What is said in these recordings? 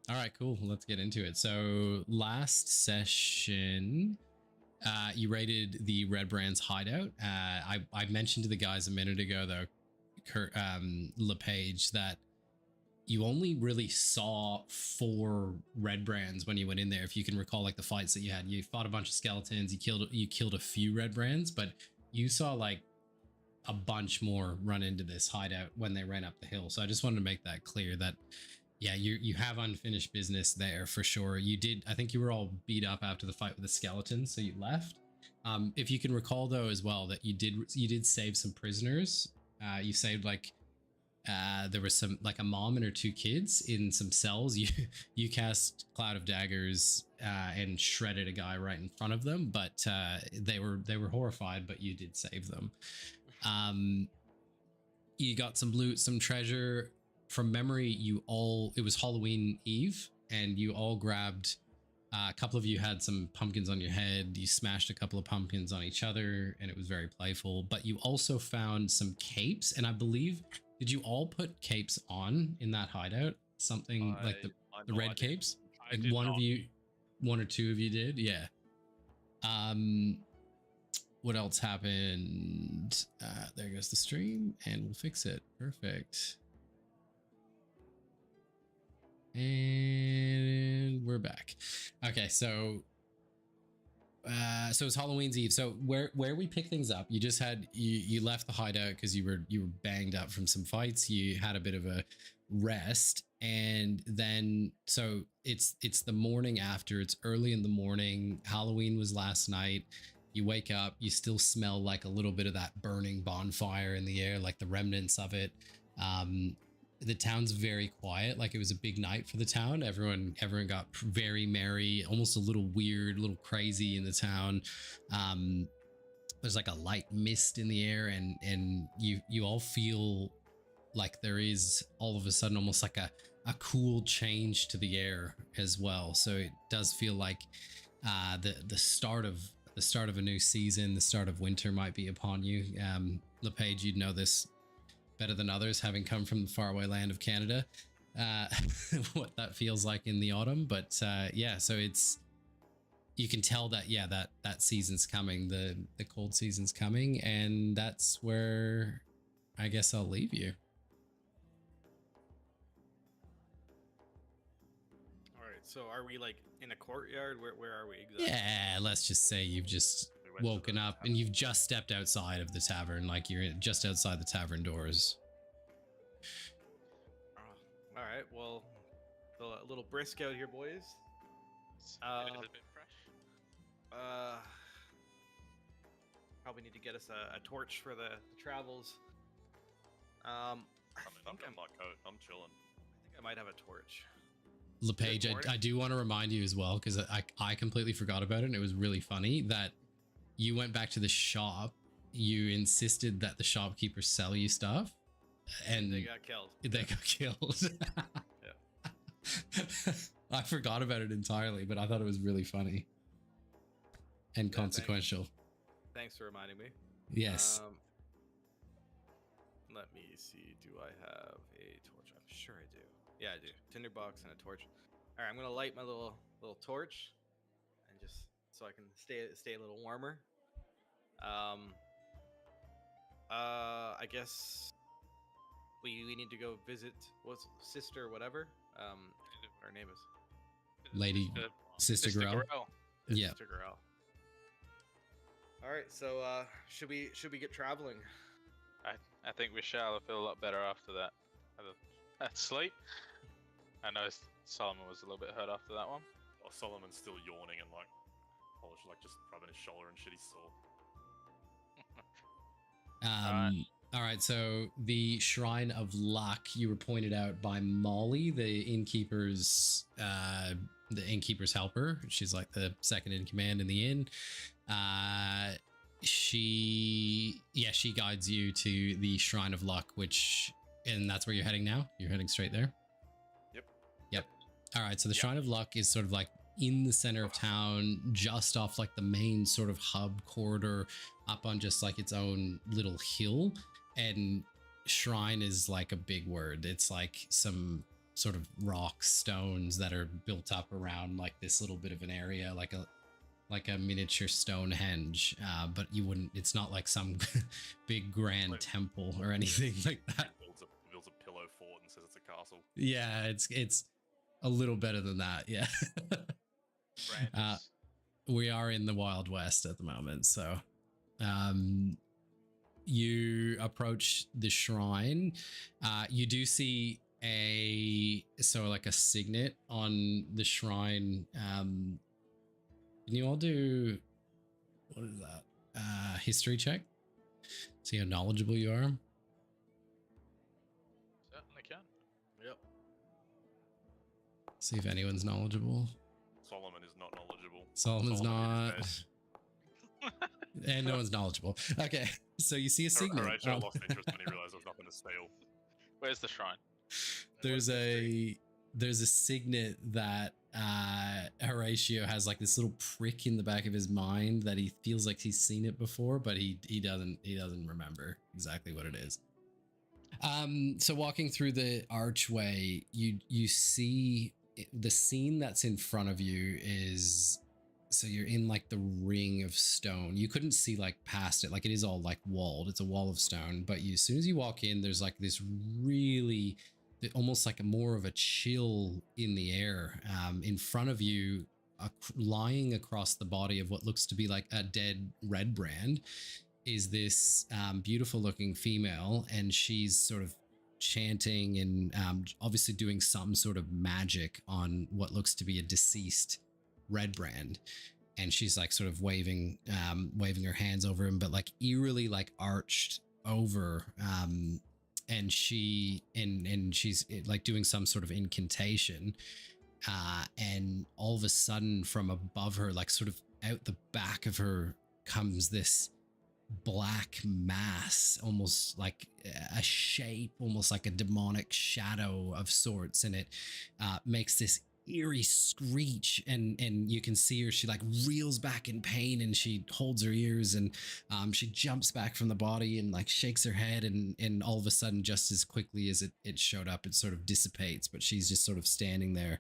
All right, cool. Let's get into it. So last session, you raided the Redbrand's hideout. I mentioned to the guys a minute ago, though, LePage, that you only really saw 4 Redbrands when you went in there. If you can recall, like the fights that you had, you fought a bunch of skeletons, you killed a few Redbrands, but you saw like a bunch more run into this hideout when they ran up the hill. So I just wanted to make that clear that, yeah, you have unfinished business there for sure. You did, I think you were all beat up after the fight with the skeletons, so you left. If you can recall though as well that you did save some prisoners. You saved like there was some, like a mom and her 2 kids in some cells. You cast Cloud of Daggers and shredded a guy right in front of them, but they were horrified, but you did save them. You got some loot, some treasure. From memory, it was Halloween Eve, and you all grabbed, a couple of you had some pumpkins on your head. You smashed a couple of pumpkins on each other, and it was very playful. But you also found some capes, and I believe, did you all put capes on in that hideout? Something like the red capes? Like one or two of you did? Yeah. What else happened? There goes the stream, and we'll fix it. Perfect. And we're back. Okay, so it's Halloween's Eve. So where we pick things up, you just had you left the hideout because you were banged up from some fights. You had a bit of a rest, and then so it's the morning after. It's early in the morning. Halloween was last night. You wake up, you still smell like a little bit of that burning bonfire in the air, like the remnants of it. The town's very quiet, like it was a big night for the town. Everyone got very merry, almost a little weird, a little crazy in the town. There's like a light mist in the air, and you all feel like there is all of a sudden almost like a cool change to the air as well. So it does feel like the start of a new season, the start of winter might be upon you. LePage, you'd know this better than others, having come from the faraway land of Canada, what that feels like in the autumn. But yeah, so you can tell that, yeah, that season's coming, the cold season's coming, and that's where I guess I'll leave you. All right, so are we like in a courtyard? Where are we exactly? Yeah, let's just say you've just woken up and you've just stepped outside of the tavern, like you're just outside the tavern doors. All right, well, a little brisk out here, boys. A bit fresh. Probably need to get us a torch for the travels. I'm chilling. I think I might have a torch. LePage, I do want to remind you as well, because I completely forgot about it, and it was really funny that you went back to the shop. You insisted that the shopkeeper sell you stuff, and they got killed. They got killed. Yeah. I forgot about it entirely, but I thought it was really funny and consequential. Thanks for reminding me. Yes. Let me see. Do I have a torch? I'm sure I do. Yeah, I do. Tinderbox and a torch. All right, I'm gonna light my little torch, and just so I can stay a little warmer. I guess we need to go visit what's sister whatever. What her name is. Lady Sister Grell. Yeah. Sister Grell. All right, so should we get traveling? I think we shall. I feel a lot better after that. That sleep. I know Solomon was a little bit hurt after that one. Oh, Solomon's still yawning and like just rubbing his shoulder and shit. He's sore. All right, so the Shrine of Luck, you were pointed out by Molly, the innkeeper's helper. She's like the second in command in the inn. She guides you to the Shrine of Luck, and that's where you're heading now. You're heading straight there. Yep. All right, so the Shrine of Luck is sort of like in the center of town, just off like the main sort of hub corridor, up on just like its own little hill. And shrine is like a big word. It's like some sort of rocks, stones that are built up around like this little bit of an area, like a miniature Stonehenge. But you wouldn't. It's not like some big grand Like- temple or anything like that. Builds a pillow fort and says it's a castle. Yeah, it's a little better than that. Yeah. Brand We are in the Wild West at the moment, so you approach the shrine. You do see like a signet on the shrine. Can you all do, what is that? History check. See how knowledgeable you are. certainly can. Yep. See if anyone's knowledgeable. Solomon is not knowledgeable. Solomon's Solomon not. is And no one's knowledgeable. Okay, so you see a dead. signet. Horatio lost interest when he realized there was nothing to steal. Where's the shrine? There's a signet that Horatio has like this little prick in the back of his mind that he feels like he's seen it before, but he doesn't remember exactly what it is. So walking through the archway, you see the scene that's in front of you is, so you're in like the ring of stone. You couldn't see like past it, like it is all like walled. It's a wall of stone, but as soon as you walk in, there's like this really almost like a more of a chill in the air. In front of you, lying across the body of what looks to be like a dead Redbrand, is this beautiful looking female, and she's sort of chanting and obviously doing some sort of magic on what looks to be a deceased Redbrand. And she's like sort of waving her hands over him, but like eerily like arched over. And she's like doing some sort of incantation. And all of a sudden from above her, like sort of out the back of her, comes this black mass, almost like a shape, almost like a demonic shadow of sorts. And it makes this eerie screech, and you can see her, she like reels back in pain, and she holds her ears, and she jumps back from the body and like shakes her head, and all of a sudden, just as quickly as it showed up, it sort of dissipates, but she's just sort of standing there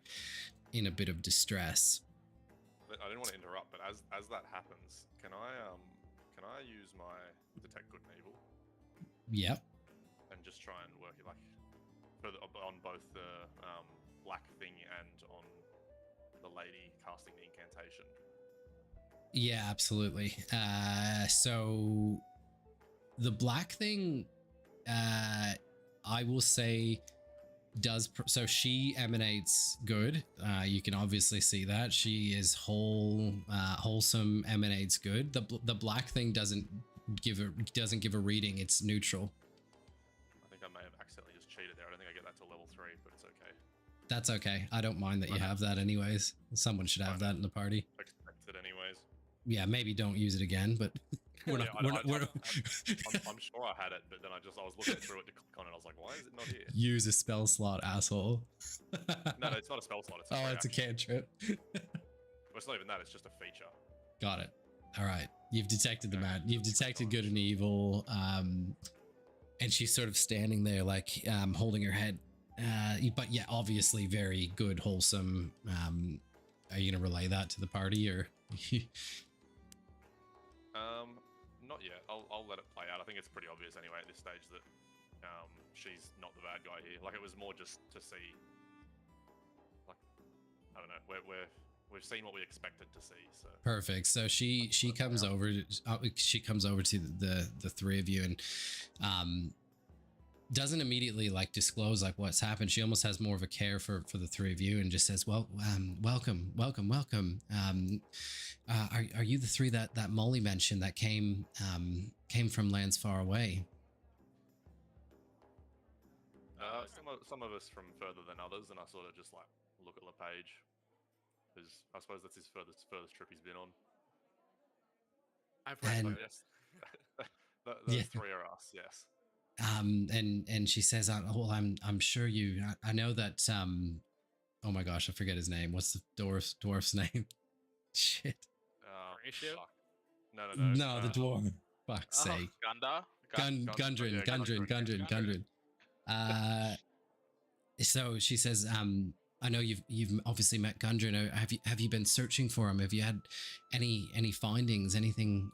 in a bit of distress. I didn't want to interrupt, but as that happens, can I use my detect good and evil Yep. and just try and work it like on both the black thing and on the lady casting the incantation? Yeah, absolutely. So the black thing, I will say, so she emanates good. You can obviously see that she is wholesome, emanates good. The black thing doesn't give a reading. It's neutral. I think I may have accidentally just cheated there. I don't think I get that till level 3, but it's okay. That's okay. I don't mind that you have that anyways. Someone should have that in the party. Expected anyways. Yeah, maybe don't use it again, but I'm sure I had it, but then I was looking through it to click on it. I was like, why is it not here? use a spell slot, asshole. No, it's not a spell slot. It's It's a cantrip. Well, it's not even that. It's just a feature. Got it. All right. You've detected the man. You've detected good and evil. And she's sort of standing there, like holding her head. But yeah, obviously very good, wholesome. Are you gonna relay that to the party, or? Not yet. I'll let it play out. I think it's pretty obvious anyway at this stage that she's not the bad guy here. Like, it was more just to see. Like, I don't know. We've seen what we expected to see. So Perfect. So she comes over. She comes over to the three of you, and doesn't immediately like disclose like what's happened. She almost has more of a care for the three of you, and just says, "Well, welcome. Are you the three that Molly mentioned that came from lands far away?" some of us from further than others, and I sort of just like look at LePage, because I suppose that's his furthest trip he's been on. I've read And- Yes, those Yeah. three are us. Yes. And she says, "Well, I'm sure you. I know that. Oh my gosh, I forget his name. What's the dwarf's name? Shit. Horatio? Fuck. No. No, the dwarf. Fuck's Oh. sake. Gundren. So she says, I know you've obviously met Gundren. Have you been searching for him? Have you had any findings, anything,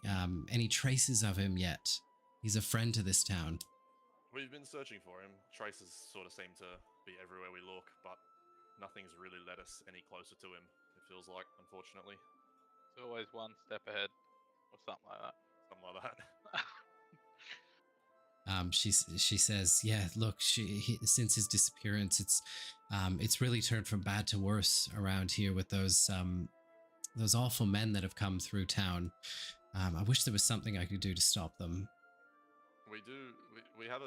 any traces of him yet? He's a friend to this town. We've been searching for him. Traces sort of seem to be everywhere we look, but nothing's really led us any closer to him, it feels like, unfortunately. It's always one step ahead, or something like that. Something like that. She says, yeah, look, since his disappearance, it's really turned from bad to worse around here with those awful men that have come through town. I wish there was something I could do to stop them. We have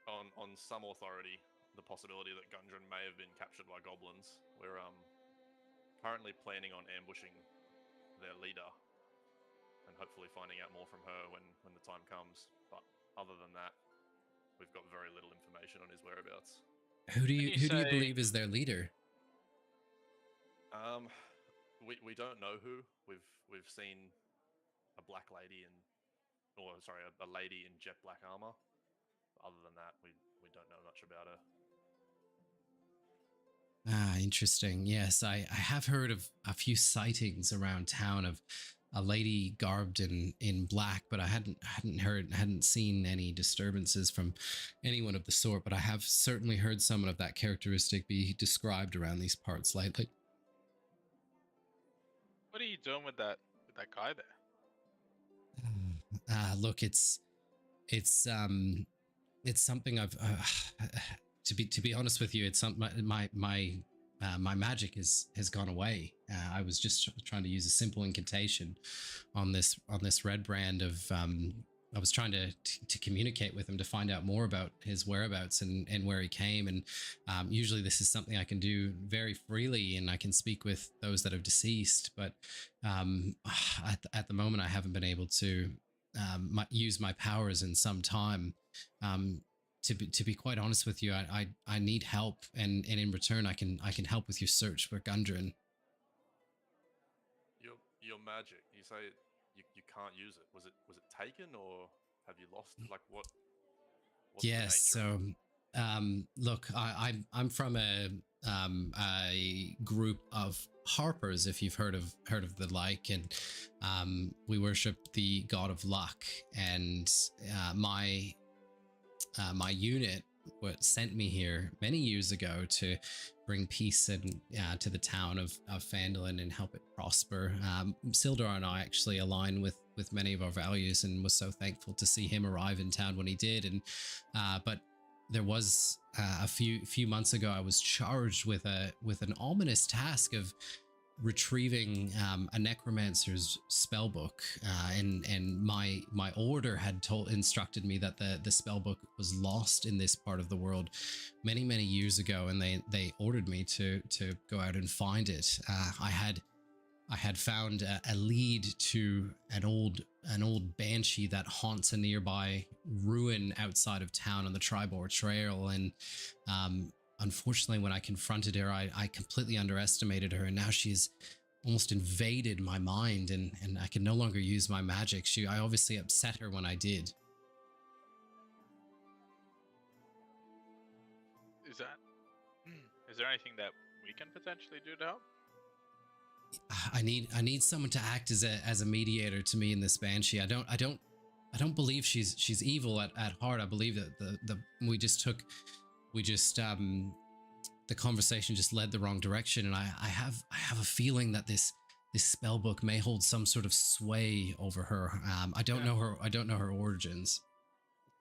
on some authority, the possibility that Gundren may have been captured by goblins. We're currently planning on ambushing their leader and hopefully finding out more from her when the time comes. But other than that, we've got very little information on his whereabouts. Who do you believe is their leader? We don't know who. We've seen a black lady a lady in jet black armor. Other than that, we don't know much about her. Ah, interesting. Yes, I have heard of a few sightings around town of a lady garbed in black, but I hadn't seen any disturbances from anyone of the sort, but I have certainly heard someone of that characteristic be described around these parts lately. What are you doing with that guy there? Look, it's something I've to be honest with you, it's something my magic has gone away. I was just trying to use a simple incantation on this Redbrand of I was trying to communicate with him to find out more about his whereabouts and where he came. And usually this is something I can do very freely, and I can speak with those that have deceased. But at the moment, I haven't been able to use my powers in some time. To be quite honest with you, I need help, and in return, I can help with your search for Gundren. Your magic. You say you can't use it. Was it taken, or have you lost it? Like what? Yes. So, look, I'm from a group of harpers, if you've heard of the like, and we worship the god of luck, and my unit sent me here many years ago to bring peace and to the town of Phandalin and help it prosper. Sildar and I actually align with many of our values, and was so thankful to see him arrive in town when he did. And but there was a few months ago, I was charged with an ominous task of retrieving a necromancer's spell book, and my order had instructed me that the spell book was lost in this part of the world many years ago, and they ordered me to go out and find it. I had found a lead to an old banshee that haunts a nearby ruin outside of town on the Tribor Trail, and unfortunately, when I confronted her, I completely underestimated her, and now she's almost invaded my mind, and I can no longer use my magic. I obviously upset her when I did. Is there anything that we can potentially do to help? I need someone to act as a mediator to me in this banshee. I don't believe she's evil at heart. I believe that the conversation just led the wrong direction, and I have a feeling that this spell book may hold some sort of sway over her. I don't know her origins.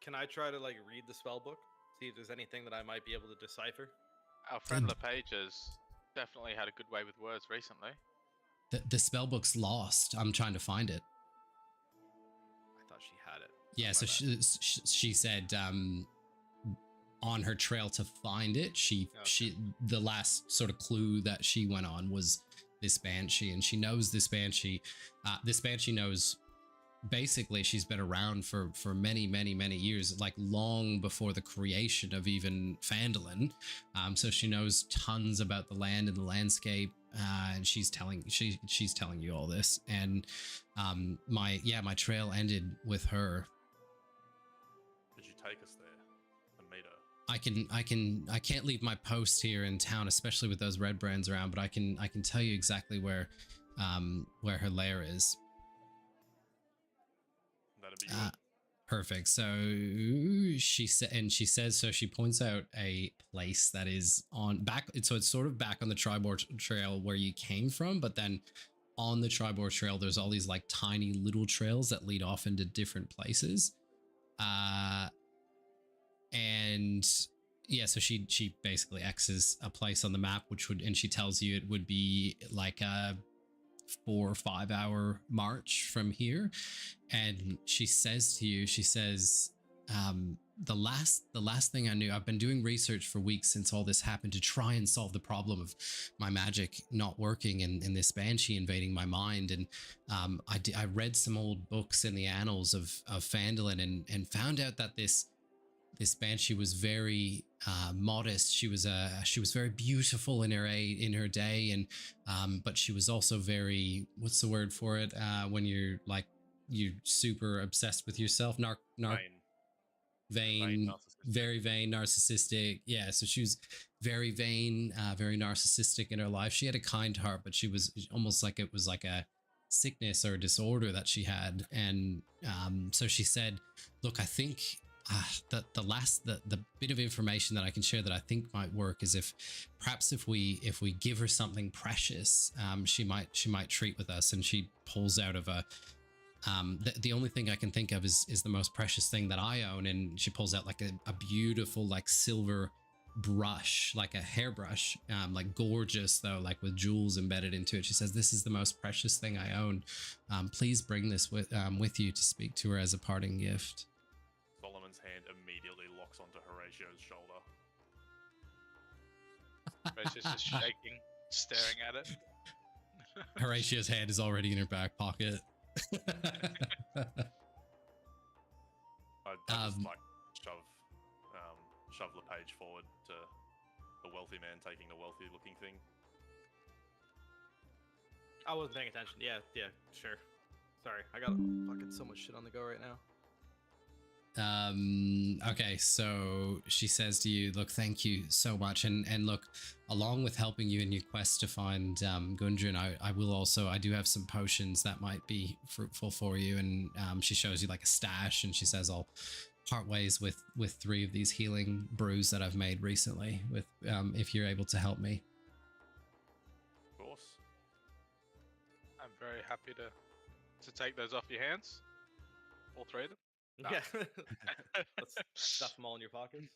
Can I try to read the spell book, see if there's anything that I might be able to decipher? Our friend LePage has definitely had a good way with words recently. The spell book's lost. I'm trying to find it. I thought she had it. Yeah, so she said on her trail to find it, the last sort of clue that she went on was this banshee, and she knows this banshee. This banshee knows, basically, she's been around for many years, long before the creation of even Phandalin. So she knows tons about the land and the landscape, and she's telling you all this. And my trail ended with her. take us there and meet her? I can't leave my post here in town, especially with those Redbrands around, but I can tell you exactly where her lair is. That'd be good. Perfect. So she says, so she points out a place that is on back. So it's sort of back on the Tribord Trail where you came from, but then on the Tribord Trail, there's all these like tiny little trails that lead off into different places. And yeah, so she basically X's a place on the map, and she tells you it would be like a 4 or 5 hour march from here. And she says to you, the last thing I knew, I've been doing research for weeks since all this happened to try and solve the problem of my magic not working and this banshee invading my mind. And I read some old books in the annals of Phandalin and found out that this banshee was very modest. She was very beautiful in her day, and but she was also very, what's the word for it, when you're super obsessed with yourself, vain, very vain, narcissistic. Yeah, so she was very vain, very narcissistic in her life. She had a kind heart, but she was almost like it was like a sickness or a disorder that she had. And so she said, look, I think the bit of information that I can share that I think might work is if we give her something precious, she might treat with us. And she pulls out of a the only thing I can think of is the most precious thing that I own, and she pulls out like a beautiful like silver brush, like a hairbrush, like gorgeous though, like with jewels embedded into it. She says, this is the most precious thing I own. Please bring this with you to speak to her as a parting gift. Solomon's hand immediately locks onto Horatio's shoulder. Horatio's just shaking, staring at it. Horatio's hand is already in her back pocket. I just like shove the page forward to the wealthy man taking the wealthy looking thing. I wasn't paying attention. Yeah, sure. Sorry, I got fucking so much shit on the go right now. Okay, so she says to you, look, thank you so much, and look, along with helping you in your quest to find Gundren, I do have some potions that might be fruitful for you. And she shows you like a stash, and she says, I'll part ways with 3 of these healing brews that I've made recently, with if you're able to help me. Of course. I'm very happy to take those off your hands, all 3 of them. Yeah. Let's stuff them all in your pockets.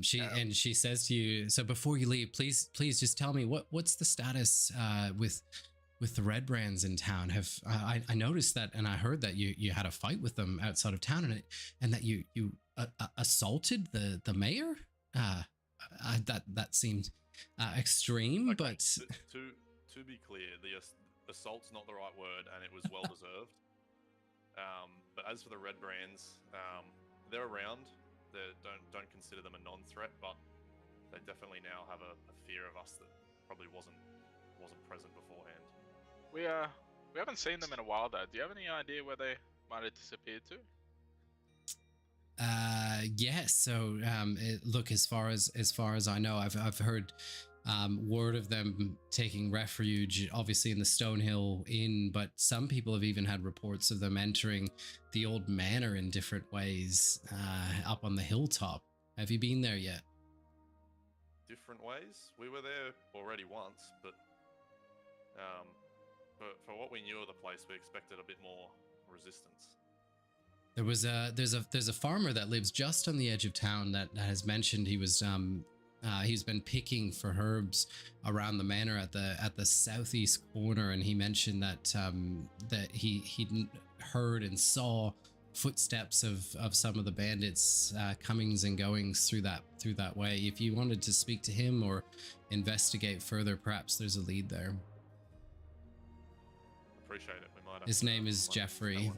She says to you, so before you leave, please just tell me what's the status with the Redbrands in town. I noticed that, and I heard that you had a fight with them outside of town, and that you assaulted the mayor. That seemed extreme, okay, but to be clear, the assault's not the right word, and it was well deserved. But as for the Redbrands, they're around. Don't consider them a non-threat, but they definitely now have a fear of us that probably wasn't present beforehand. We haven't seen them in a while though. Do you have any idea where they might have disappeared to? Yes. So look, as far as I know, I've heard word of them taking refuge, obviously in the Stonehill Inn, but some people have even had reports of them entering the old manor in different ways, up on the hilltop. Have you been there yet? Different ways? We were there already once, but for what we knew of the place, we expected a bit more resistance. There's a farmer that lives just on the edge of town that has mentioned he's been picking for herbs around the manor at the southeast corner, and he mentioned that he heard and saw footsteps of some of the bandits comings and goings through that way. If you wanted to speak to him or investigate further, perhaps there's a lead there. Appreciate it. We might have His name is Jeffrey.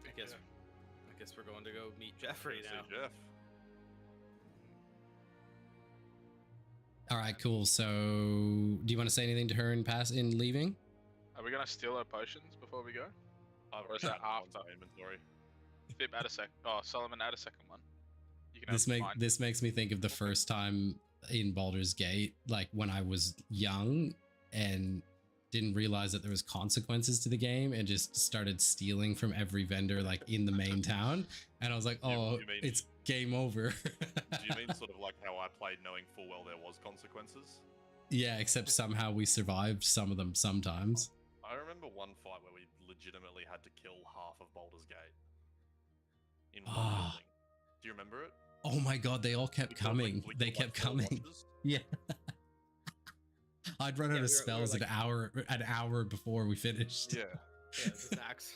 I guess we're going to go meet Jeffrey now. Jeff. All right, cool. So, do you want to say anything to her in leaving? Are we we gonna steal our potions before we go? I've Or is got that after? ones in my inventory. Bib, add a sec. Oh, Solomon, add a second one. You can This have mine. this makes me think of the first time in Baldur's Gate, like when I was young and didn't realize that there was consequences to the game and just started stealing from every vendor like in the main town, and I was like, oh, You mean- it's game over. Do you mean sort of like how I played knowing full well there was consequences? Yeah, except somehow we survived some of them sometimes. I remember one fight where we legitimately had to kill half of Baldur's Gate in one Ah. building. Do you remember it? Oh my god, they all kept We killed, like- coming. we They killed, like, kept 4 coming. watchers. Yeah. I'd run out Yeah, of we were spells like- an hour before we finished. Yeah, Yeah, just axe.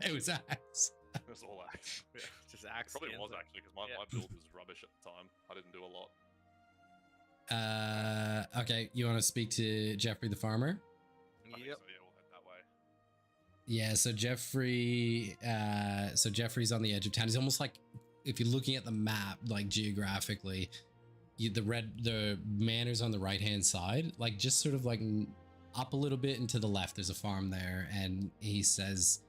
It was axe. it was all axe. Yeah, just axe. Probably hands was up. actually because my, Yeah. my build was rubbish at the time. I didn't do a lot. Okay, you want to speak to Jeffrey the farmer? I think Yep. so, yeah, we'll head that way. Yeah, so Jeffrey's on the edge of town. He's almost like, if you're looking at the map, like geographically, the manor's on the right hand side, like just sort of like up a little bit and to the left. There's a farm there, and he says,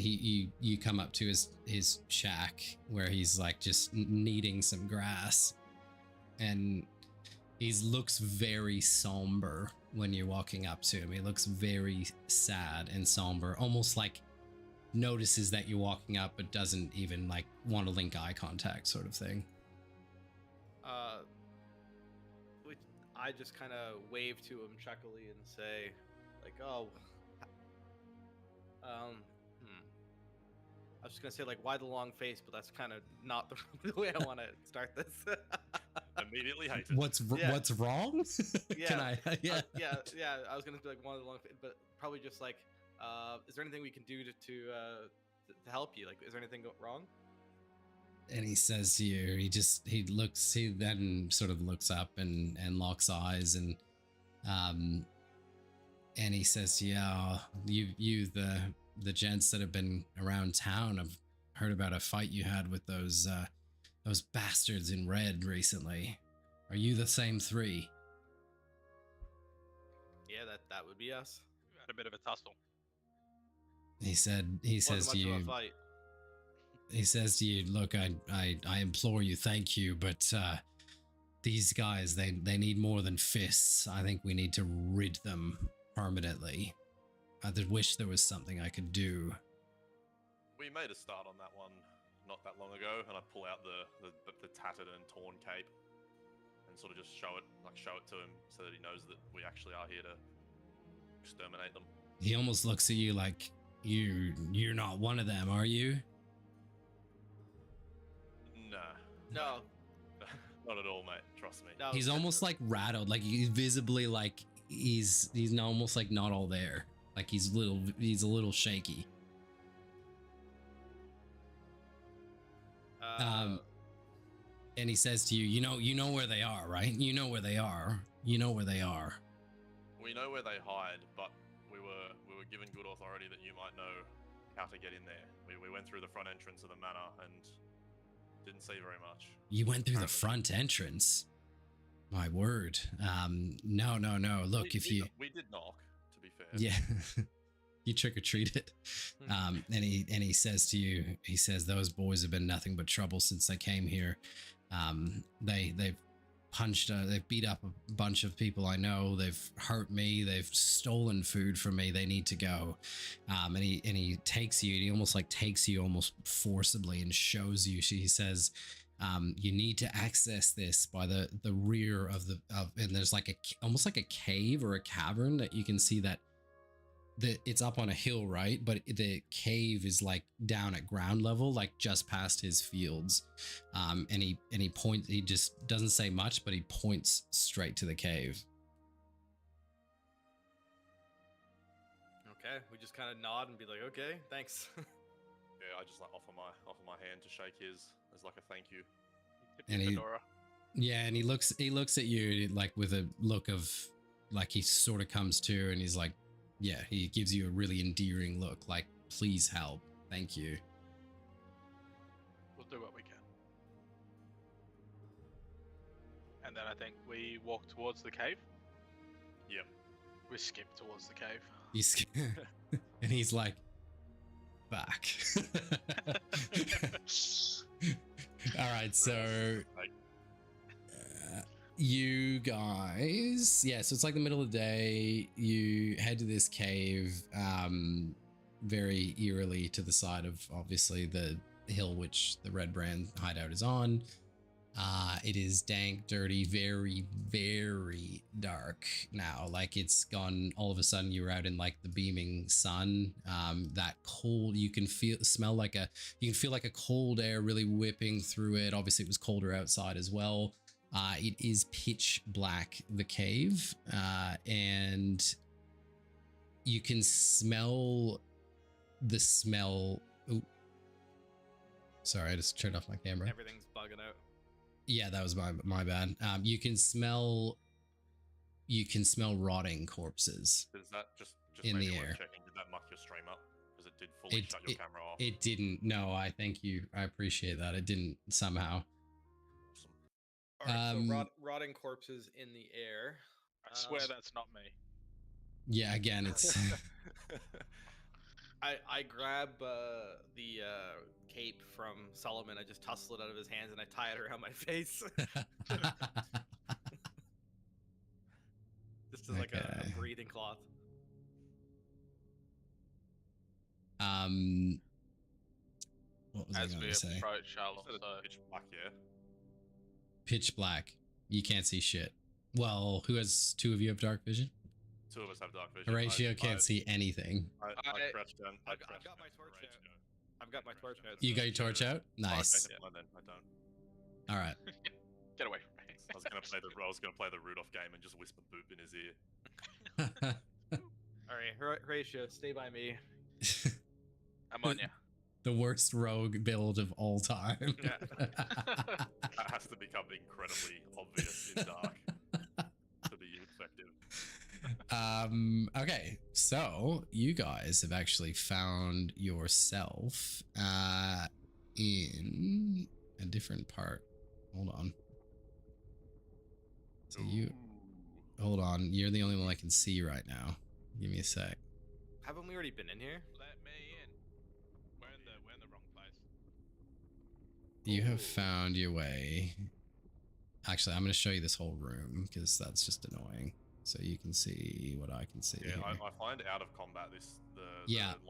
you come up to his shack where he's like just kneading some grass, and he looks very somber when you're walking up to him. He looks very sad and somber, almost like notices that you're walking up but doesn't even like want to link eye contact, sort of thing. I just kind of wave to him chuckily and say, like, oh, I was just gonna say like, why the long face, but that's kind of not the way I want to start this. Immediately hated. What's wrong? Yeah. Can I? Yeah. yeah. I was gonna be like one of the long, but probably just like, is there anything we can do to help you? Like, is there anything wrong? And he says to you, he then sort of looks up and locks eyes, and he says to you, oh, you the gents that have been around town have heard about a fight you had with those bastards in red recently. Are you the same three? Yeah, that would be us. We had a bit of a tussle. He says Wasn't to much you, of a fight. he says to you, look, I implore you, thank you, but these guys, they need more than fists. I think we need to rid them permanently. I wish there was something I could do. We made a start on that one not that long ago, and I pull out the tattered and torn cape and sort of just show it to him so that he knows that we actually are here to exterminate them. He almost looks at you like, you're not one of them, are you? Nah, No, not at all, mate. Trust me. no. He's almost like rattled, like he's visibly like he's almost like not all there. Like he's a little shaky. And he says to you, you know where they are, right? You know where they are. You know where they are. We know where they hide, but we were given good authority that you might know how to get in there. We went through the front entrance of the manor and didn't see very much. You went through the Apparently. front entrance. My word. No. Look, We did knock, to be fair. yeah, you trick or treated. And he says to you, he says, those boys have been nothing but trouble since they came here. They've punched, they've beat up a bunch of people I know. They've hurt me. They've stolen food from me. They need to go. And he takes you, and he almost like takes you almost forcibly and shows you. He says, you need to access this by the rear of and there's like almost like a cave or a cavern that you can see that it's up on a hill, right? But the cave is like down at ground level, like just past his fields. And he points, he just doesn't say much, but he points straight to the cave. Okay, we just kind of nod and be like, okay, thanks. Yeah, I just like offer my hand to shake his as like a thank you. Tip And your he- fedora. Yeah, and he looks at you like with a look of like he sort of comes to, and he's like, yeah, he gives you a really endearing look, like, please help, thank you. We'll do what we can. And then I think we walk towards the cave. Yep. We skip towards the cave. He's and he's like, back. All right, so you guys, yeah, so it's like the middle of the day. You head to this cave, very eerily to the side of obviously the hill which the Redbrand hideout is on. It is dank, dirty, very, very dark now. Like it's gone. All of a sudden, you were out in like the beaming sun. That cold, you can smell like you can feel like a cold air really whipping through it. Obviously, it was colder outside as well. It is pitch black, the cave, and you can smell the smell. Ooh. Sorry, I just turned off my camera. Everything's bugging out. Yeah, that was my bad. You can smell rotting corpses. Does that just in maybe the worth air. checking? Did that muck your stream up? Because it did fully shut your camera off. It didn't. No, I thank you. I appreciate that. It didn't somehow. All right, so rotting corpses in the air. I swear that's not me. Yeah, again, it's. I grab the cape from Solomon. I just tussle it out of his hands and I tie it around my face. Just as like a breathing cloth. What was I going to say? Approach Charlotte, pitch black, yeah. Pitch black. You can't see shit. Well, two of you have dark vision? Two of us have dark vision. Horatio can't see anything. I crouched down. I've got my torch out. I've got my torch out. You got your torch out? Nice. I don't. All right. Get away from me. I was gonna play the Rudolph game and just whisper boop in his ear. All right, Horatio, stay by me. I'm on you. The worst rogue build of all time. Yeah. That has to become incredibly obvious in dark to be effective. Okay, so you guys have actually found yourself in a different part. Hold on. So hold on. You're the only one I can see right now. Give me a sec. Haven't we already been in here? Let me in. We're in the wrong place. You have found your way. Actually, I'm going to show you this whole room because that's just annoying. So you can see what I can see. Yeah, here. I find out of combat the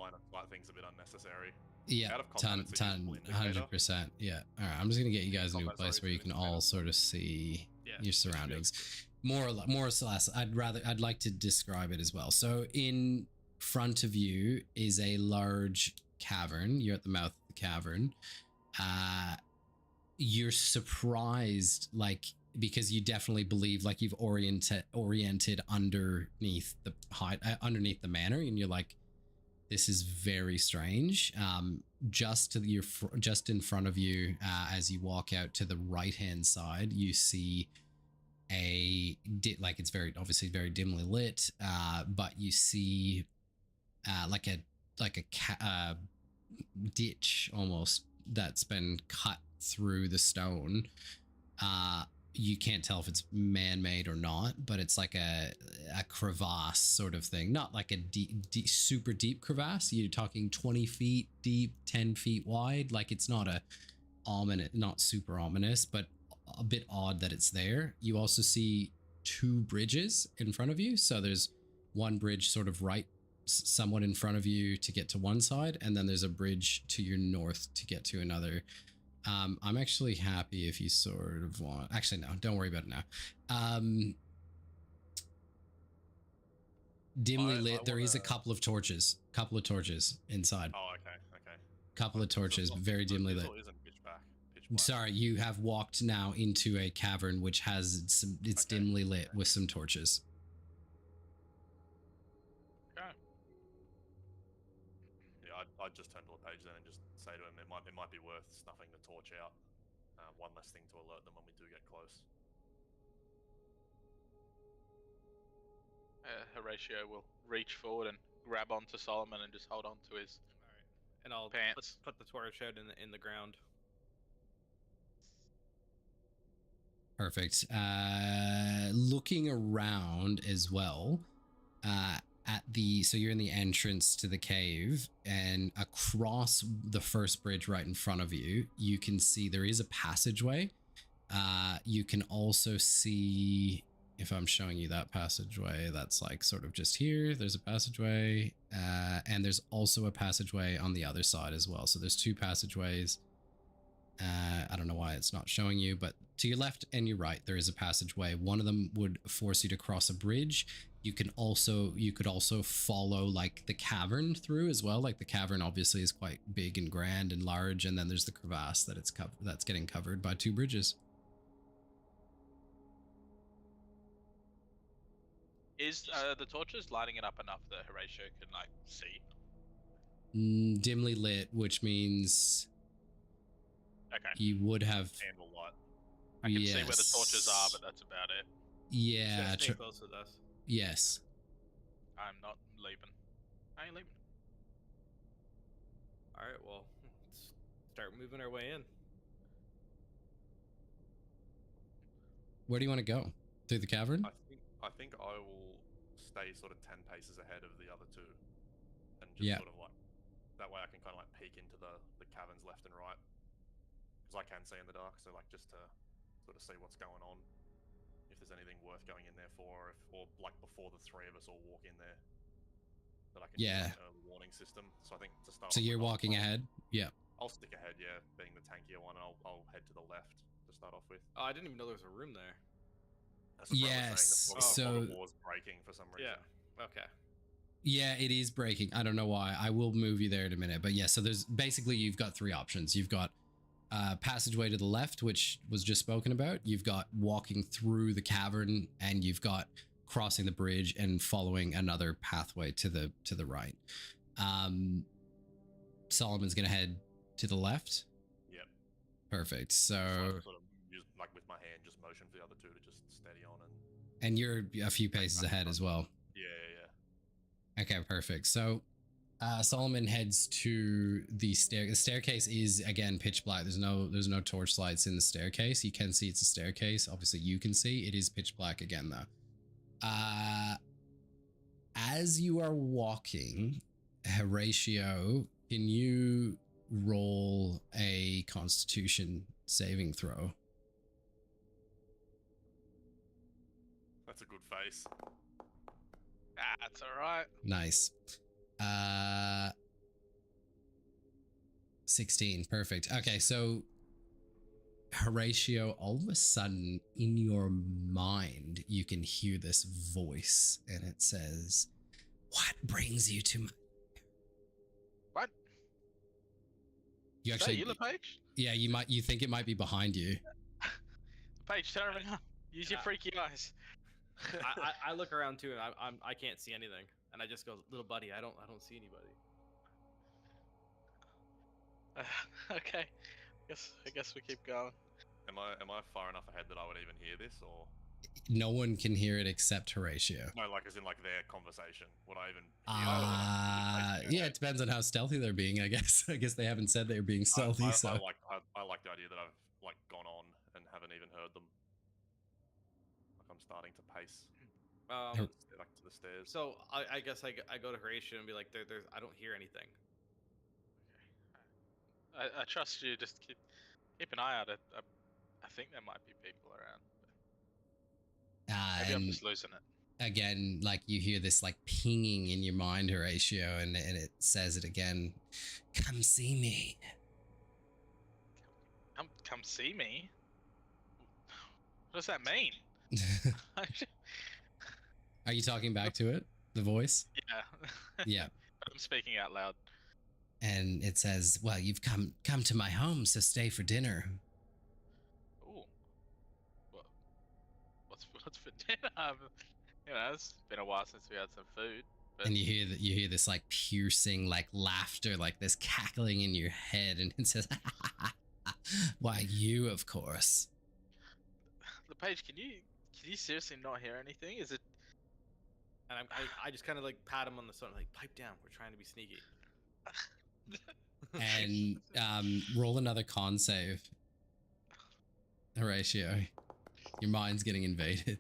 line of sight thing's a bit unnecessary. Yeah, out of combat, 100%. Yeah. All right, I'm just gonna get you guys into a place where you can all sort of see your surroundings, more or less. I'd like to describe it as well. So in front of you is a large cavern. You're at the mouth of the cavern. You're surprised, like, because you definitely believe like you've oriented underneath the manor, and you're like, this is very strange. Just in front of you, as you walk out to the right hand side, you see it's very obviously very dimly lit, but you see like a ditch almost that's been cut through the stone. You can't tell if it's man-made or not, but it's like a crevasse sort of thing. Not like a deep, super deep crevasse. You're talking 20 feet deep, 10 feet wide. Like it's not not super ominous, but a bit odd that it's there. You also see two bridges in front of you. So there's one bridge sort of somewhat in front of you to get to one side, and then there's a bridge to your north to get to another. I'm actually happy if you sort of want. Actually, no, don't worry about it now. Dimly lit. There is a couple of torches inside. Oh, okay. Couple of torches, but very dimly lit. Pitch black. Sorry, you have walked now into a cavern which has it's dimly lit with some torches. Okay. Yeah, I'd just turn to a page then and just say to him, it might be worth snuffing the torch out. One less thing to alert them when we do get close. Horatio will reach forward and grab onto Solomon and just hold on to his and I'll pants. Put the torch out in the ground. Perfect. Looking around as well, so you're in the entrance to the cave, and across the first bridge right in front of you, you can see there is a passageway. You can also see, if I'm showing you that passageway, that's like sort of just here. There's a passageway, and there's also a passageway on the other side as well. So there's two passageways. I don't know why it's not showing you, but to your left and your right, there is a passageway. One of them would force you to cross a bridge. You could also follow like the cavern through as well. Like the cavern obviously is quite big and grand and large, and then there's the crevasse that that's getting covered by two bridges. Is the torches lighting it up enough that Horatio can like see? Dimly lit, which means Okay. you would have Candle light. I can see where the torches are, but that's about it. Yeah. Stay close with us. Yes. I'm not leaving. I ain't leaving. All right, well, let's start moving our way in. Where do you want to go? Through the cavern? I think I will stay sort of 10 paces ahead of the other two, and just sort of like that way I can kind of like peek into the caverns left and right, because I can see in the dark. So like just to sort of see what's going on, if there's anything worth going in there for, or like before the three of us all walk in there, that I can use an early warning system. So I think to start. So you're walking ahead? Yeah. I'll stick ahead, yeah, being the tankier one. I'll head to the left to start off with. Oh, I didn't even know there was a room there. Yes. So the floor's breaking for some reason. Yeah. Okay. Yeah, it is breaking. I don't know why. I will move you there in a minute. But yeah, so there's basically, you've got three options. You've got passageway to the left, which was just spoken about. You've got walking through the cavern, and you've got crossing the bridge and following another pathway to the right. Solomon's gonna head to the left. Yep. Perfect. So sort of use, like with my hand, just motion for the other two to just steady on, and you're a few paces ahead as well. Yeah. Okay, perfect. So Solomon heads to the The staircase is again pitch black. There's no torch lights in the staircase. You can see it's a staircase. Obviously, you can see it is pitch black again, though. As you are walking, Horatio, can you roll a Constitution saving throw? That's a good face. That's all right. Nice. 16. Perfect. Okay, so Horatio, all of a sudden in your mind, you can hear this voice, and it says, "What brings you to my..." What? You Is actually, that you, LePage? yeah, you think it might be behind you. LePage, turn around. Use your freaky eyes. I look around too, and I can't see anything, and I just go, "Little buddy, I don't see anybody." Okay. I guess we keep going. Am I far enough ahead that I would even hear this, or No one can hear it except Horatio. no? Like as in like their conversation. Would I even hear yeah, it depends on how stealthy they're being, I guess. I guess they haven't said they're being stealthy. I so like the idea that I've like gone on and haven't even heard them. Like I'm starting to pace like to the stairs. So I guess I go to Horatio and be like, "There's I don't hear anything." I trust you. Just keep an eye out. I think there might be people around. Maybe I'm just losing it. Again, like you hear this like pinging in your mind, Horatio, and it says it again. "Come see me." Come see me? What does that mean? Are you talking back to it? The voice? Yeah. Yeah. I'm speaking out loud. And it says, "Well, you've come to my home, so stay for dinner." Ooh. What's for dinner? You know, it's been a while since we had some food. But... And you hear this like piercing like laughter, like this cackling in your head, and it says, "Why, you, of course." LePage, can you seriously not hear anything? Is it? And I just kind of like pat him on the side, like, "Pipe down. We're trying to be sneaky." And roll another con save, Horatio. Your mind's getting invaded.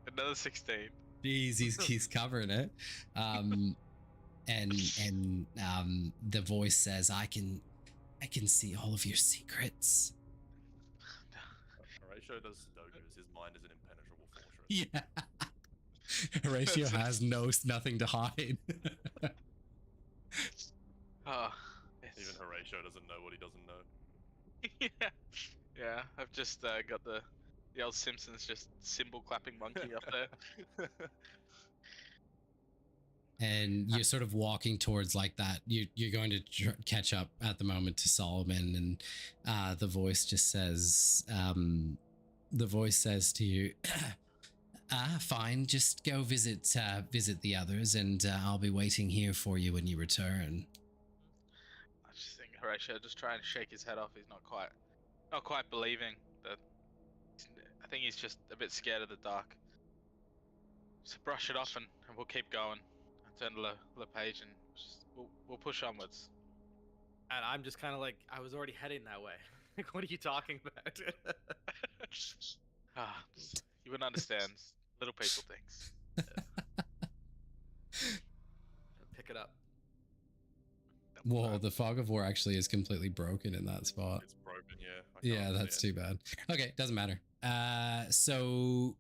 Another 16. Jeez, he's covering it. And the voice says, I can see all of your secrets. Horatio does Sudokus. His mind is an impenetrable fortress. Yeah. Horatio has nothing to hide. Oh, Even Horatio doesn't know what he doesn't know. yeah, yeah. I've just got the old Simpsons just cymbal clapping monkey up there. And you're sort of walking towards like that. You're going to catch up at the moment to Solomon, and the voice just says, to you, fine, just go visit the others, and I'll be waiting here for you when you return. I just think Horatio just trying to shake his head off. He's not quite believing that. I think he's just a bit scared of the dark. So brush it off and we'll keep going. I turn to LePage and we'll push onwards. And I'm just kind of like, I was already heading that way. Like, what are you talking about? You wouldn't understand. Little people things. Pick it up. Whoa, the fog of war actually is completely broken in that spot. It's broken, yeah. Yeah, that's too bad. Okay, doesn't matter. So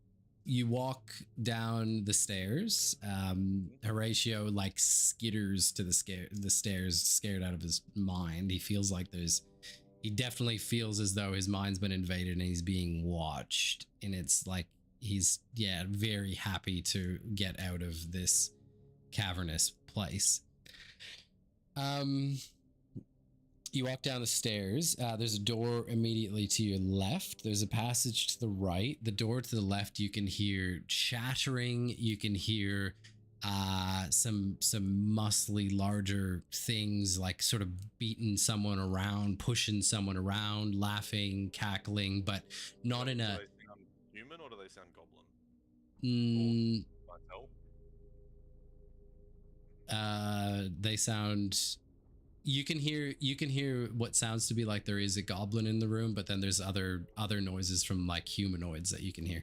you walk down the stairs. Horatio like skitters to the stairs, scared out of his mind. He feels like he definitely feels as though his mind's been invaded and he's being watched. And it's like he's very happy to get out of this cavernous place. You walk down the stairs. There's a door immediately to your left. There's a passage to the right. The door to the left, you can hear chattering. You can hear some muscly, larger things, like sort of beating someone around, pushing someone around, laughing, cackling, but not in a. Do they sound human or do they sound goblin? They sound. You can hear what sounds to be like there is a goblin in the room, but then there's other noises from like humanoids that you can hear.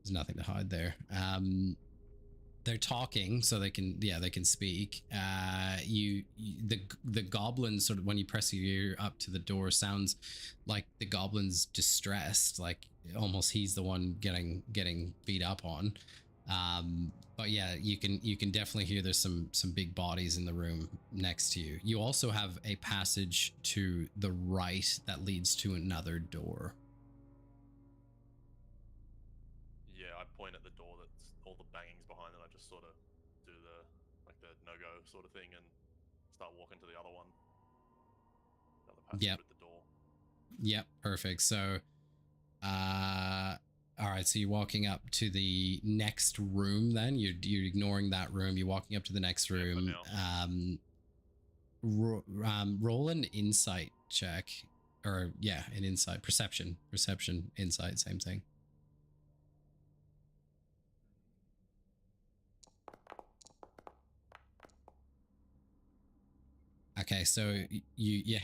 There's nothing to hide there. They're talking, so they can speak. The goblin sort of, when you press your ear up to the door, sounds like the goblin's distressed, like almost he's the one getting beat up on. But yeah, you can definitely hear there's some big bodies in the room next to you. You also have a passage to the right that leads to another door. Yeah, I point at the door that's all the bangings behind it. I just sort of do the no-go sort of thing and start walking to the other one. The other passage with the door. Yep, perfect. So, all right, so you're walking up to the next room then. You're ignoring that room. You're walking up to the next room. Roll an insight check. Or, an insight. Perception, insight, same thing. Okay, so you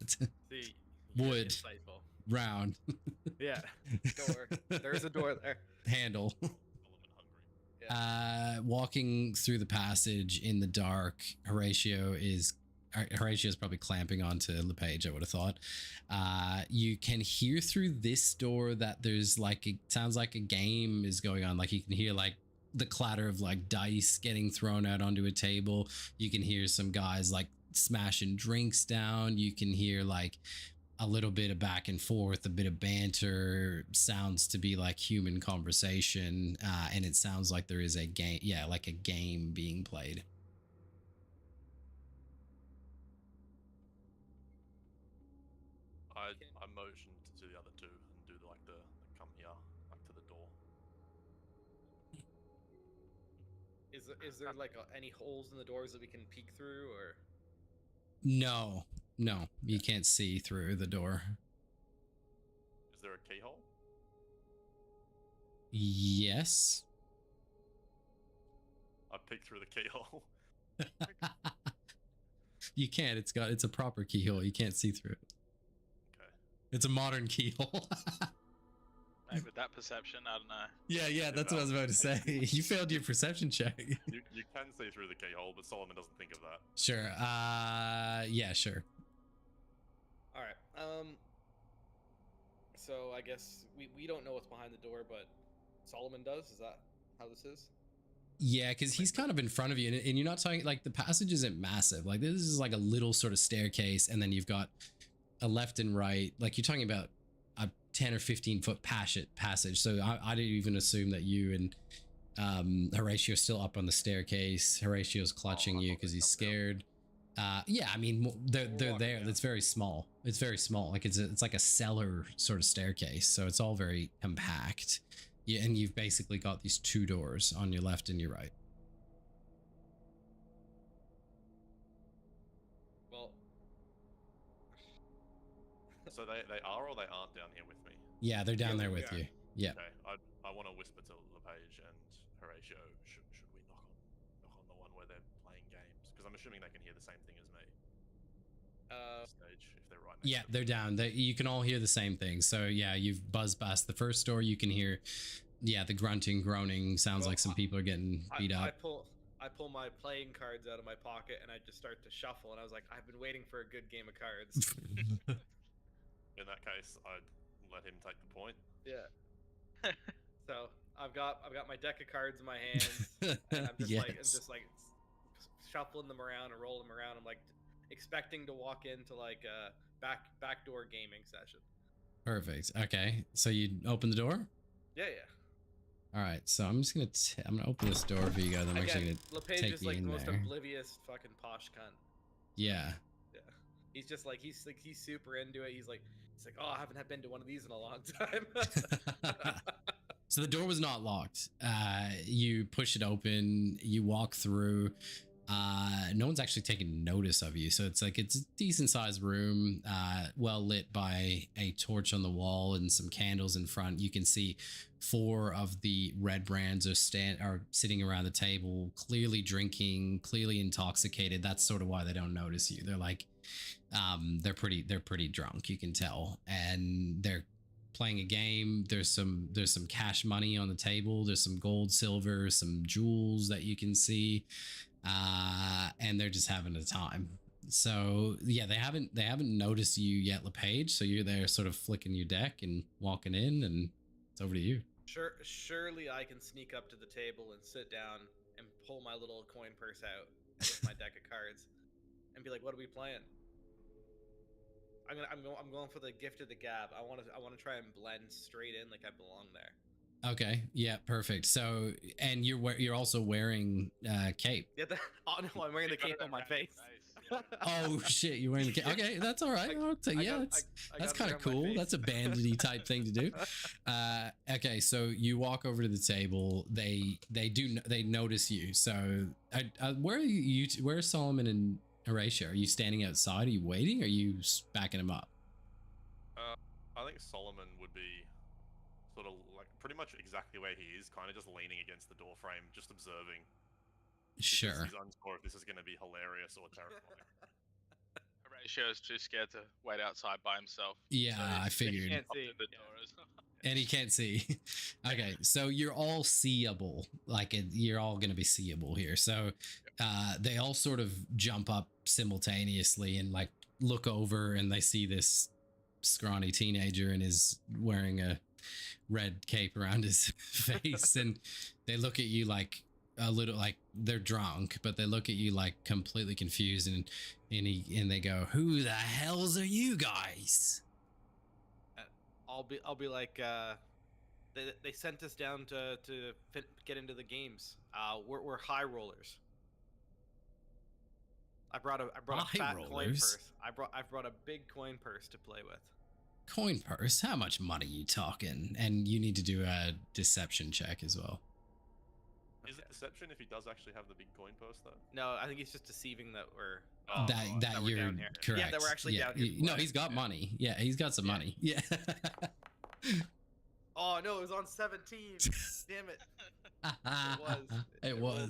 See, wood. Insightful. Round. Yeah. Door. There's a door there. Handle. Walking through the passage in the dark, Horatio's probably clamping onto LePage, I would have thought. You can hear through this door that there's like, it sounds like a game is going on. Like you can hear like the clatter of like dice getting thrown out onto a table. You can hear some guys like smashing drinks down. You can hear like a little bit of back and forth, a bit of banter, sounds to be like human conversation, and it sounds like there is a game, like a game being played. I motioned to the other two and do like the come here, back to the door. Is there like any holes in the doors that we can peek through, or? No, you can't see through the door. Is there a keyhole? Yes. I peeked through the keyhole. You can't. It's a proper keyhole. You can't see through it. Okay. It's a modern keyhole. Maybe with that perception, I don't know. Yeah, that's what I was about to say. You failed your perception check. You can see through the keyhole, but Solomon doesn't think of that. Sure. Yeah, sure. All right. So I guess we don't know what's behind the door, but Solomon does. Is that how this is? Yeah, because he's kind of in front of you, and you're not talking like the passage isn't massive. Like this is like a little sort of staircase, and then you've got a left and right. Like you're talking about a 10 or 15 foot passage. So I didn't even assume that you and Horatio are still up on the staircase. Horatio's clutching you because he's scared. Yeah, I mean they're there. It's very small. It's very small. Like it's like a cellar sort of staircase. So it's all very compact. Yeah, and you've basically got these two doors on your left and your right. Well, So they are or they aren't down here with me? Yeah, they're down Yeah, there we with are. you. Yeah. Okay, I want to whisper to LePage and Horatio, should we knock on the one where they're playing games? Because I'm assuming they can hear the same thing as me. Stage, if they're right next Yeah, to me. they're down. You can all hear the same thing. So yeah, you've buzzed past the first door. You can hear, yeah, the grunting, groaning. Sounds Well, like some people are getting beat I up. pull my playing cards out of my pocket and I just start to shuffle. And I was like, I've been waiting for a good game of cards. In that case, I'd let him take the point. Yeah. So I've got my deck of cards in my hands, and I'm just like shuffling them around and rolling them around. I'm like expecting to walk into like a backdoor gaming session. Perfect. Okay, so you open the door. Yeah. All right, so I'm just I'm gonna open this door for you guys. I'm actually Again, gonna LePage take is you like the in most there. oblivious fucking posh cunt. Yeah. Yeah. He's just like he's super into it. He's like, oh, I haven't been to one of these in a long time. So the door was not locked. You push it open. You walk through. No one's actually taking notice of you. So it's like it's a decent sized room, well lit by a torch on the wall and some candles in front. You can see 4 of the Redbrands are sitting around the table, clearly drinking, clearly intoxicated. That's sort of why they don't notice you. They're like, they're pretty drunk, you can tell, and they're playing a game. There's some cash money on the table. There's some gold, silver, some jewels that you can see. And they're just having a time. So yeah, they haven't noticed you yet, LePage. So you're there sort of flicking your deck and walking in, and it's over to you. Surely I can sneak up to the table and sit down and pull my little coin purse out with my deck of cards and be like, what are we playing? I'm going for the gift of the gab. I want to try and blend straight in like I belong there. Okay. Yeah. Perfect. So, and you're also wearing cape. Yeah. Oh no, I'm wearing the cape on my face. Oh shit, you're wearing the cape. Okay, that's all right. That's kind of cool. That's a bandity type thing to do. Okay, so you walk over to the table. They notice you. So, where are you? Where's Solomon and Horatio? Are you standing outside? Are you waiting? Or are you backing him up? I think Solomon would be sort of like pretty much exactly where he is, kind of just leaning against the door frame, just observing. Sure. He's unsure if this is going to be hilarious or terrifying. Horatio is too scared to wait outside by himself. Yeah, I figured. He can't see. The door is. And he can't see. Okay, so you're all seeable. You're all going to be seeable here. So they all sort of jump up simultaneously and like look over, and they see this scrawny teenager and is wearing a red cape around his face, and they look at you like a little like they're drunk, but they look at you like completely confused, and they go, "Who the hells are you guys?" I'll be like, they sent us down to get into the games. We're high rollers. I brought a fat coin purse. I brought a big coin purse to play with. Coin purse? How much money you talking? And you need to do a deception check as well. Is it deception if he does actually have the big coin purse though? No, I think he's just deceiving that we're that we're you're down here. correct. Yeah, that we're actually down here. No, he's got money. Yeah, he's got some money. Yeah. Oh no, it was on 17. Damn it. It was.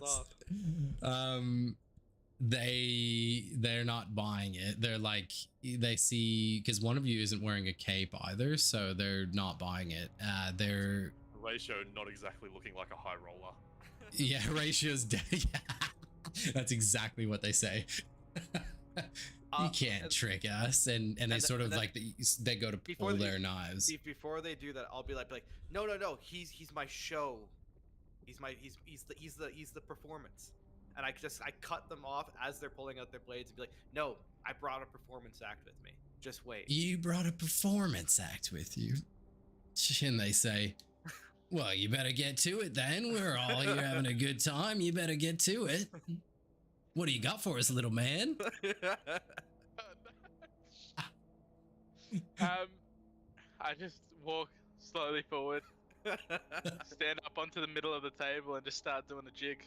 they're not buying it. They're like, they see, because one of you isn't wearing a cape either, so they're not buying it. They're Ratio not exactly looking like a high roller. yeah, Horatio's yeah, that's exactly what they say. You can't trick us, and they sort of like they go to pull their knives. Before they do that, I'll be like, no, he's my show. He's the performance. And I cut them off as they're pulling out their blades and be like, no, I brought a performance act with me. Just wait. You brought a performance act with you. And they say, well, you better get to it then. We're all here having a good time. You better get to it. What do you got for us, little man? I just walk slowly forward, stand up onto the middle of the table, and just start doing a jig.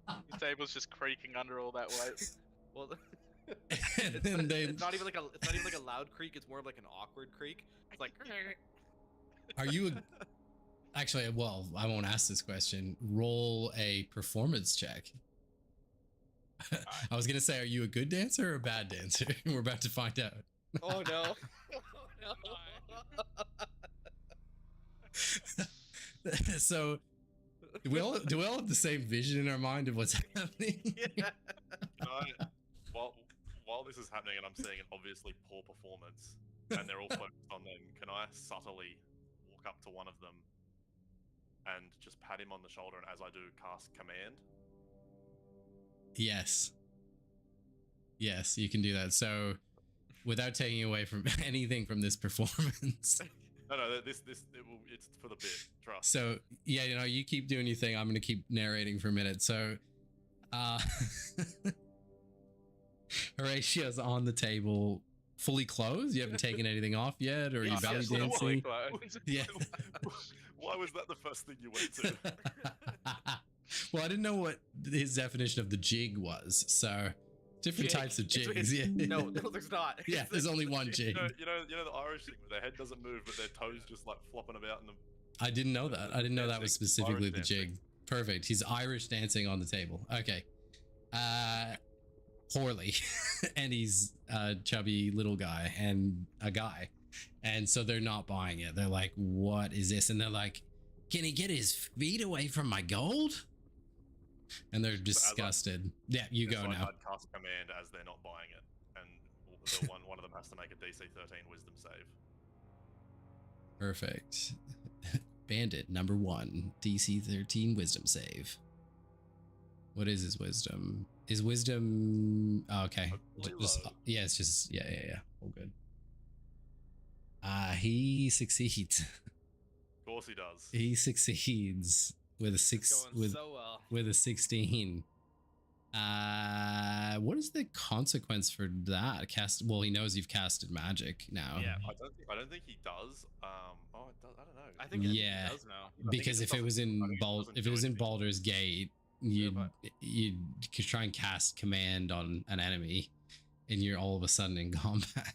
The table's just creaking under all that weight. Well, and it's not even like a loud creak. It's more of like an awkward creak. It's like. Are you actually? Well, I won't ask this question. Roll a performance check. I was gonna say, are you a good dancer or a bad dancer? We're about to find out. Oh no! So, do we all have the same vision in our mind of what's happening? Yeah. While this is happening and I'm seeing an obviously poor performance, and they're all focused on them, can I subtly walk up to one of them and just pat him on the shoulder, and as I do, cast command? Yes, you can do that. So, without taking away from anything from this performance. No, it's for the bit. Trust. So yeah, you keep doing your thing. I'm gonna keep narrating for a minute. So, Horatio's on the table, fully clothed. You haven't taken anything off yet, or are you belly dancing? Yeah. Why was that the first thing you went to? Well, I didn't know what his definition of the jig was. So, different types of jigs. Yeah. No, there's not. Yeah, there's only one jig. You know the Irish thing where their head doesn't move, but their toes just like flopping about in the. I didn't know that. I didn't know that was specifically the jig. Perfect. He's Irish dancing on the table. Okay. Poorly. And he's a chubby little guy and a guy. And so they're not buying it. They're like, what is this? And they're like, can he get his feet away from my gold? And they're disgusted. Yeah, you go now. I'd cast command as they're not buying it. And one of them has to make a DC 13 wisdom save. Perfect. Bandit number 1, DC 13 wisdom save. What is his wisdom? Is wisdom... Oh, okay. Yeah, it's just... Yeah. All good. He succeeds. Of course he does. He succeeds with a 16. What is the consequence for that? Well, he knows you've casted magic now. Yeah. I don't think he does. It does. I don't know. I think he does now. Because if it was in Baldur's Gate, you'd try and cast command on an enemy, and you're all of a sudden in combat.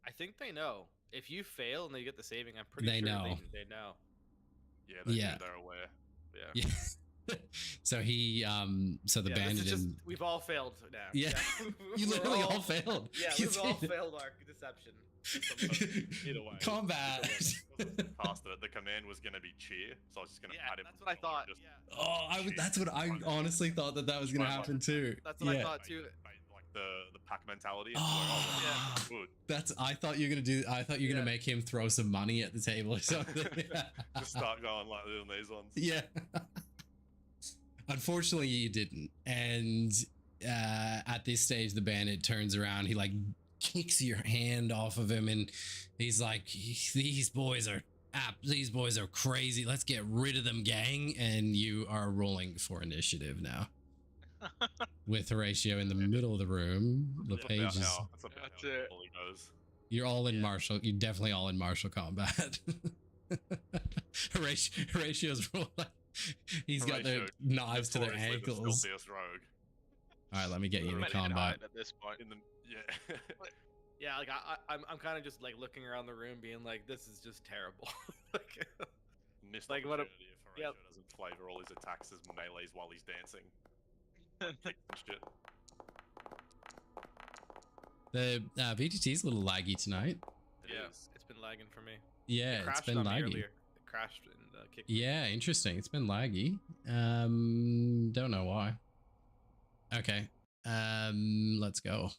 I think they know. If you fail and they get the saving, I'm pretty sure they know. Yeah, they're aware. Yeah. So he so the bandit we've all failed now. Yeah. You literally all failed. Yeah, we've all failed our deception. Either way. Combat. Past it. The command was going to be cheer, so I was just going to pat him. That's what I thought. That's what I honestly thought that was going to happen too. That's what I thought too. Like the pack mentality. Good. I thought you were gonna make him throw some money at the table or something. Just start going like doing these ones. Yeah. Unfortunately, you didn't. And at this stage, the bandit turns around. He like kicks your hand off of him, and he's like, "These boys are crazy. Let's get rid of them, gang." And you are rolling for initiative now. With Horatio in the middle of the room, the page is. That's it. You're all in martial. You're definitely all in martial combat. Horatio's rolling. He's got their knives to their ankles. All right, let me get you into combat. At this point, yeah, like I'm kind of just like looking around the room, being like, "This is just terrible." Missed Like, what a- opportunity if Horatio doesn't flavor all his attacks as melees while he's dancing. Kicks and shit. The VGT is a little laggy tonight. It Yeah, is. it's been lagging for me. Yeah, It it's crashed been on me laggy. earlier. It crashed and kicked me. Yeah, interesting. It's been laggy. Don't know why. Okay. Let's go.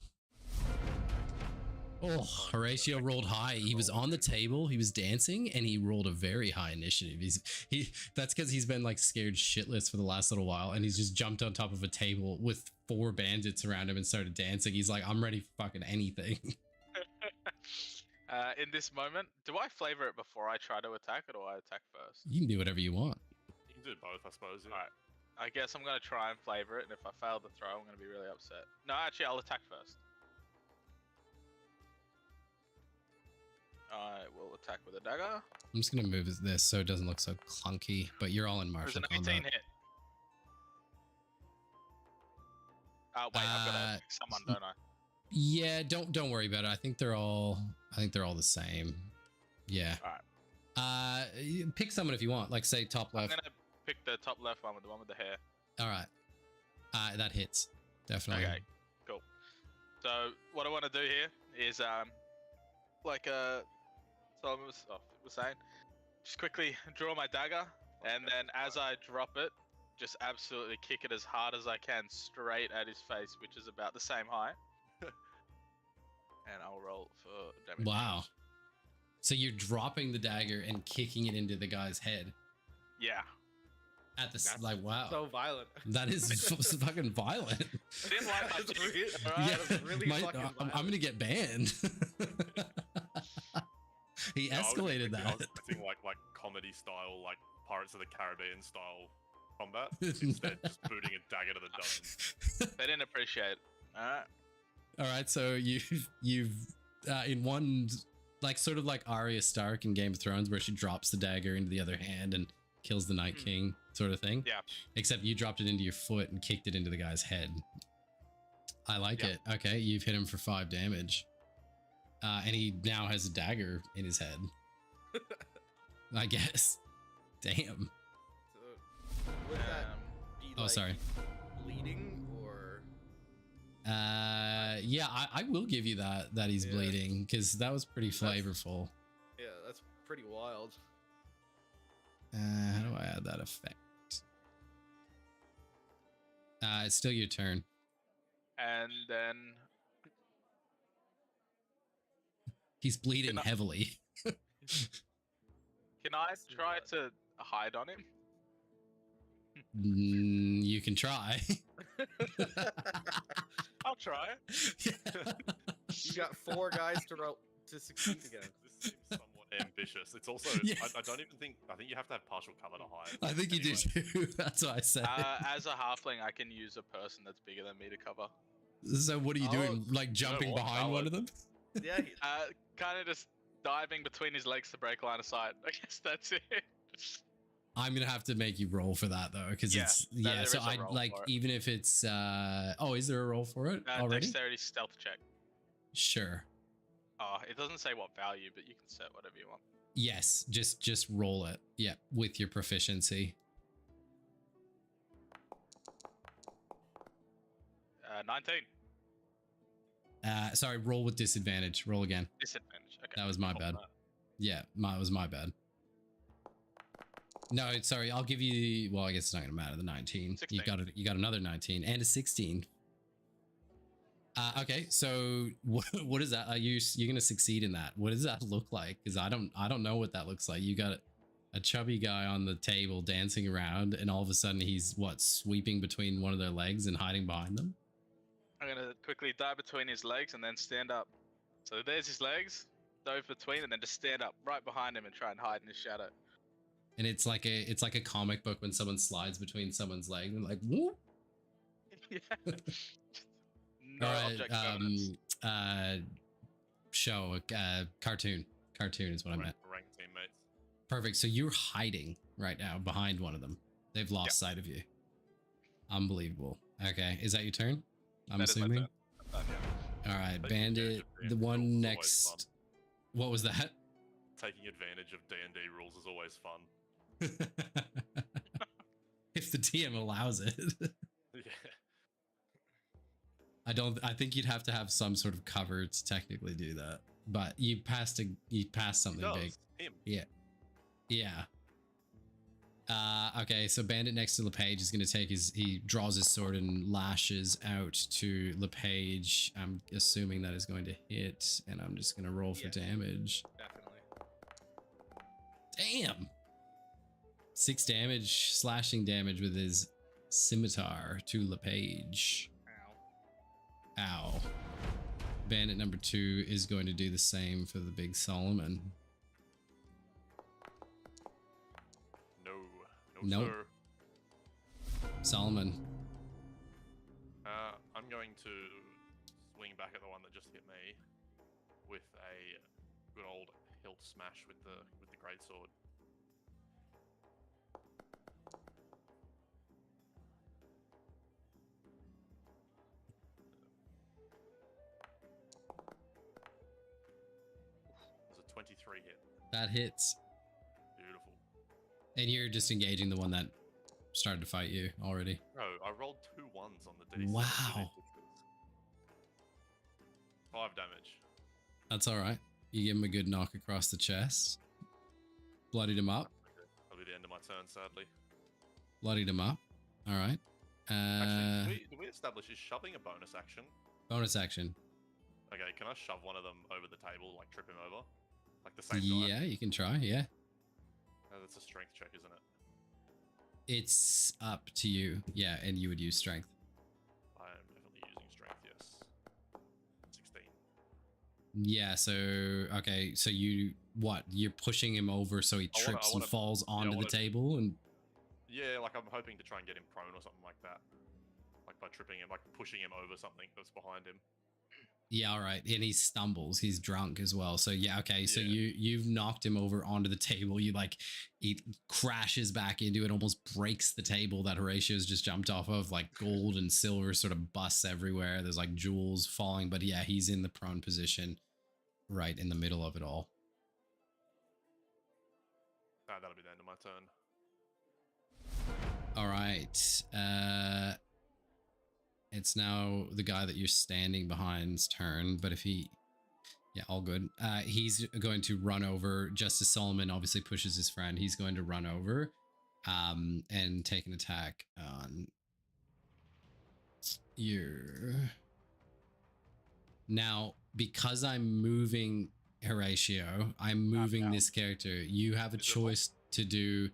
Oh, Horatio rolled high. He was on the table, he was dancing, and he rolled a very high initiative. That's because he's been like scared shitless for the last little while, and he's just jumped on top of a table with 4 bandits around him and started dancing. He's like, I'm ready for fucking anything. In this moment, do I flavor it before I try to attack, or do I attack first? You can do whatever you want. You can do both, I suppose. Yeah. Alright. I guess I'm gonna try and flavor it, and if I fail to throw, I'm gonna be really upset. No, actually, I'll attack first. I will attack with a dagger. I'm just gonna move this so it doesn't look so clunky, but you're all in There's martial an 18 combat. hit. Wait, I've got to pick someone, don't I? Yeah, don't worry about it. I think they're all the same. Yeah. Alright. Pick someone if you want, like say top I'm left. gonna pick the top left one with the hair. All right. That hits. Definitely. Okay, cool. So what I want to do here is Solomon was saying, just quickly draw my dagger, and then as I drop it, just absolutely kick it as hard as I can straight at his face, which is about the same height. And I'll roll for damage. Wow. So you're dropping the dagger and kicking it into the guy's head Yeah. at the That's like wow. So violent. That is fucking violent. I didn't like my That's really, that's really my- fucking I'm violent. gonna get banned. He No, I was escalated expecting- I was that. expecting like comedy style, like Pirates of the Caribbean style combat. Instead, just booting a dagger to the dome. They didn't appreciate it. Alright. All right, so you've in one, like sort of like Arya Stark in Game of Thrones, where she drops the dagger into the other hand and kills the Night King, sort of thing. Yeah. Except you dropped it into your foot and kicked it into the guy's head. I like Yeah. it. Okay, you've hit him for 5 damage, and he now has a dagger in his head. I guess. Damn. So, would that be Oh, like sorry. bleeding or? Yeah, I will give you that he's Yeah. bleeding, because that was pretty flavorful. Yeah, that's pretty wild. How do I add that effect? It's still your turn. And then He's bleeding Can I- heavily. can I try to hide on him? You can try. I'll try it. You got 4 guys to succeed again. This seems somewhat ambitious. It's also Yeah. I don't even think I think you have to have partial cover to hide. I think you do Anyway. too. That's what I said. As a halfling, I can use a person that's bigger than me to cover. So what are you doing? Like jumping what? behind one of them? Yeah, Kind of just diving between his legs to break line of sight. I guess that's it. I'm gonna have to make you roll for that though, because Yeah, it's there so is a I roll like for it. even if it's oh, is there a roll for it already? Dexterity stealth check. Sure. Oh, it doesn't say what value, but you can set whatever you want. Yes, just roll it. Yeah, with your proficiency. 19. Sorry, roll with disadvantage. Roll again. Disadvantage. Okay. That was my Hold bad. on. Yeah, it was my bad. No, sorry. I'll give you. Well, I guess it's not gonna matter. The 19. 16. You got another 19 and a 16. Okay, so what is that? You're gonna succeed in that. What does that look like? Because I don't know what that looks like. You got a chubby guy on the table dancing around, and all of a sudden he's sweeping between one of their legs and hiding behind them. I'm gonna quickly dive between his legs and then stand up. So there's his legs, dive between, and then just stand up right behind him and try and hide in his shadow. And it's like a comic book when someone slides between someone's legs and like whoop. Yeah. No All right, object bonus. show cartoon is what I meant. Rank teammates. Perfect. So you're hiding right now behind one of them. They've lost sight of you. Unbelievable. Okay, is that your turn? I'm That is my assuming. turn. I'm done, yeah. All right, Taking Bandit. advantage of The D&D one rules is always next. fun. What was that? Taking advantage of D&D rules is always fun. If the DM allows it. Yeah. I think you'd have to have some sort of cover to technically do that. But you passed something big. Him. Yeah. Yeah. Okay, so Bandit next to LePage is going to take he draws his sword and lashes out to LePage. I'm assuming that is going to hit, and I'm just going to roll for damage. Definitely. Damn! 6 damage, slashing damage with his scimitar to LePage. Ow. Ow. Bandit number 2 is going to do the same for the big Solomon. No, Nope. sir. Solomon. I'm going to swing back at the one that just hit me with a good old hilt smash with the greatsword. There's a 23 hit. That hits. Beautiful. And you're just engaging the one that started to fight you already. Bro, I rolled 2 1s on the D6. Wow. 5 damage. That's all right. You give him a good knock across the chest. Bloodied him up. That'll be the end of my turn, sadly. Bloodied him up. All right. Actually, do we establish is shoving a bonus action? Bonus action. Okay, can I shove one of them over the table, like trip him over? Like the same guy? Yeah, you can try. Yeah. That's a strength check, isn't it? It's up to you. Yeah, and you would use strength. I am definitely using strength, yes. 16. Yeah, so okay, so you're pushing him over so he trips and falls onto the table and yeah, like I'm hoping to try and get him prone or something like that. Like by tripping him, like pushing him over something that's behind him. yeah, all right. And he stumbles. He's drunk as well. So yeah, okay. So you've knocked him over onto the table. He crashes back into it, almost breaks the table that Horatio's just jumped off of. Like gold and silver sort of busts everywhere. There's like jewels falling, but yeah, he's in the prone position, right in the middle of it all. That'll be the end of my turn. All right. It's now the guy that you're standing behind's turn, but if yeah, all good. He's going to run over. Justice Solomon obviously pushes his friend. He's going to run over and take an attack on your... Now, because I'm moving Horatio, I'm moving this character. You have a choice to do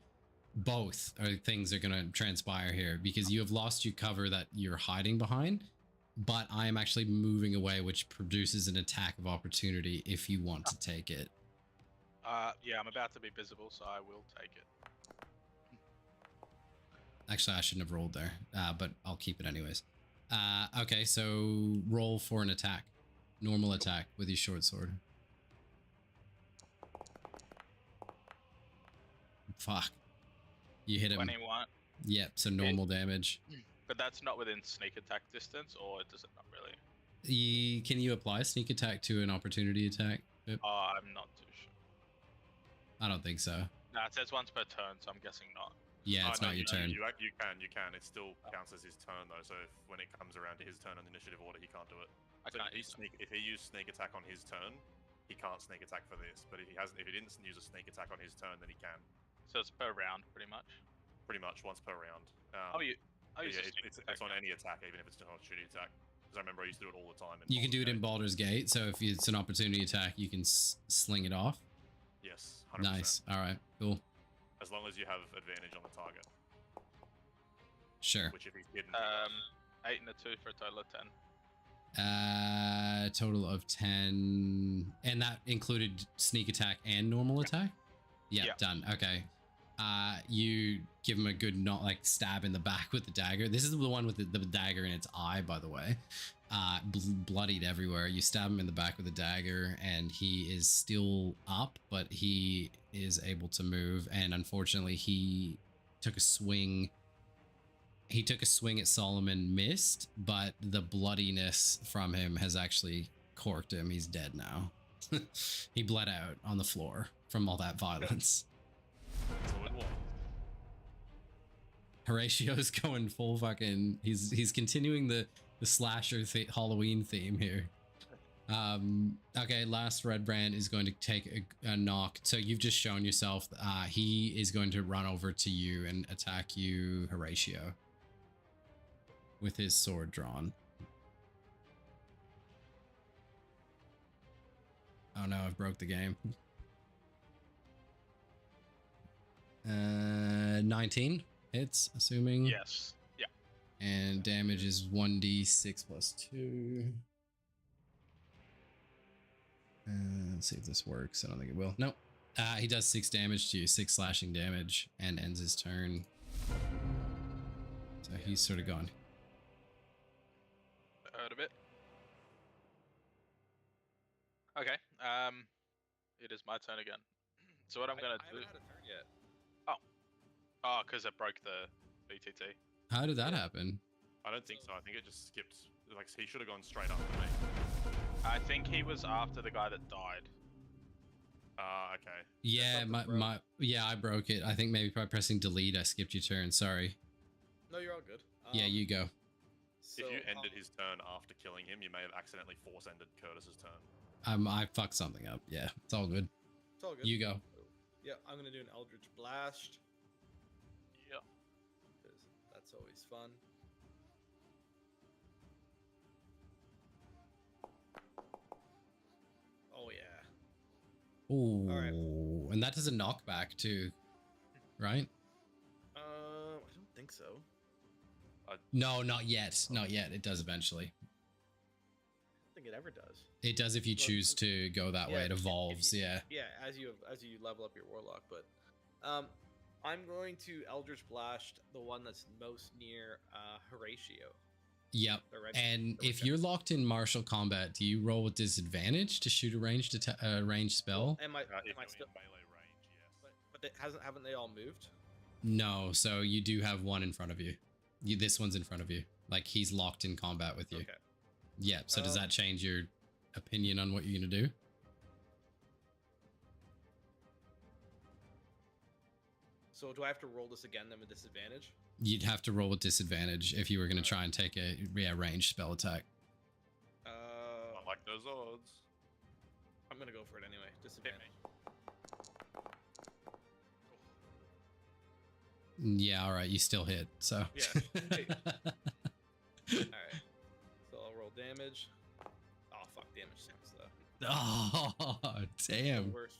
both things are going to transpire here because you have lost your cover that you're hiding behind, but I am actually moving away, which produces an attack of opportunity if you want to take it. Yeah, I'm about to be visible, so I will take it. Actually, I shouldn't have rolled there, but I'll keep it anyways. Okay, so roll for an attack. Normal attack with your short sword. Fuck. You hit him. 21. Yep, so normal damage. But that's not within sneak attack distance, or does it not really? Can you apply sneak attack to an opportunity attack? Yep. I'm not too sure. I don't think so. No, it says once per turn, so I'm guessing not. Yeah, it's not your turn. You can. It still counts as his turn though. So when it comes around to his turn on the initiative order, he can't do it. So if he used sneak attack on his turn, he can't sneak attack for this. But if he didn't use a sneak attack on his turn, then he can. So it's per round, pretty much. Pretty much once per round. It's on any attack, even if it's an opportunity attack. Because I remember I used to do it all the time. You can do it in Baldur's Gate. So if it's an opportunity attack, you can sling it off. Yes. 100%. Nice. All right. Cool. As long as you have advantage on the target. Sure. Which if he's hidden. 8 and a 2 for a total of 10. Total of 10, and that included sneak attack and normal attack. Yeah, done. Okay. You give him a good stab in the back with the dagger. This is the one with the dagger in its eye, by the way. Bloodied everywhere. You stab him in the back with a dagger, and he is still up, but he is able to move. And unfortunately, he took a swing. He took a swing at Solomon, missed, but the bloodiness from him has actually corked him. He's dead now. He bled out on the floor from all that violence. So it won. Horatio's going full fucking. He's continuing the slasher Halloween theme here. Okay, last Redbrand is going to take a knock. So you've just shown yourself. He is going to run over to you and attack you, Horatio, with his sword drawn. Oh no, I've broke the game. 19 hits, assuming. Yes. Yeah. And damage is 1d6 plus 2. Let's see if this works. I don't think it will. Nope. He does 6 damage to you, 6 slashing damage, and ends his turn. So he's sort of gone. I heard of it. Okay. It is my turn again. So what I'm gonna do? I haven't had a turn yet. Oh, because it broke the BTT. How did that happen? I don't think so. I think it just skipped. Like he should have gone straight after me. I think he was after the guy that died. Okay. Yeah, I broke it. I think maybe by pressing delete, I skipped your turn. Sorry. No, you're all good. Yeah, you go. So, If you ended his turn after killing him, you may have accidentally force-ended Curtis's turn. I fucked something up. Yeah, it's all good. It's all good. You go. Yeah, I'm gonna do an Eldritch Blast. Yeah. Because that's always fun. Oh yeah. Ooh, right. and that does a knockback too, right? I don't think so. No, not yet. Not yet. It does eventually. I don't think it ever does. It does if you choose to go that way. It evolves. Yeah. Yeah, as you level up your warlock, but I'm going to Eldritch Blast the one that's most near Horatio. Yep. And if you're locked in martial combat, do you roll with disadvantage to shoot a ranged spell? Am I If you're still? in melee range, yes. But haven't they all moved? No. So you do have one in front of you. This one's in front of you. Like he's locked in combat with you. Okay. Yeah. So does that change your opinion on what you're gonna do? So do I have to roll this again then with disadvantage? You'd have to roll with disadvantage if you were going to try and take a ranged spell attack. I like those odds. I'm gonna go for it anyway. Disadvantage. Yeah, all right. You still hit, so. Yeah. Hey. All right. So I'll roll damage. Oh fuck, damage sucks though. Oh, damn. The worst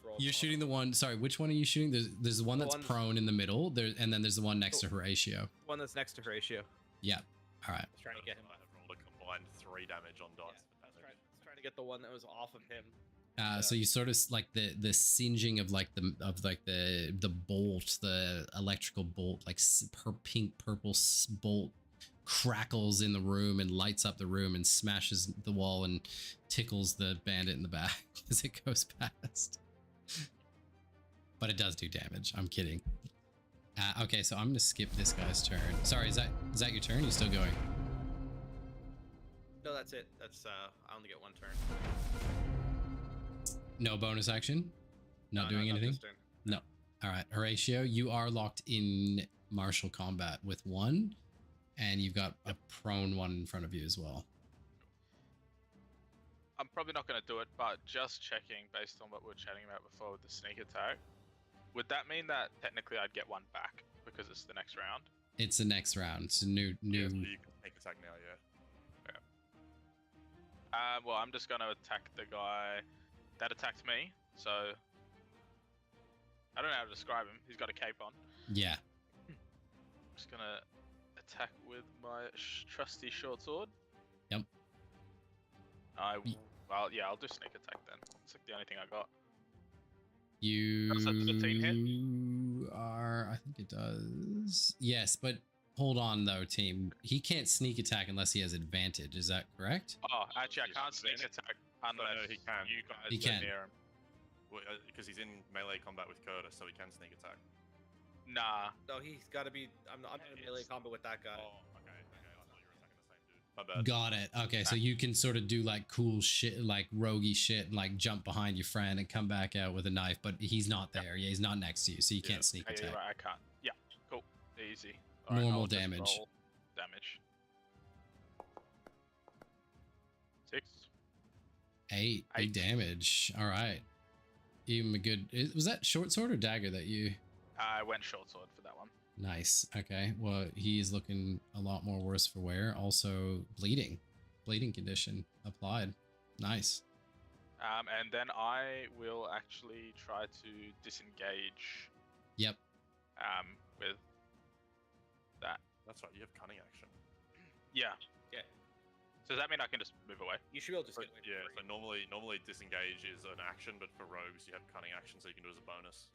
roll. You're shooting the one. Sorry, which one are you shooting? There's the one that's prone in the middle. And then there's the one next to Horatio. One that's next to Horatio. Yeah. All right. Let's try to get him. I have rolled a combined 3 damage on dice for damage. Let's try to get the one that was off of him. So you sort of like the singeing of the bolt, the electrical bolt, like pink purple bolt crackles in the room and lights up the room and smashes the wall and tickles the bandit in the back as it goes past. But it does do damage. I'm kidding. Okay, so I'm gonna skip this guy's turn. Sorry, is that your turn? You still going? No, that's it. That's I only get one turn. No bonus action? Not doing not anything? this turn. No. All right, Horatio, you are locked in martial combat with one, and you've got a prone one in front of you as well. I'm probably not going to do it, but just checking based on what we were chatting about before with the sneak attack. Would that mean that technically I'd get one back because it's the next round? It's the next round. It's a new. Yeah, so you can take attack now, yeah. Well, I'm just going to attack the guy that attacked me. So I don't know how to describe him. He's got a cape on. Yeah. I'm just going to attack with my trusty short sword. Yep. Well, yeah, I'll do sneak attack then. It's like the only thing I got. You Does that do the team hit? are. I think it does. Yes, but hold on though, team. He can't sneak attack unless he has advantage. Is that correct? Oh, actually, I can't sneak attack unless no, he can. you guys He are can. near him. Because he's in melee combat with Curtis, so he can sneak attack. Nah. No, he's got to be. I'm not in melee combat with that guy. Oh, okay. I thought you were attacking the same dude. My bad. Got it. Okay, so you can sort of do like cool shit, like roguey shit, and like jump behind your friend and come back out with a knife, but he's not there. Yeah, he's not next to you, so you can't sneak Yeah, attack. you're right, I can't. Yeah, cool. easy. Alright, Normal I'll just damage. roll damage. 6. 8 big 8. damage. All right. Even a good. Was that short sword or dagger that you? I went short sword for that one. Nice. Okay. Well, he's looking a lot more worse for wear. Also bleeding. Bleeding condition applied. Nice. And then I will actually try to disengage. Yep. With that. That's right. You have cunning action. Yeah. Yeah. So does that mean I can just move away? You should be able to just But, get away yeah. from So normally disengage is an action, but for rogues you have cunning action, so you can do it as a bonus.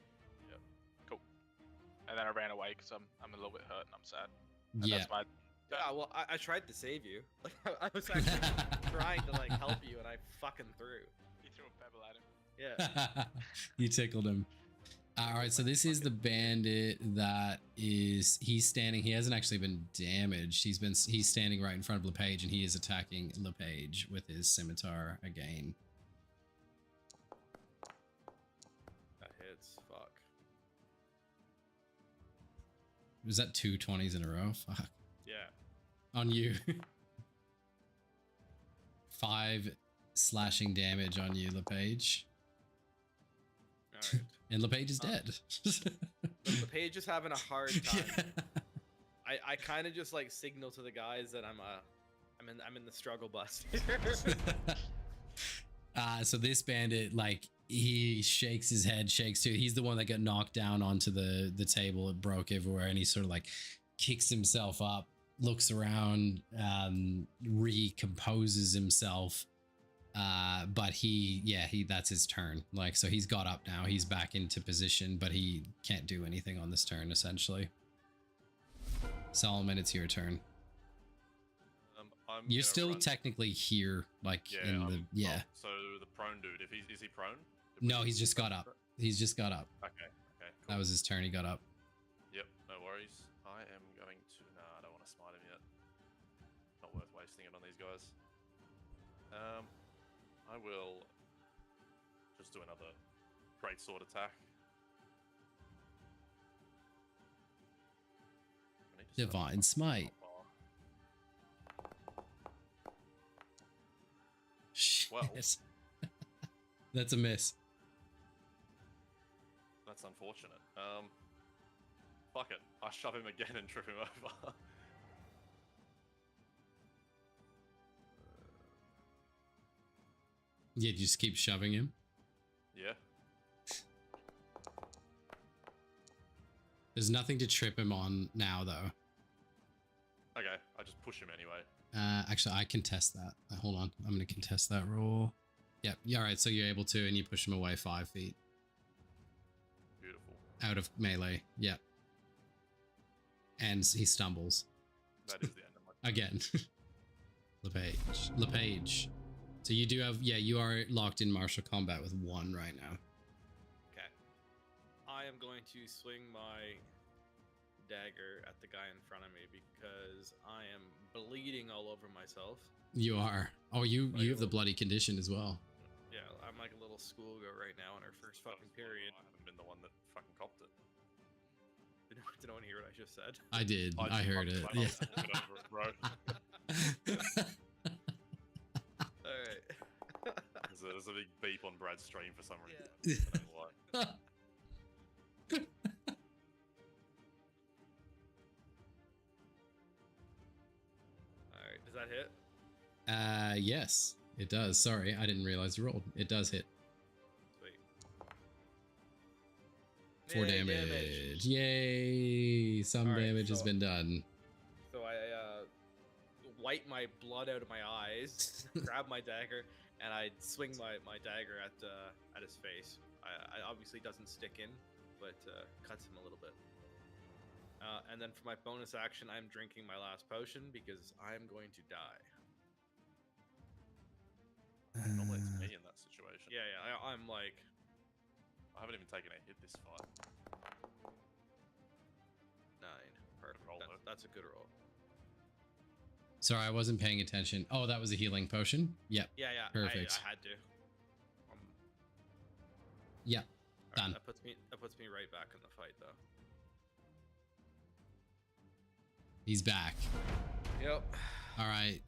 And then I ran away because I'm a little bit hurt and I'm sad. And Yeah. That's my. Yeah, well, I tried to save you. Like, I was actually trying to like help you, and I fucking threw. You threw a pebble at him. Yeah. You tickled him. All right, so this is the bandit that is, he's standing, he hasn't actually been damaged. He's standing right in front of LePage, and he is attacking LePage with his scimitar again. That hits. Fuck. Was that 2 20s in a row? Fuck. Yeah. On you. 5 slashing damage on you, LePage. All right. And LePage is dead. The page is having a hard time. Yeah. I kind of just like signal to the guys that I'm in the struggle bus. So this bandit, like, he shakes his head, shakes too. He's the one that got knocked down onto the table. It broke everywhere, and he sort of like kicks himself up, looks around, recomposes himself. But that's his turn. Like, so he's got up now. He's back into position, but he can't do anything on this turn, essentially. Solomon, it's your turn. You're still technically here, like So the prone dude, is he prone? No, he's just got up. He's just got up. Okay. Cool. That was his turn. He got up. Yep. No worries. I am going to. Nah, I don't want to smite him yet. Not worth wasting it on these guys. I will just do another great sword attack. I need to set up Divine my Smite. hotbar. Shit. Well. That's a miss. That's unfortunate. Fuck it. I shove him again and trip him over. Yeah, just keep shoving him. Yeah. There's nothing to trip him on now, though. Okay, I just push him anyway. Actually, I contest that. Hold on. I'm going to contest that roll. Yep. Yeah, all right. So you're able to, and you push him away 5 feet. Beautiful. Out of melee. Yep. And he stumbles. That is the end of my Again. LePage. So you do have, you are locked in martial combat with 1 right now. Okay. I am going to swing my dagger at the guy in front of me because I am bleeding all over myself. You are. Oh, you have the bloody condition as well. Yeah, I'm like a little schoolgirl right now in our first fucking period. I haven't been the one that fucking copped it. Did no one hear what I just said? I did. I heard it. I Yeah. was walking over it, bro. Alright. There's a big beep on Brad's stream for some reason. Yeah. I don't know why. Alright, does that hit? Yes, it does. Sorry, I didn't realize you rolled. It does hit. Sweet. 4 Yay, damage. Yay! Some All right, damage has so- been done. So I wipe my blood out of my eyes, grab my dagger, and I swing my dagger at his face. I obviously doesn't stick in, but cuts him a little bit. And then for my bonus action, I'm drinking my last potion because I'm going to die. Normally it's me in that situation. Yeah, I'm like, I haven't even taken a hit this fight. 9. Perfect. roll, though. That's a good roll. Sorry, I wasn't paying attention. Oh, that was a healing potion? Yep. Yeah. Perfect. I had to. Yep. Alright, Done. That puts me right back in the fight though. He's back. Yep. All right,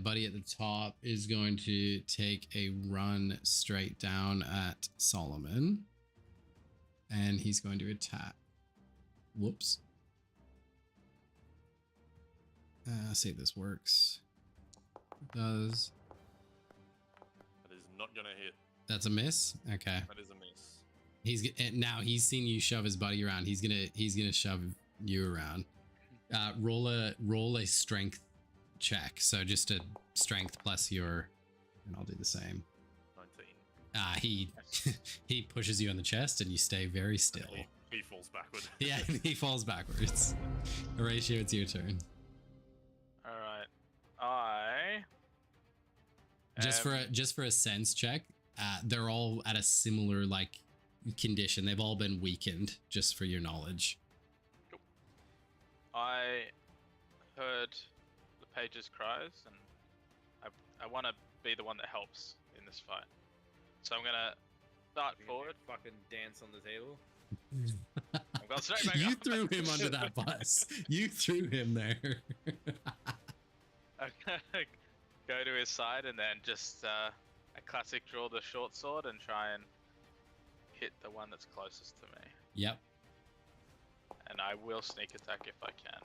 buddy at the top is going to take a run straight down at Solomon. And he's going to attack. Whoops. See if this works. It does. That is not gonna hit. That's a miss? Okay. That is a miss. Now he's seen you shove his buddy around. He's gonna shove you around. Roll a strength check. So just a strength plus your, and I'll do the same. 19. He pushes you on the chest and you stay very still. He falls backward. Yeah, he falls backwards. Horatio, it's your turn. All right. Just for a sense check, they're all at a similar like condition. They've all been weakened, just for your knowledge. Cool. I heard the page's cries, and I want to be the one that helps in this fight. So I'm gonna start forward. Fucking dance on the table. I'm going straight back You up. threw him under that bus. You threw him there. I'm gonna go to his side and then just a classic draw the short sword and try and hit the one that's closest to me. Yep. And I will sneak attack if I can.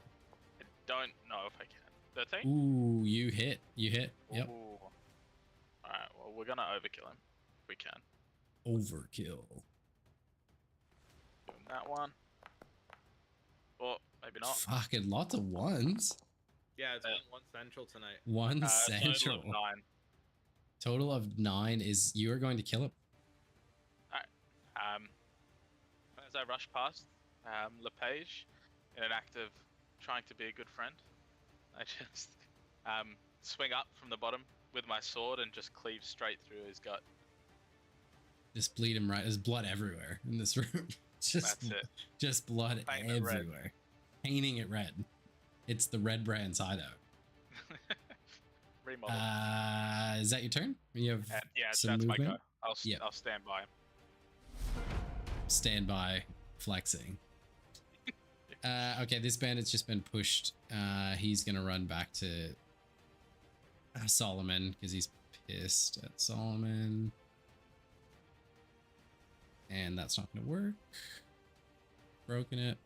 I don't know if I can. 13? Ooh, you hit. Yep. Ooh. Alright, well, we're gonna overkill him. If we can. Overkill. Doing that one. Or maybe not. Fucking lots of ones. Yeah, it's one central tonight. One central. Total of 9. Total of 9 is you are going to kill him. As I rush past LePage, in an act of trying to be a good friend, I just swing up from the bottom with my sword and just cleave straight through his gut. Just bleed him right. There's blood everywhere in this room. That's it. Just blood Paint it red. everywhere. Painting it red. It's the Redbrand's hideout. Remodel. Is that your turn? You have Yeah, some that's my movement? go. I'll Yep. stand by him. Stand by, flexing. Okay, this bandit's just been pushed. He's gonna run back to Solomon because he's pissed at Solomon. And that's not gonna work. Broken it.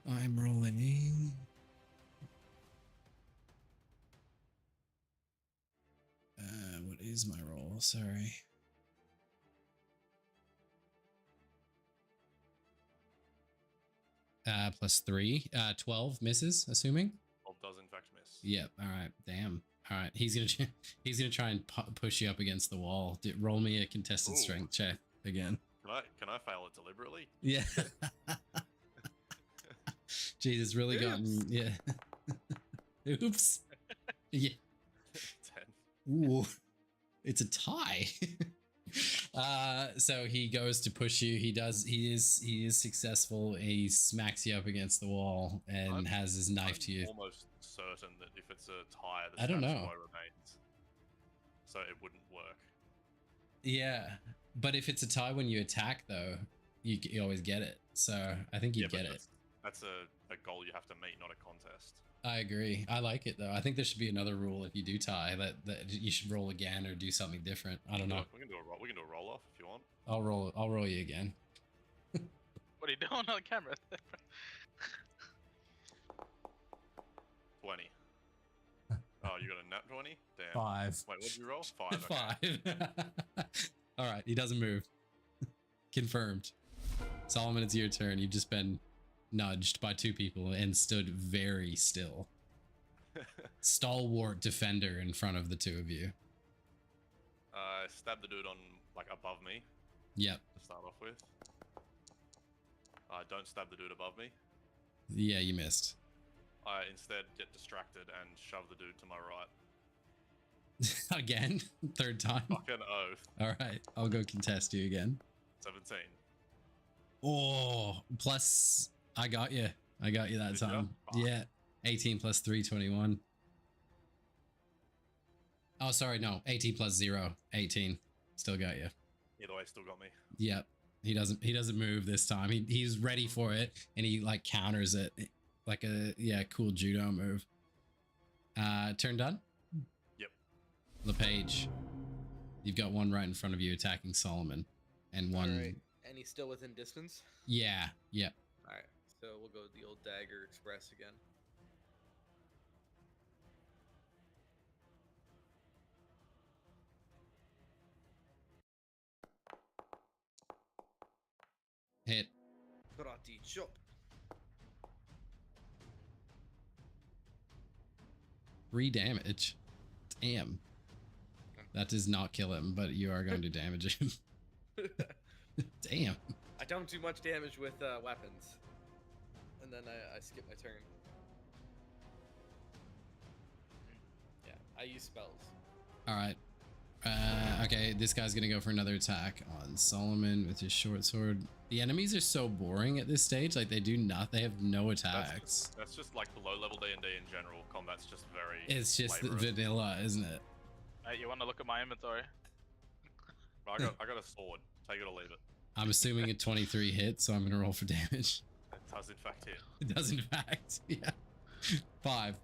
I'm rolling. What is my roll? Sorry. +3. 12 misses, assuming. 12 does in fact miss. Yep. All right. Damn. All right. He's gonna try and push you up against the wall. Roll me a contested Ooh. strength check again. Can I fail it deliberately? Yeah. Jeez, it's really gotten. Yeah. Oops. Yeah. 10. Ooh. It's a tie. So he goes to push you. He is successful. He smacks you up against the wall and I'm- has his knife I'm to you. almost certain that if it's a tie, the I don't status know. quo remains. So it wouldn't work. Yeah, but if it's a tie when you attack, though, you always get it. So I think you Yeah, but get it. That's a goal you have to meet, not a contest. I agree. I like it though. I think there should be another rule if you do tie that you should roll again or do something different. I don't know. We can do a roll off if you want. I'll roll you again. What are you doing on camera? 20. Oh, you got a nat 20? Damn. 5. Wait, what did you roll? 5. Okay. 5. All right, he doesn't move. Confirmed. Solomon, it's your turn. You've just been nudged by 2 people and stood very still. Stalwart defender in front of the 2 of you. Stab the dude on like above me Yep. to start off with. Don't stab the dude above me. Yeah, you missed. I instead get distracted and shove the dude to my right. Again? 3rd time? Fucking oath. All right, I'll go contest you again. 17. Oh, plus I got you. I got you that Did ya? time. Fuck. Yeah. 18 plus 3, 21. Oh, sorry, no. 18 plus 0, 18. Still got you. Either way, still got me. Yep. He doesn't move this time. He's ready for it and he like counters it. like a cool judo move. Turn done. Yep. LePage, you've got one right in front of you attacking Solomon, and one. All right. And he's still within distance. Yeah. All right. So we'll go with the old dagger express again. Hit. Karate chop. Three damage. Damn. That does not kill him, but you are going to damage him. Damn. I don't do much damage with weapons. And then I skip my turn. Yeah, I use spells. All right. Okay, this guy's gonna go for another attack on Solomon with his short sword. The enemies are so boring at this stage. Like, they do nothing. They have no attacks. That's just like below level D&D in general. Combat's just very. It's just the flavorous. vanilla, isn't it? Hey, you want to look at my inventory? I got a sword. Take it or leave it. I'm assuming a 23 hit, so I'm gonna roll for damage. It does in fact hit. It does in fact. Yeah. 5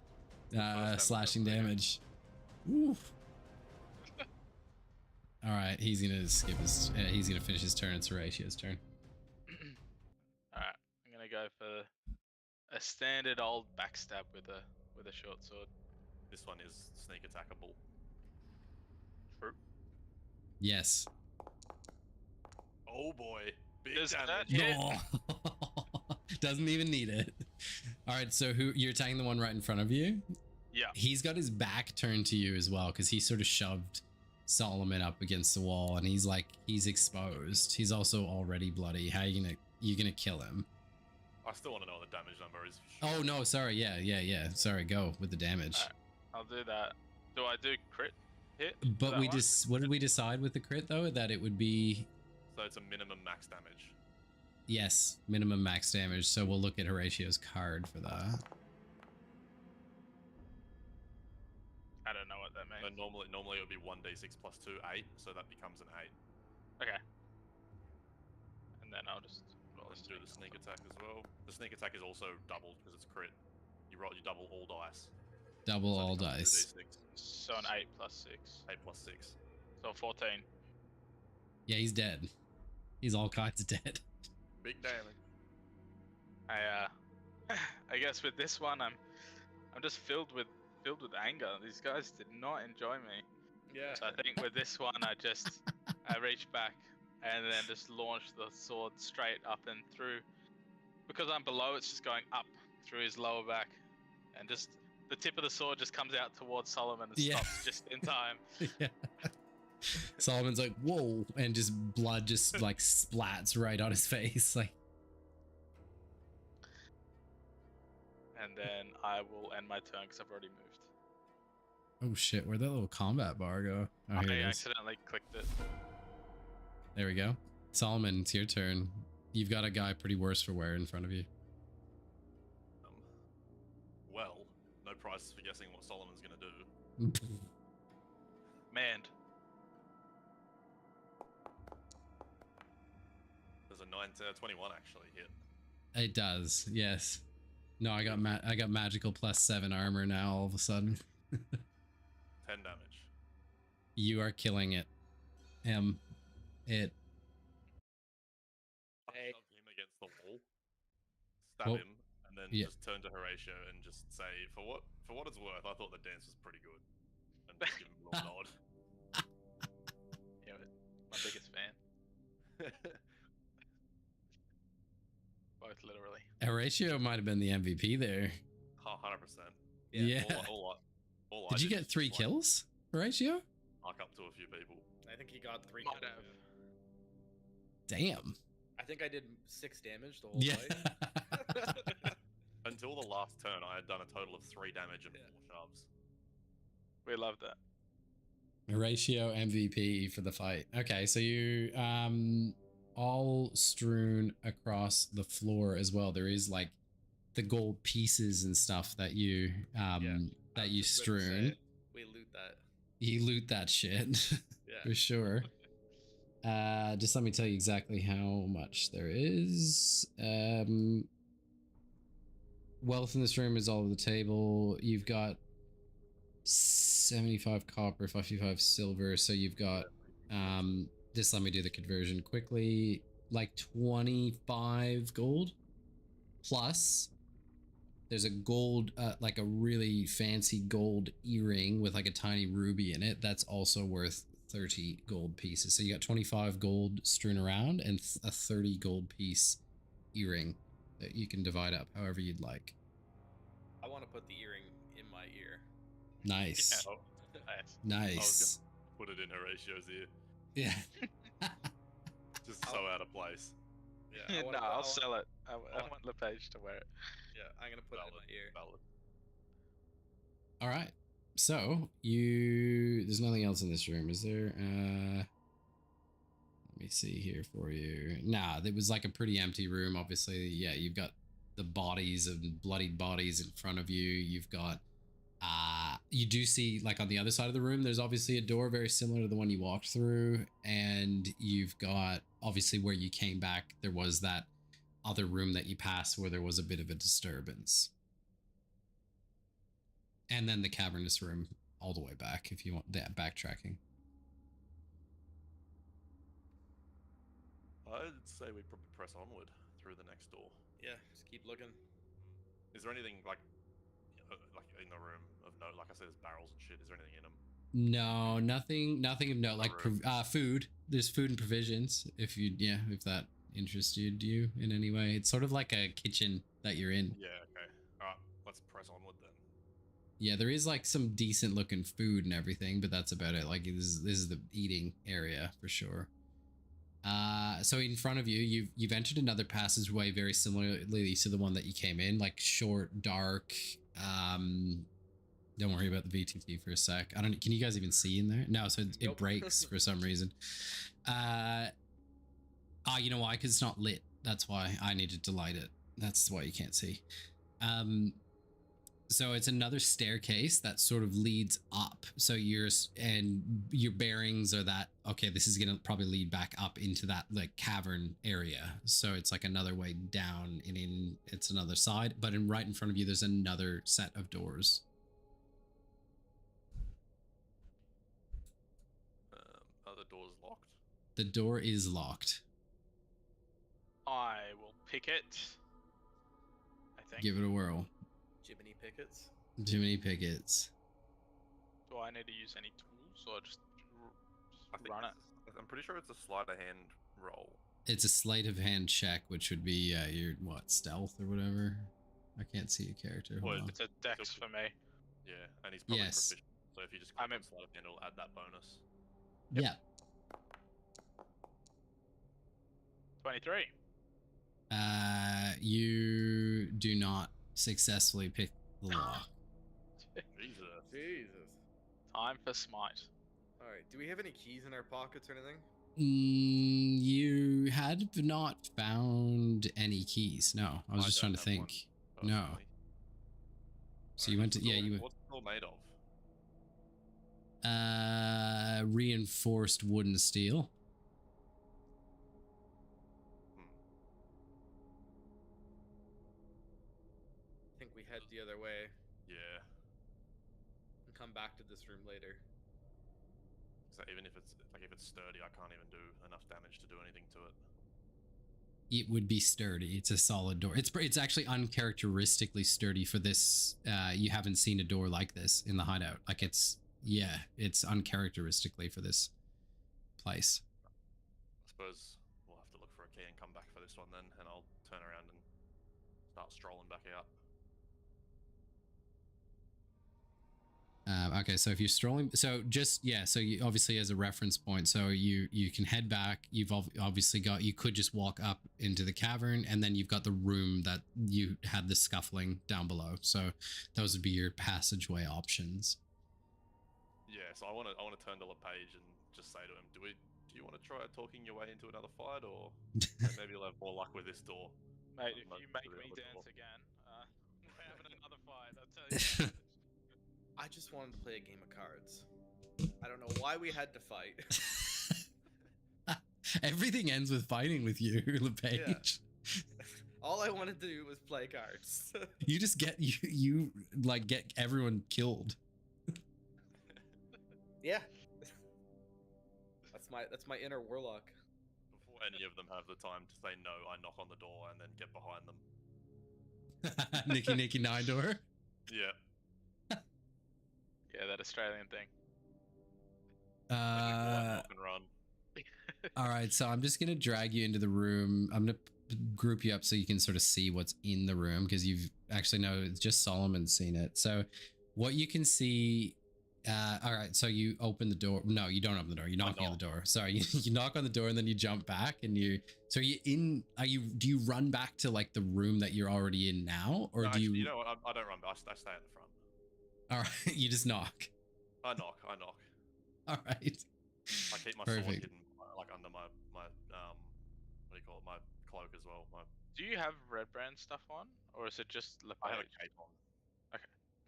time slashing I've done damage. Oof. All right, he's gonna skip his. He's gonna finish his turn. It's Horatio's turn. Alright, I'm gonna go for a standard old backstab with a short sword. This one is sneak attackable. True. Yes. Oh boy, big Does that damage. hit? No. Doesn't even need it. All right, so you're attacking the one right in front of you? Yeah. He's got his back turned to you as well, because he sort of shoved Solomon up against the wall, and he's exposed. He's also already bloody. How you gonna kill him? I still want to know what the damage number is. Oh no, sorry. Yeah. Sorry, go with the damage. Alright, I'll do that. Do I do crit hit? But That we one? just what did we decide with the crit though? That it would be So it's a minimum max damage. yes, minimum max damage. So we'll look at Horatio's card for that. I don't know what that So means. normally it would be 1d6 plus 2, 8. So that becomes an 8. Okay. And then I'll just roll Let's a do the sneak attack as well. The sneak attack is also doubled because it's crit. You double all dice. Double So it all becomes dice. 2d6. So an 8 plus 6. 8 plus 6. So 14. Yeah, he's dead. He's all kinds of dead. Big damage. I guess with this one I'm just filled with anger. These guys did not enjoy me. Yeah. So I think with this one I reach back and then just launch the sword straight up and through. Because I'm below, it's just going up through his lower back, and just the tip of the sword just comes out towards Solomon and Yeah. stops just in time. Yeah. Solomon's like, whoa, and just blood just like splats right on his face. Like, And then I will end my turn because I've already moved. oh shit, where'd that little combat bar go? Oh, I here it is. accidentally clicked it. There we go. Solomon, it's your turn. You've got a guy pretty worse for wear in front of you. Well, no prizes for guessing what Solomon's gonna do. Manned. There's a 21 actually hit. It does, yes. No, I got magical +7 armor now all of a sudden. 10 damage. You are killing it. It. Hey. Shove him against the wall. Stab Oh, him, and then yeah. just turn to Horatio and just say, for what it's worth, I thought the dance was pretty good. And just give him a little nod. Yeah, my biggest fan. Both literally. Horatio might have been the MVP there. 100%. Yeah. All I Did you did get was 3 just, kills, Horatio? Mark up to a few people. I think he got 3 Might kills. have. Damn. I think I did 6 damage the whole Yeah. fight. Until the last turn, I had done a total of 3 damage and Yeah. 4 shoves. We love that. Horatio MVP for the fight. Okay, so you all strewn across the floor as well. There is like the gold pieces and stuff that you I that was you just about to strewn. say, we loot that. You loot that shit Yeah. for sure. Just let me tell you exactly how much there is. wealth in this room is all over the table. You've got 75 copper, 55 silver. So you've got, just let me do the conversion quickly, like 25 gold. Plus, there's a gold, like a really fancy gold earring with like a tiny ruby in it. That's also worth 30 gold pieces. So you got 25 gold strewn around and a 30 gold piece earring that you can divide up however you'd like. I want to put the earring in my ear. Nice. Oh, I nice. was Nice. gonna put it in Horatio's ear. Yeah. Just so out of place. Yeah, No, I'll sell it. I want LePage to wear it. Yeah, I'm gonna put it in my ear. Valid. All right. So there's nothing else in this room, is there? Let me see here for you. Nah, it was like a pretty empty room. Obviously, yeah, you've got the bodies of bloodied bodies in front of you. You've got, you do see like on the other side of the room, there's obviously a door very similar to the one you walked through. And you've got obviously where you came back, there was that other room that you passed where there was a bit of a disturbance. And then the cavernous room all the way back if you want that backtracking. I'd say we probably press onward through the next door. Yeah, just keep looking. Is there anything like in the room of note? Like I said, there's barrels and shit. Is there anything in them? No, nothing of note. Like Alright. food. There's food and provisions. If that interested you in any way, it's sort of like a kitchen that you're in. Yeah. Okay. All right. Let's press onward then. Yeah, there is like some decent looking food and everything, but that's about it. Like this is the eating area for sure. So in front of you, you've entered another passageway very similarly to the one that you came in, like short, dark. Don't worry about the VTT for a sec. Can you guys even see in there? No, so it Nope. breaks for some reason. You know why? Because it's not lit. That's why I needed to light it. That's why you can't see. So it's another staircase that sort of leads up. So your bearings are that, okay, this is going to probably lead back up into that like cavern area. So it's like another way down and it's another side, but right in front of you, there's another set of doors. Are the doors locked? The door is locked. I will pick it. I think. Give it a whirl. Jiminy Pickets. Too many pickets. Do I need to use any tools or just I think run it? I'm pretty sure it's a sleight of hand roll. It's a sleight of hand check, which would be your stealth or whatever. I can't see your character. Hold Well, on. It's a dex for me. Yeah, and he's probably Yes. proficient. So if you just I'm click in- on sleight of hand, it'll add that bonus. Yeah. 23. You do not successfully pick the lock. Jesus. Jesus. Time for smite. All right. Do we have any keys in our pockets or anything? You had not found any keys. No, I was just trying to don't have think. one, No. personally. So you went to, you went, What's it all made of? reinforced wood and steel. I think we head the other way Yeah. and come back to this room later. So even if it's sturdy, I can't even do enough damage to do anything to it. It would be sturdy. It's a solid door. It's actually uncharacteristically sturdy for this. You haven't seen a door like this in the hideout. Like it's uncharacteristically for this place. I suppose we'll have to look for a key and come back for this one then, and I'll turn around and start strolling back out. Okay, so if you're strolling, so you obviously as a reference point, so you can head back. You've obviously you could just walk up into the cavern, and then you've got the room that you had the scuffling down below. So those would be your passageway options. Yeah, so I want to turn to LePage and just say to him, do you want to try talking your way into another fight, or maybe you'll have more luck with this door? Mate, if Not you to make the me other dance door. again, we're having another fight. I'll tell you. That. I just wanted to play a game of cards. I don't know why we had to fight. Everything ends with fighting with you, LePage. All I wanted to do was play cards. You just get you like get everyone killed. Yeah. That's my inner warlock. Before any of them have the time to say no, I knock on the door and then get behind them. Nicky Nine Door. Yeah. Yeah, that Australian thing. Knock and run. All right, so I'm just gonna drag you into the room. I'm gonna group you up so you can sort of see what's in the room, because you've actually it's just Solomon's seen it. So what you can see. All right, so you open the door. No, you don't open the door. You're knocking on the door. Sorry, you knock on the door and then you jump back and you. So you in? Do you run back to like the room that you're already in now, or No, do you? Actually, you know what? I don't run. I stay at the front. All right, you just knock. I knock. All right. I keep my sword hidden like under my what do you call it? My cloak as well. Do you have Redbrand stuff on, or is it just I have a Lepage? cape on.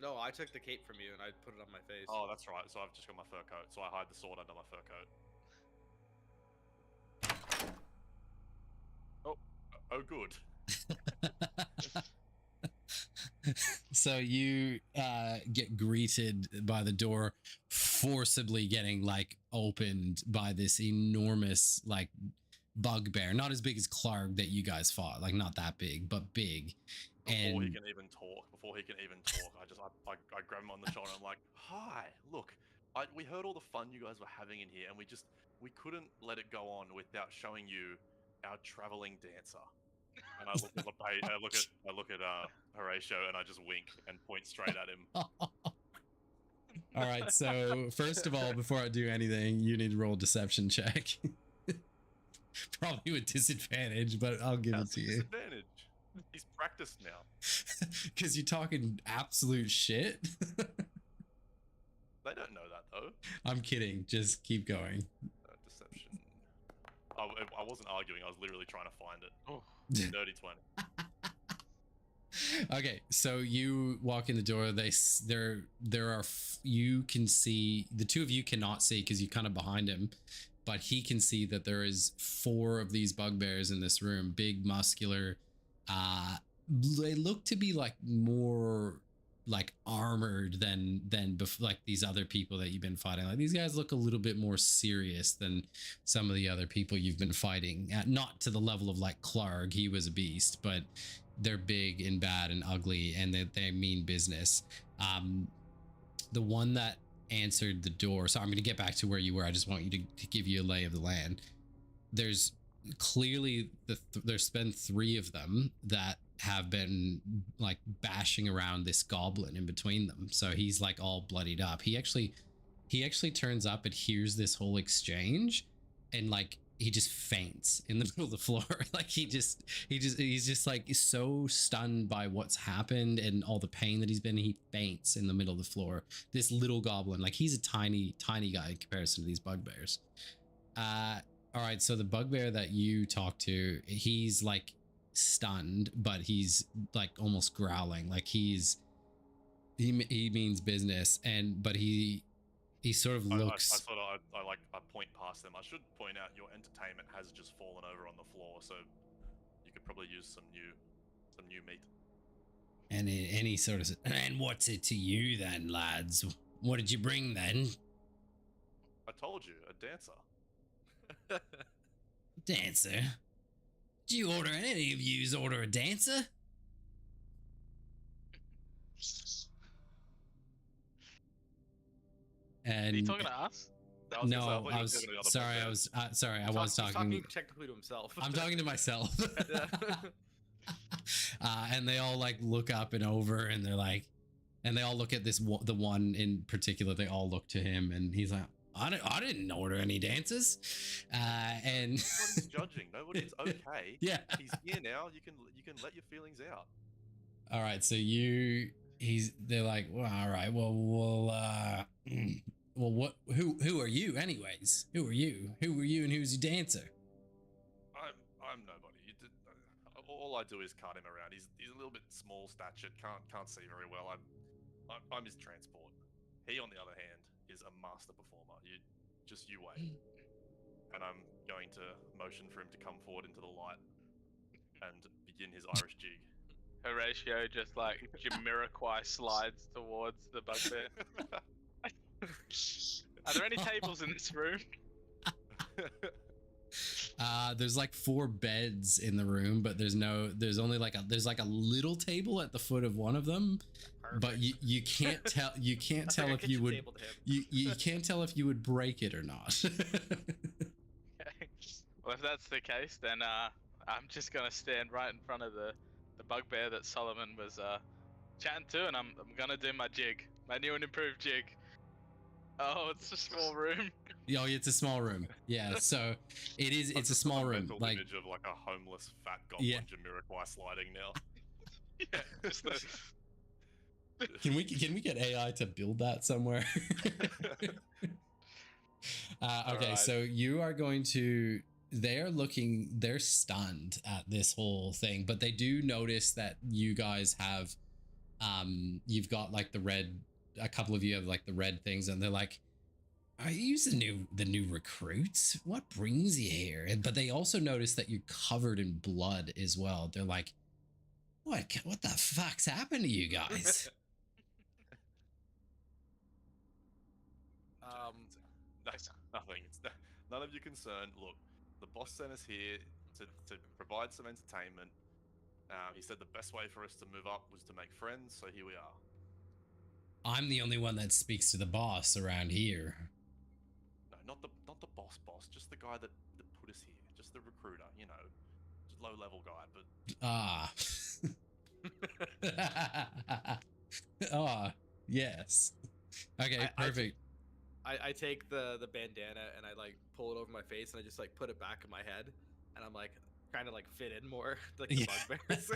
No, I took the cape from you and I put it on my face. Oh, that's right. So I've just got my fur coat. So I hide the sword under my fur coat. Oh, good. So you get greeted by the door forcibly getting like opened by this enormous like bugbear, not as big as Clark that you guys fought, like not that big, but big. Before he can even talk, I grab him on the shoulder. I'm like, "Hi, look, we heard all the fun you guys were having in here, and we couldn't let it go on without showing you our traveling dancer." And I look at I look at Horatio, and I just wink and point straight at him. All right, so first of all, before I do anything, you need to roll a deception check. Probably with disadvantage, but I'll give it to you. Disadvantage. He's practiced now. Because you're talking absolute shit. They don't know that though. I'm kidding. Just keep going. Deception. I wasn't arguing. I was literally trying to find it. Oh. Dirty 20. Okay, so you walk in the door. You can see, the two of you cannot see because you're kind of behind him, but he can see that there is 4 of these bugbears in this room. Big, muscular. They look to be like more like armored than like these other people that you've been fighting. Like these guys look a little bit more serious than some of the other people you've been fighting. Not to the level of like Clark, he was a beast, but they're big and bad and ugly, and they mean business. The one that answered the door. So I'm going to get back to where you were. I just want you to give you a lay of the land. There's clearly there's been 3 of them that have been like bashing around this goblin in between them. So he's like all bloodied up. He actually turns up and hears this whole exchange, and like he just faints in the middle of the floor. Like he's just like so stunned by what's happened and all the pain that he's been. He faints in the middle of the floor. This little goblin, like he's a tiny guy in comparison to these bugbears. All right, so the bugbear that you talk to, he's like stunned, but he's like almost growling, like he means business, but he sort of looks. I point past them. I should point out your entertainment has just fallen over on the floor, so you could probably use some new meat. And he sort of says, "And what's it to you then, lads? What did you bring then?" I told you, a dancer. Dancer? Do you order any of yous order a dancer? And Are you talking to us? No, I was sorry. I was sorry. I was talking technically to himself. I'm talking to myself. And they all like look up and over, and they're like, and they all look at the one in particular. They all look to him, and he's like, I didn't order any dancers. And nobody's judging. Nobody's okay. Yeah, he's here now. You can let your feelings out. All right, so they're like, well, all right, well, what? Who are you, anyways? Who are you, and who's your dancer? I'm nobody. All I do is cart him around. He's a little bit small statured. Can't see very well. I'm his transport. He, on the other hand, is a master performer. You wait. And I'm going to motion for him to come forward into the light and begin begin his Irish jig. Horatio just like Jamiroquai slides towards the bugbear. Are there any tables in this room? There's like 4 beds in the room, but there's only like a little table at the foot of one of them. Perfect. But you can't tell That's like a if you kitchen would table to him. you can't tell if you would break it or not. Okay. Well, if that's the case, then I'm just gonna stand right in front of the bugbear that Solomon was chatting to, and I'm gonna do my jig, my new and improved jig. Oh, it's a small room. Oh, it's a small room. Yeah, so it's a small room. Mental Like, image of like a homeless fat goblin Yeah. Jamiroquai sliding now. Yeah, just the, can we get AI to build that somewhere? Okay, Alright. so you are going to. They're stunned at this whole thing, but they do notice that you guys have, you've got like the red. A couple of you have like the red things, and they're like, "Are you the new recruits? What brings you here?" But they also notice that you're covered in blood as well. They're like, "What the fuck's happened to you guys?" Nothing. None of your concern. Look, the boss sent us here to provide some entertainment. He said the best way for us to move up was to make friends, so here we are. I'm the only one that speaks to the boss around here. No, not the boss, just the guy that put us here, just the recruiter, you know, just low level guy, but yes. Okay, perfect. I take the bandana and I like pull it over my face and I just like put it back in my head and I'm like trying to like fit in more like the bugbears.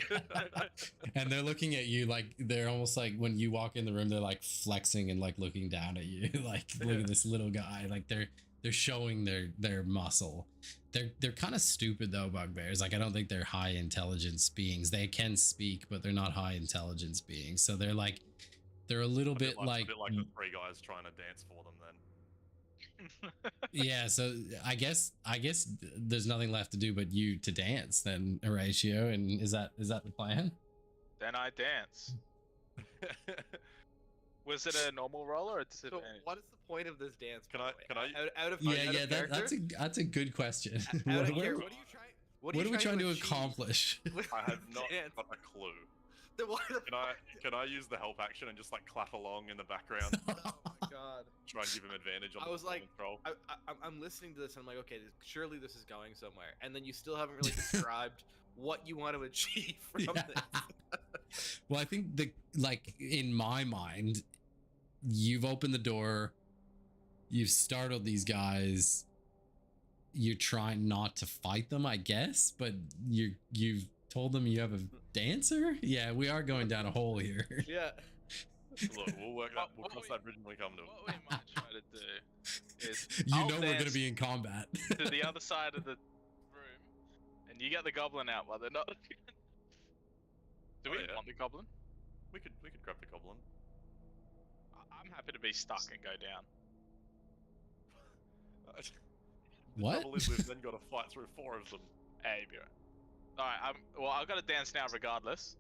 And they're looking at you like they're almost like when you walk in the room, they're like flexing and like looking down at you, like look at this little guy. Like they're showing their muscle. They're kind of stupid though, bugbears. Like I don't think they're high intelligence beings. They can speak, but they're not high intelligence beings. So they're like they're a little bit like a bit like the 3 guys trying to dance for them then. Yeah, so I guess there's nothing left to do but you to dance then, Horatio, and is that the plan? then I dance. Was it a normal roll or a So disadvantage? what is the point of this dance? Can by I- the way? can I- out of That's a good question. out of What character, are what are we trying to achieve accomplish? with I have this not dance? got a clue. Then why the Can I use the help action and just like clap along in the background, Oh my god. try and give him advantage on I the was like- control? I'm listening to this and I'm like, okay, surely this is going somewhere. And then you still haven't really described what you want to achieve from Yeah. this. Well, I think in my mind, you've opened the door, you've startled these guys, you're trying not to fight them, I guess, but you've told them you have a dancer? Yeah, we are going down a hole here. Yeah. Look, we'll What cross we- that bridge when we come to What it. we might try to do is You I'll know we're going to dance be in combat. to the other side of the room, and you get the goblin out while they're not. Do we Oh, yeah. want the goblin? We could grab the goblin. I'm happy to be stuck and go down. The What? trouble is we've then got to fight through 4 of them. Hey, be right. Alright, well, I've got to dance now regardless.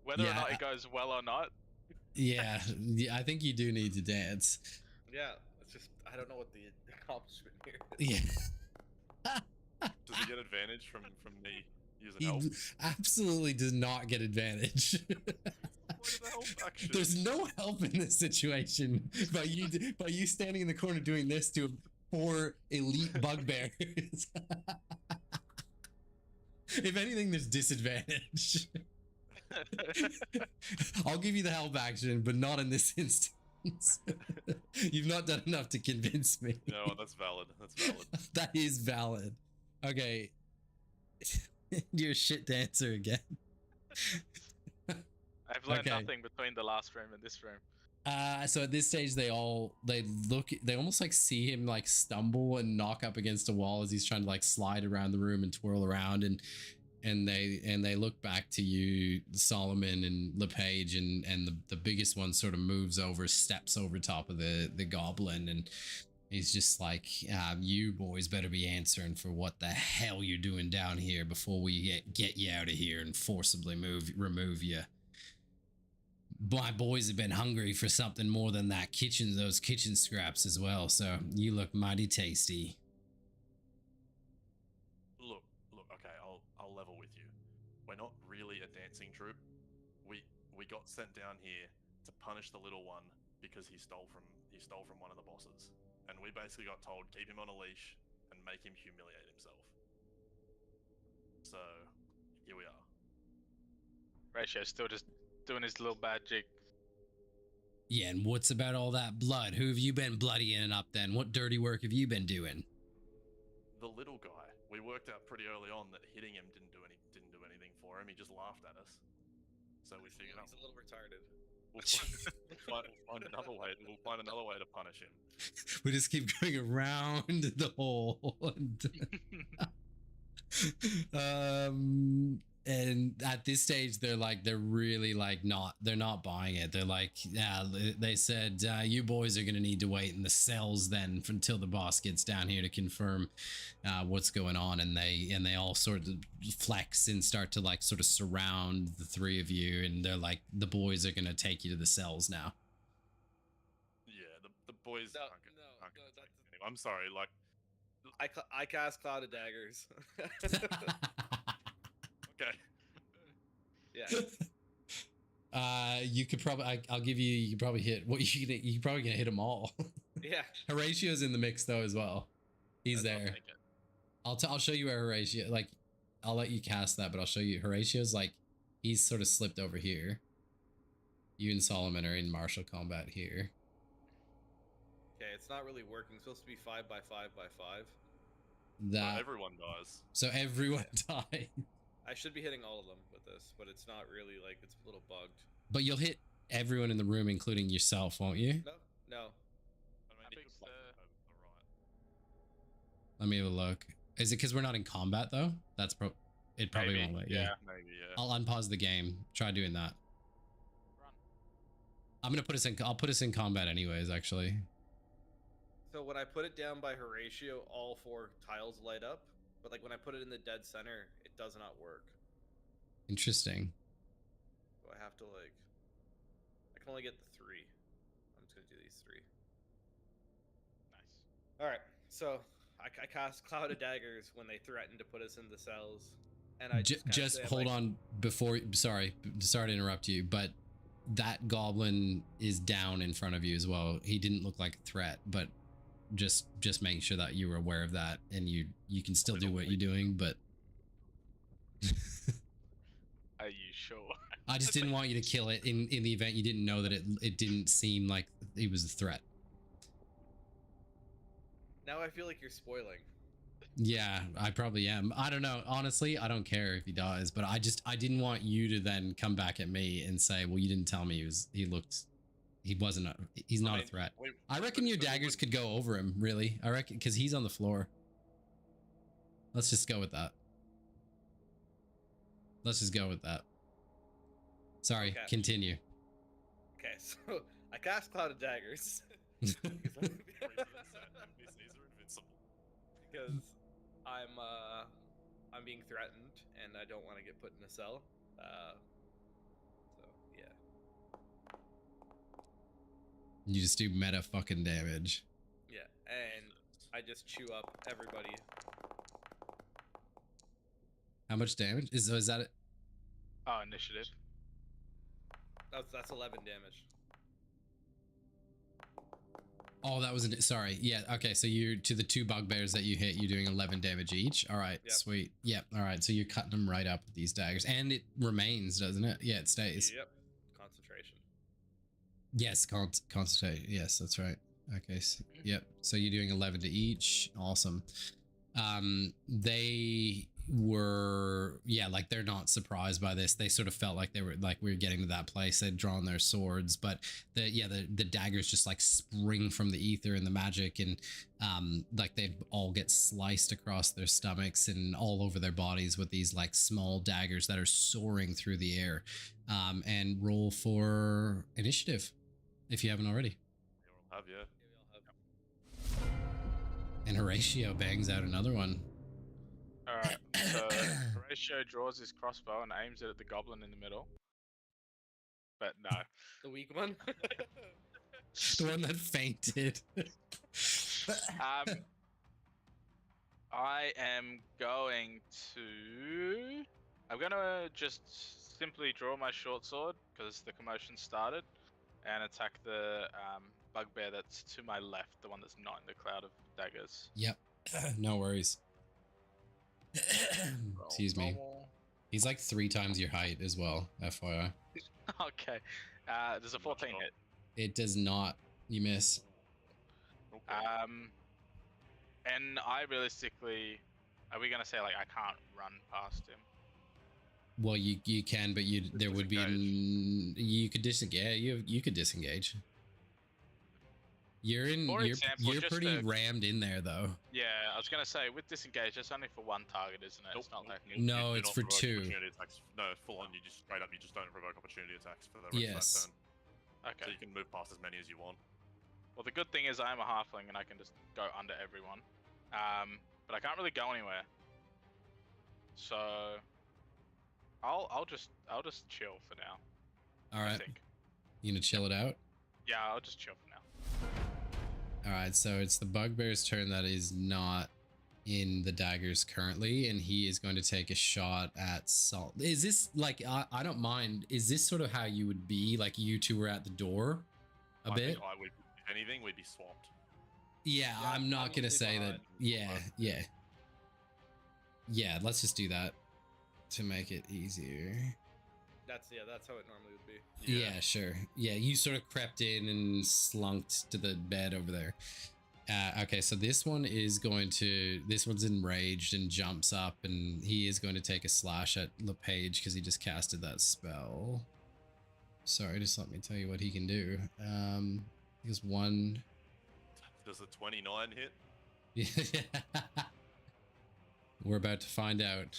Whether or not Yeah. it goes well or not. Yeah, I think you do need to dance. Yeah. It's just I don't know what the accomplishment here is. Yeah. Does he get advantage from me using He help? absolutely does not get advantage. What is the help action? There's no help in this situation by you standing in the corner doing this to 4 elite bugbears. If anything, there's disadvantage. I'll give you the help action, but not in this instance. You've not done enough to convince me. No, that's valid. That's valid. That is valid. Okay. You're a shit dancer again. I've learned Okay. nothing between the last room and this room. So at this stage, they almost like see him like stumble and knock up against a wall as he's trying to like slide around the room and twirl around, and they look back to you, Solomon and LePage, and the biggest one sort of moves over, steps over top of the goblin, He's just like, you boys better be answering for what the hell you're doing down here before we get you out of here and forcibly remove you. My boys have been hungry for something more than that those kitchen scraps as well, so you look mighty tasty. Look, okay, I'll level with you. We're not really a dancing troupe. We got sent down here to punish the little one because he stole from one of the bosses. And we basically got told, keep him on a leash and make him humiliate himself. So, here we are. Ratio's still just doing his little bad jig. Yeah, and what's about all that blood? Who have you been bloodying up then? What dirty work have you been doing? The little guy. We worked out pretty early on that hitting him didn't do anything for him. He just laughed at us. So we figured out he's a little retarded. We'll find another way. We'll find another way to punish him. We just keep going around the hole. And at this stage, they're really not buying it. They're like, yeah, they said, you boys are going to need to wait in the cells then until the boss gets down here to confirm what's going on. And they all sort of flex and start to like sort of surround the three of you. And they're like, the boys are going to take you to the cells now. Yeah, the boys No, aren't gonna take me anyway. I'm sorry, like... I cast Cloud of Daggers. Okay. Yeah. You could probably, I'll give you, you could probably hit, you're probably going to hit them all. Yeah. Horatio's in the mix though as well. He's there. I'll show you where Horatio, like, I'll let you cast that, but I'll show you. Horatio's like, he's sort of slipped over here. You and Solomon are in martial combat here. Okay, it's not really working. It's supposed to be 5 by 5 by 5. That So everyone dies. So everyone died. I should be hitting all of them with this, but it's not really, like, it's a little bugged. But you'll hit everyone in the room, including yourself, won't you? No. I think it's Let me have a look. Is it because we're not in combat though? That's it probably Maybe. won't let you. Yeah, maybe, yeah. I'll unpause the game. Try doing that. Run. I'm gonna put us in. I'll put us in combat anyways. Actually. So when I put it down by Horatio, all 4 tiles light up. But like when I put it in the dead center, it does not work. Interesting. So I have to like... I can only get the 3. I'm just going to do these 3. Nice. Alright, so I cast Cloud of Daggers when they threaten to put us in the cells. And I just hold on before. Sorry to interrupt you, but that goblin is down in front of you as well. He didn't look like a threat, but just making sure that you were aware of that, and you can still do what you're doing, but Are you sure? I just didn't want you to kill it in the event you didn't know that it didn't seem like it was a threat. Now I feel like you're spoiling. Yeah, I probably am. I don't know. Honestly, I don't care if he dies, but I didn't want you to then come back at me and say, well, you didn't tell me he's not a threat. I reckon your daggers could go over him, really. I reckon, because he's on the floor. Let's just go with that. Let's just go with that. Sorry, Okay. continue. Okay, so I cast Cloud of Daggers. NPCs are invincible. Because I'm being threatened and I don't want to get put in a cell. So yeah. You just do meta fucking damage. Yeah, and I just chew up everybody. How much damage? Is that it? Oh, initiative. That's 11 damage. Oh, that was sorry. Yeah. Okay. So you're to the 2 bugbears that you hit. You're doing 11 damage each. All right. Yep. Sweet. Yep. All right. So you're cutting them right up with these daggers, and it remains, doesn't it? Yeah, it stays. Yep. Concentration. Yes. Concentrate. Yes, that's right. Okay. So, yep. So you're doing 11 to each. Awesome. They were, yeah, like they're not surprised by this. They sort of felt like we were getting to that place. They'd drawn their swords, but the daggers just like spring from the ether and the magic, and like they all get sliced across their stomachs and all over their bodies with these like small daggers that are soaring through the air. And roll for initiative if you haven't already. Have, yeah. Yeah, we all have. And Horatio bangs out another one. Alright, so Horatio draws his crossbow and aims it at the goblin in the middle. But no. The weak one. The one that fainted. I am going to... I'm gonna just simply draw my short sword, because the commotion started, and attack the bugbear that's to my left, the one that's not in the cloud of daggers. Yep. No worries. Excuse me. He's like 3 times your height as well, FYI. Okay. There's a 14 hit. It does not. You miss. Okay. And I realistically... Are we going to say, like, I can't run past him? Well, you can, but there would be... You could disengage. You could disengage. You're pretty rammed in there, though. Yeah, I was gonna say with disengage, it's only for 1 target, isn't it? Nope. It's not like No, it's for 2. No, full on. You just straight up. You just don't provoke opportunity attacks for the rest of that turn. Okay. So you can move past as many as you want. Well, the good thing is I am a halfling and I can just go under everyone. But I can't really go anywhere. So I'll just chill for now. All right. I think. You gonna chill it out? Yeah, I'll just chill for now. All right, so it's the bugbear's turn that is not in the daggers currently, and he is going to take a shot at Salt. Is this like, I don't mind, is this sort of how you would be, like you two were at the door a bit? Think if anything, we'd be swapped. Yeah, I'm not going to say that. Yeah, let's just do that to make it easier. That's how it normally would be. Yeah, sure. Yeah, you sort of crept in and slunked to the bed over there. Okay, so this one's enraged and jumps up, and he is going to take a slash at LePage because he just casted that spell. Sorry, just let me tell you what he can do. He has 1. Does the 29 hit? We're about to find out.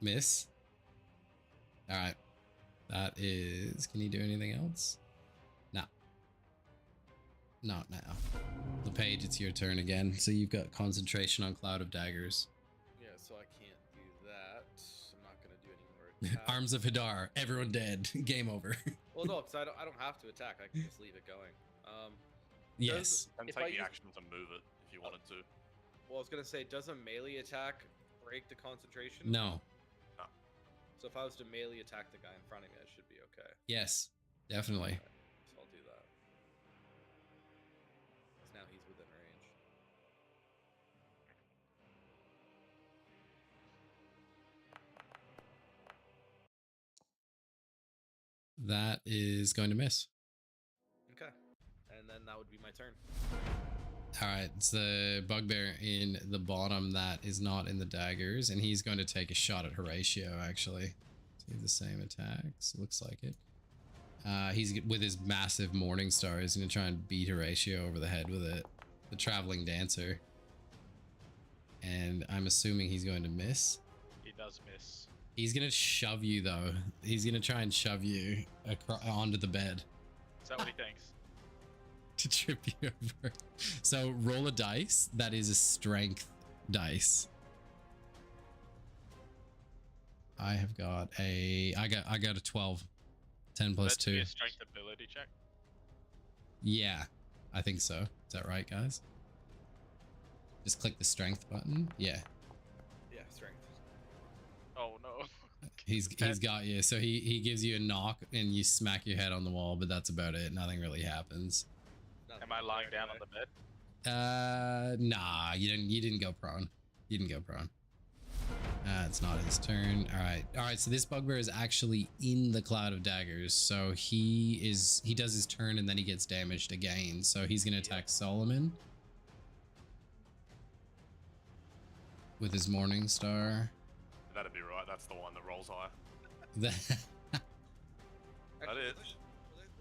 Miss. All right. That is... Can you do anything else? No. Not now. LePage, it's your turn again. So you've got concentration on Cloud of Daggers. Yeah, so I can't do that. I'm not going to do any more attacks. Arms of Hadar. Everyone dead. Game over. Well, no, because I don't have to attack. I can just leave it going. Yes. And take the action to move it if you wanted to. Well, I was going to say, does a melee attack break the concentration? No. So if I was to melee attack the guy in front of me, that should be okay. Yes, definitely. Right, so I'll do that. Because now he's within range. That is going to miss. Okay. And then that would be my turn. All right, it's the bugbear in the bottom that is not in the daggers, and he's going to take a shot at Horatio, actually. See the same attacks, looks like it. He's with his massive Morning Star. He's going to try and beat Horatio over the head with it. The Traveling Dancer. And I'm assuming he's going to miss. He does miss. He's going to shove you, though. He's going to try and shove you onto the bed. Is that what he thinks? To trip you over. So roll a dice. That is a strength dice. I have got a... I got a 12. 10 plus 2. A strength ability check? Yeah, I think so. Is that right, guys? Just click the strength button. Yeah. Yeah, strength. Oh no. He's got you. So he gives you a knock and you smack your head on the wall, but that's about it. Nothing really happens. Am I lying down on the bed? Nah, you didn't go prone. You didn't go prone. It's not his turn. All right. So this bugbear is actually in the Cloud of Daggers. So he does his turn and then he gets damaged again. So he's gonna attack Solomon with his Morning Star. That'd be right. That's the one that rolls high. That is.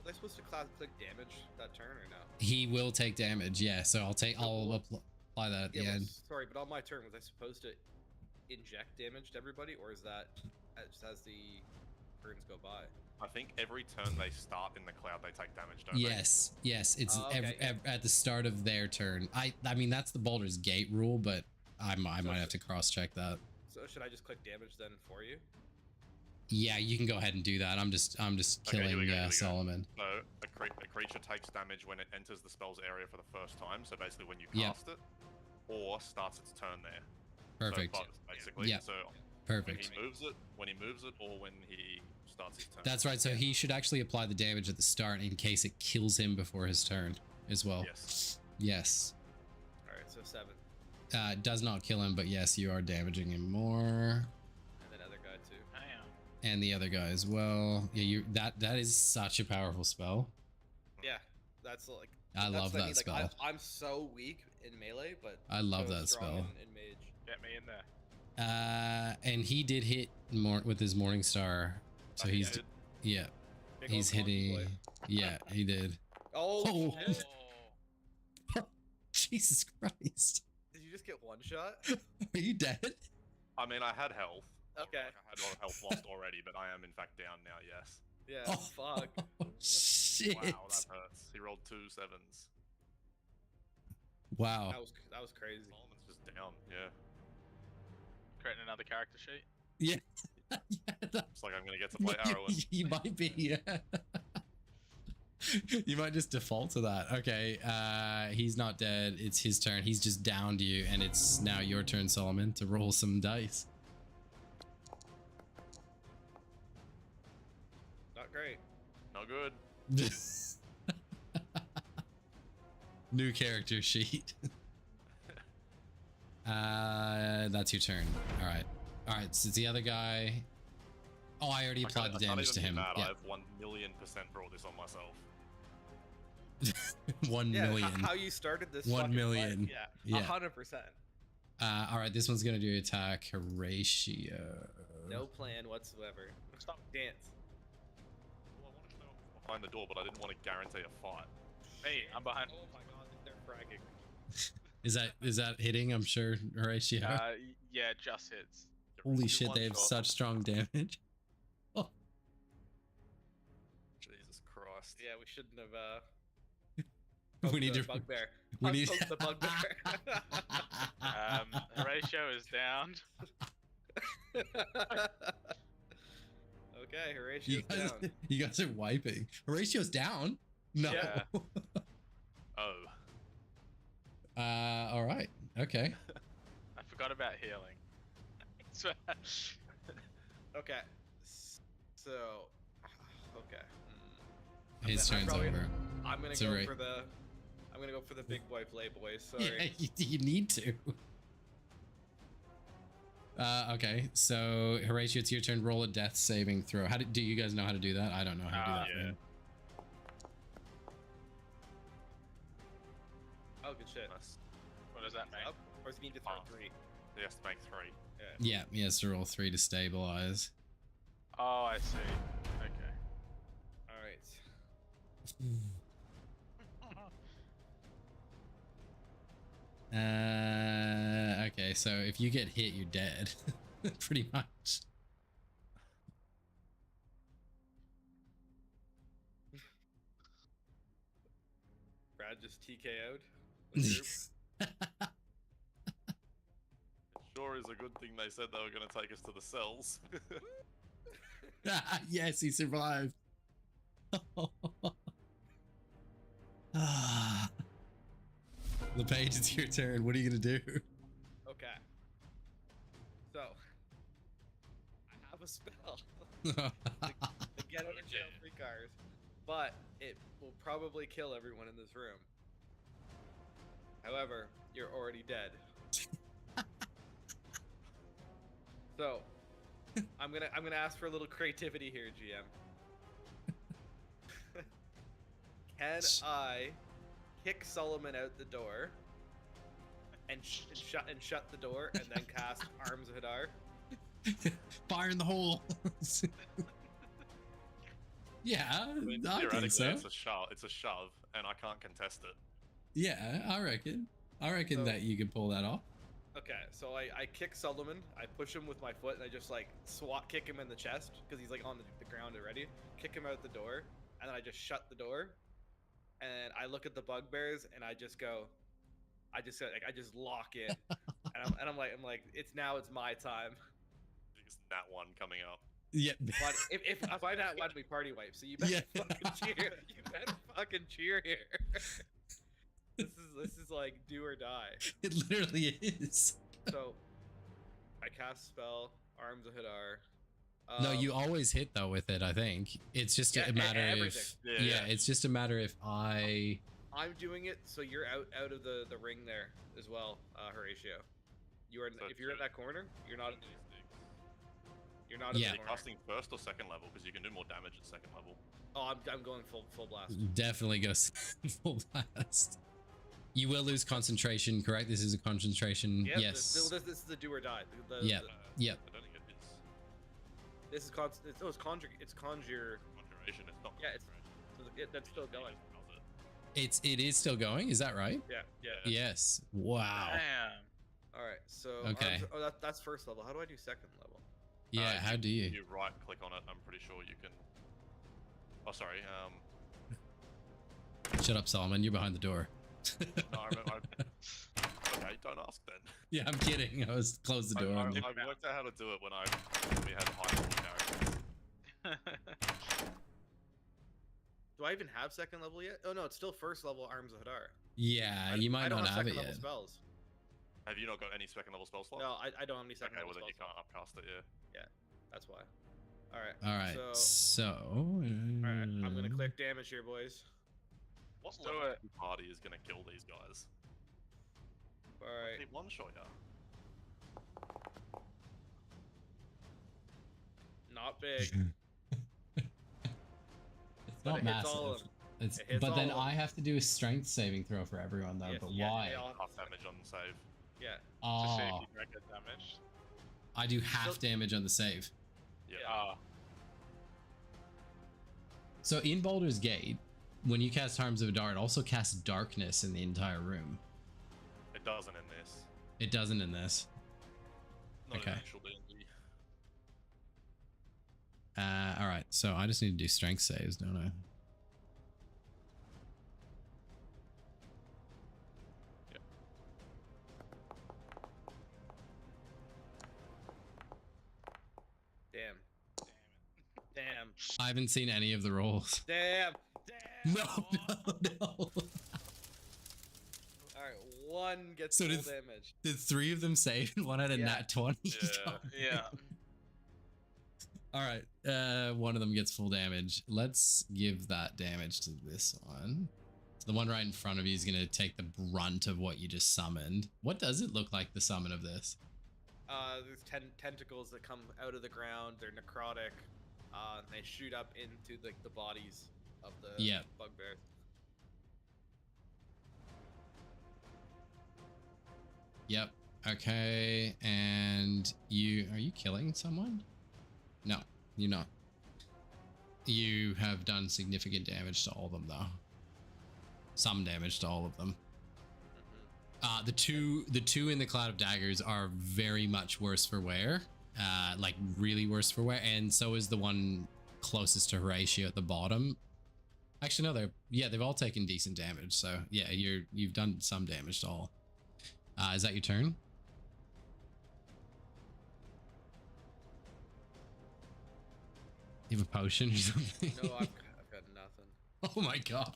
Was I supposed to click damage that turn or no? He will take damage. Yeah. So I'll apply that at the end. Sorry, but on my turn, was I supposed to inject damage to everybody, or is that just as the turns go by? I think every turn they start in the cloud, they take damage, don't Yes, yes. It's Oh, okay, yeah. at the start of their turn. I mean that's the Baldur's Gate rule, but I might have to cross check that. So should I just click damage then for you? Yeah, you can go ahead and do that. I'm just Okay, here killing we go. Solomon. So a creature takes damage when it enters the spell's area for the first time. So basically when you Yep. cast it, or starts its turn there. Perfect. So both, basically. Yep. So Perfect. when he moves it, or when he starts his turn. That's right. So he should actually apply the damage at the start in case it kills him before his turn as well. Yes. Yes. All right, so 7, Does not kill him, but yes, you are damaging him more. and then other guy too. Damn. And the other guy as well. Yeah, that is such a powerful spell. Yeah, that's like. I that's love what that mean, spell. Like, I'm so weak in melee, but I love so that strong spell. In mage. Get me in there. And he did hit more with his Morning Star. So He he's did. yeah, Big he's old monkey hitting. boy. Yeah, he did. Oh, Oh. shit. Jesus Christ. Did you just get one shot? Are you dead? I mean, I had health. Okay. Like, I had a lot of health lost already, but I am in fact down now. Yes. Yeah. Oh. Fuck. Shit. Wow, that hurts. He rolled 2 7s. Wow. That was crazy. Solomon's just down. Yeah. Creating another character sheet. Yeah. Yeah, that Looks like I'm gonna get to play Arrowin. you might be, yeah. You might just default to that. Okay, he's not dead. It's his turn. He's just downed you, and it's now your turn, Solomon, to roll some dice. Not great. No good. New character sheet. That's your turn. All right. All right. So it's the other guy. Oh, I already applied the damage to him. Mad. Yeah. I've 1,000,000% brought this on myself. 1 Yeah, million. how you started this? 1 fucking million. fight. Yeah. Yeah. 100%. All right. This one's gonna do attack Horatio. No plan whatsoever. Stop dance. Well, I wanted to know behind the door, but I didn't want to guarantee a fight. Hey, I'm behind. Oh my god, they're fragging. Is that hitting? I'm sure Horatio. Yeah, it just hits. Holy You shit! one They have shot. such strong damage. Oh. Jesus Christ. Yeah, we shouldn't have. We need to. Bugbear. We need. Poke the bugbear. Horatio is down. Okay, Horatio's down. You guys are wiping. Horatio's down. No. Yeah. Oh. All right. Okay. I forgot about healing. Okay. So. Okay. His I'm turn's probably- over. I'm gonna It's go alright. for the. I'm gonna go for the big boy play boy. Sorry. Yeah, you need to. Okay, so Horatio, it's your turn. Roll a death saving throw. Do you guys know how to do that? I don't know how to do that. yeah. man. Oh, good shit. Nice. What does that mean? Up, or does he need to throw Oh. 3? He has to make 3. Yeah, he has to roll 3 to stabilize. Oh, I see. Okay. All right. Okay, so if you get hit, you're dead. Pretty much. Brad just TKO'd the group. It sure is a good thing they said they were going to take us to the cells. Yes, he survived. LePage, it's your turn. What are you gonna do? Okay. So, I have a spell. to get out of jail free card, but it will probably kill everyone in this room. However, you're already dead. So, I'm gonna ask for a little creativity here, GM. Can I kick Solomon out the door and shut the door and then cast Arms of Hadar? Fire in the hole. Yeah, I mean, I think theoretically, so. it's a shove, and I can't contest it. Yeah, I reckon So- that you could pull that off. Okay, so I kick Solomon, I push him with my foot, and I just like kick him in the chest because he's like on the ground already. Kick him out the door, and then I just shut the door, and I look at the bugbears, and I just lock in, and I'm like, it's my time. It's that one coming up. Yeah. But if I not one, we party wipe. So you better fucking cheer. You better fucking cheer here. This is like do or die. It literally is. So I cast spell, Arms of Hadar. No, you always hit though with it. I think it's just a matter if it's just a matter if I'm doing it, so you're out of the ring there as well, Horatio. You are So if you're in that corner, you're not. You're not. Are In you the corner. casting first or second level? Because you can do more damage at second level. Oh, I'm going full blast. definitely go full blast. You will lose concentration, correct? This is a concentration. Yep, yes. This is the do or die. Yep. Yep. I don't think it is. This is it's conjure. It's conjure. Conjuration. It's not. Yeah, conjuration. that's still going. It is still going. Is that right? Yeah. Yes. Wow. Damn. All right. So Okay. That's first level. How do I do second level? Yeah. How do you? You right click on it. I'm pretty sure you can. Oh, sorry. Shut up, Solomon. You're behind the door. No, I remember. Okay, don't ask then. Yeah, I'm kidding. I was close the door. I worked out how to do it when we had high level characters. Do I even have second level yet? Oh no, it's still first level Arms of Hadar. Yeah, you might I don't not have it second yet. level spells. Have you not got any second level spell slots? No, I don't have any second Okay, level well then you spells. can't upcast it. Yeah. That's why. All right. All right. So. All right. I'm gonna click damage here, boys. What do level it. party is gonna kill these guys? All right. They one shot ya. Not big. It's But not it hits all of massive. them. It's, It hits but then all of I them. have to do a strength saving throw for everyone though. Yes, but yeah, why? they all- Half damage on the save. Yeah. To see if Oh, you don't get damaged. I do half damage on the save. Yeah. Ah. So in Baldur's Gate, when you cast Arms of Hadar, it also casts darkness in the entire room. It doesn't in this. It doesn't in this. Not Okay. in actual D&D. All right. So I just need to do strength saves, don't I? Damn. Damn. I haven't seen any of the rolls. Damn. No, no. All right. One gets So full did- damage. Did 3 of them save and one had a Yeah. nat 20? Yeah. Yeah. All right. One of them gets full damage. Let's give that damage to this one. So the one right in front of you is going to take the brunt of what you just summoned. What does it look like, the summon of this? There's tentacles that come out of the ground. They're necrotic. They shoot up into the bodies of the Yeah. bugbears. Yep. Okay. And are you killing someone? No, you're not. You have done significant damage to all of them though. Some damage to all of them. The two in the Cloud of Daggers are very much worse for wear. Like really worse for wear, and so is the one closest to Horatio at the bottom. Actually, no, they've all taken decent damage. So yeah, you've done some damage to all. Is that your turn? You have a potion or something? No, I've got nothing. Oh my god.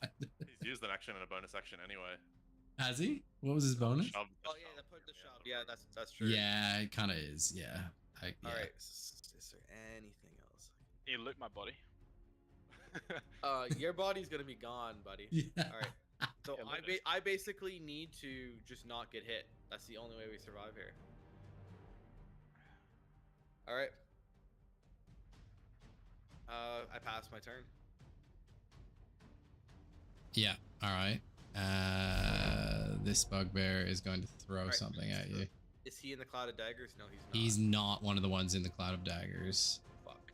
He's used an action and a bonus action anyway. Has he? What was his bonus? Shove, Oh yeah, shove. put the shove. Yeah, that's true. Yeah, it kind of is. Yeah. Yeah. All right. Is there anything else? You loot my body. Your body's gonna be gone, buddy. Yeah. All right. So Yeah, I basically need to just not get hit. That's the only way we survive here. All right. I passed my turn. Yeah. All right. This bugbear is going to throw Right, something at you. Is he in the Cloud of Daggers? No, he's not. He's not one of the ones in the Cloud of Daggers. Fuck.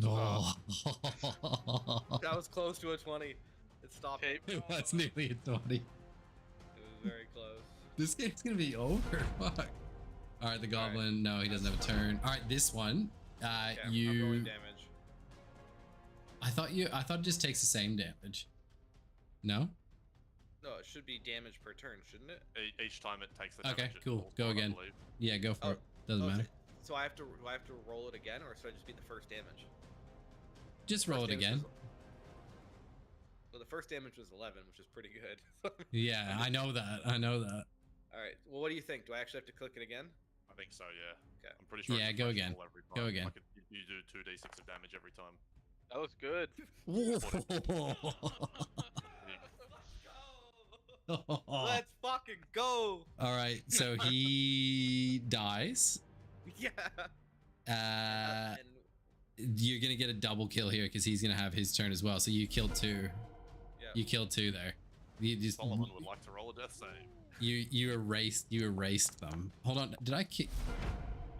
Oh. That was close to a 20. It stopped. Okay. It was nearly a 20. It was very close. This game's gonna be over. Fuck. All right, the goblin. No, he doesn't have a turn. All right, this one. Okay, I'm you. rolling damage. I thought it just takes the same damage. No. No, it should be damage per turn, shouldn't it? Each time it takes the Okay, damage. it cool. rolls Go one, I again. believe. Yeah, go for Oh, it. Doesn't Oh, matter. So do I have to roll it again, or should I just be the first damage? Just roll it First damage again. Well, the first damage was 11, which is pretty good. Yeah, I know that. I know that. All right. Well, what do you think? Do I actually have to click it again? I think so, yeah. Okay. I'm pretty sure. Yeah, it's go refresh again. roll every Go time. again. Like you do 2d6 of damage every time. That looks good. Let's fucking go! All right, so he dies. Yeah. Uh, And you're gonna get a double kill here because he's gonna have his turn as well. So you killed 2. yeah. You killed 2 there. You just Solomon would like to roll a death save. you erased them. Hold on, did I kick?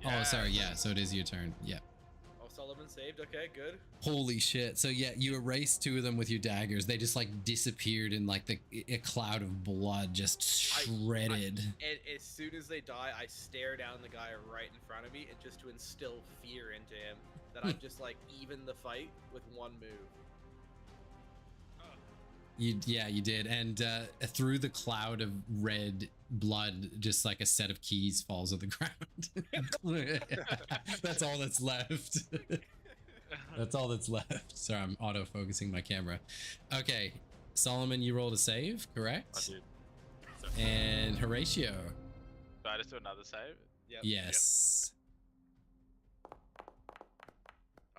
Oh, sorry. Yeah, so it is your turn. Yeah. Oh, Sullivan saved. Okay, good. Holy shit. So yeah, you erased 2 of them with your daggers. They just like disappeared in like a cloud of blood, just shredded. And as soon as they die, I stare down the guy right in front of me, and just to instill fear into him that I'm just like even the fight with one move. You did. And through the cloud of red blood, just like a set of keys falls on the ground. That's all that's left. That's all that's left. Sorry, I'm auto-focusing my camera. Okay, Solomon, you rolled a save, correct? I did. So, And Horatio. Do I just do another save? Yep. Yes.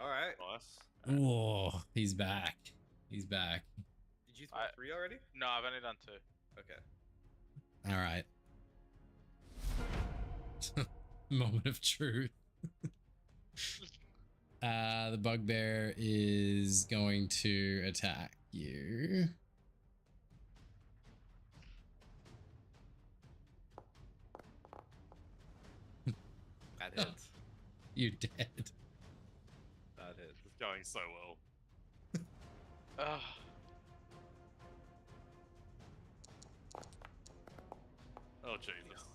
All right. nice. Oh, he's back. He's back. Did you throw 3 already? No, I've only done 2. Okay. All right. Moment of truth. The bugbear is going to attack you. That hits. You're dead. That hits. It's going so well. Ugh. Oh, Jesus.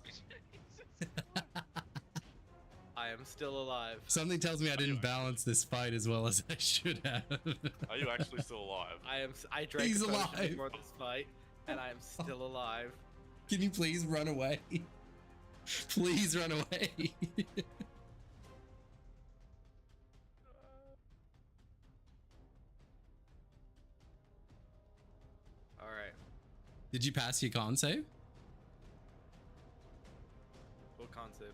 I am still alive. Something tells me I didn't balance this fight as well as I should have. Are you actually still alive? I drank He's a potion alive. before this fight, and I am still alive. Can you please run away? Please run away. All right. Did you pass your con save? What con save?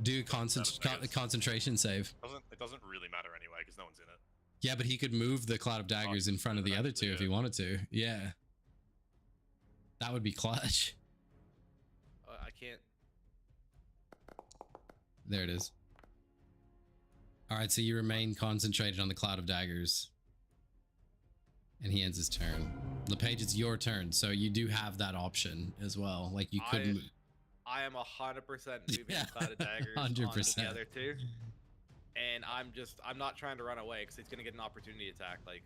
Do I guess. concentration save. It doesn't really matter anyway because no one's in it. Yeah, but he could move the cloud of daggers in front of the other 2 if he wanted to. Yeah. That would be clutch. I can't. There it is. All right, so you remain concentrated on the cloud of daggers. And he ends his turn. LePage, it's your turn, so you do have that option as well. Like you could move. I am 100% moving Yeah, the cloud of daggers 100%. onto the other 2. And I'm not trying to run away because he's gonna get an opportunity attack. Like,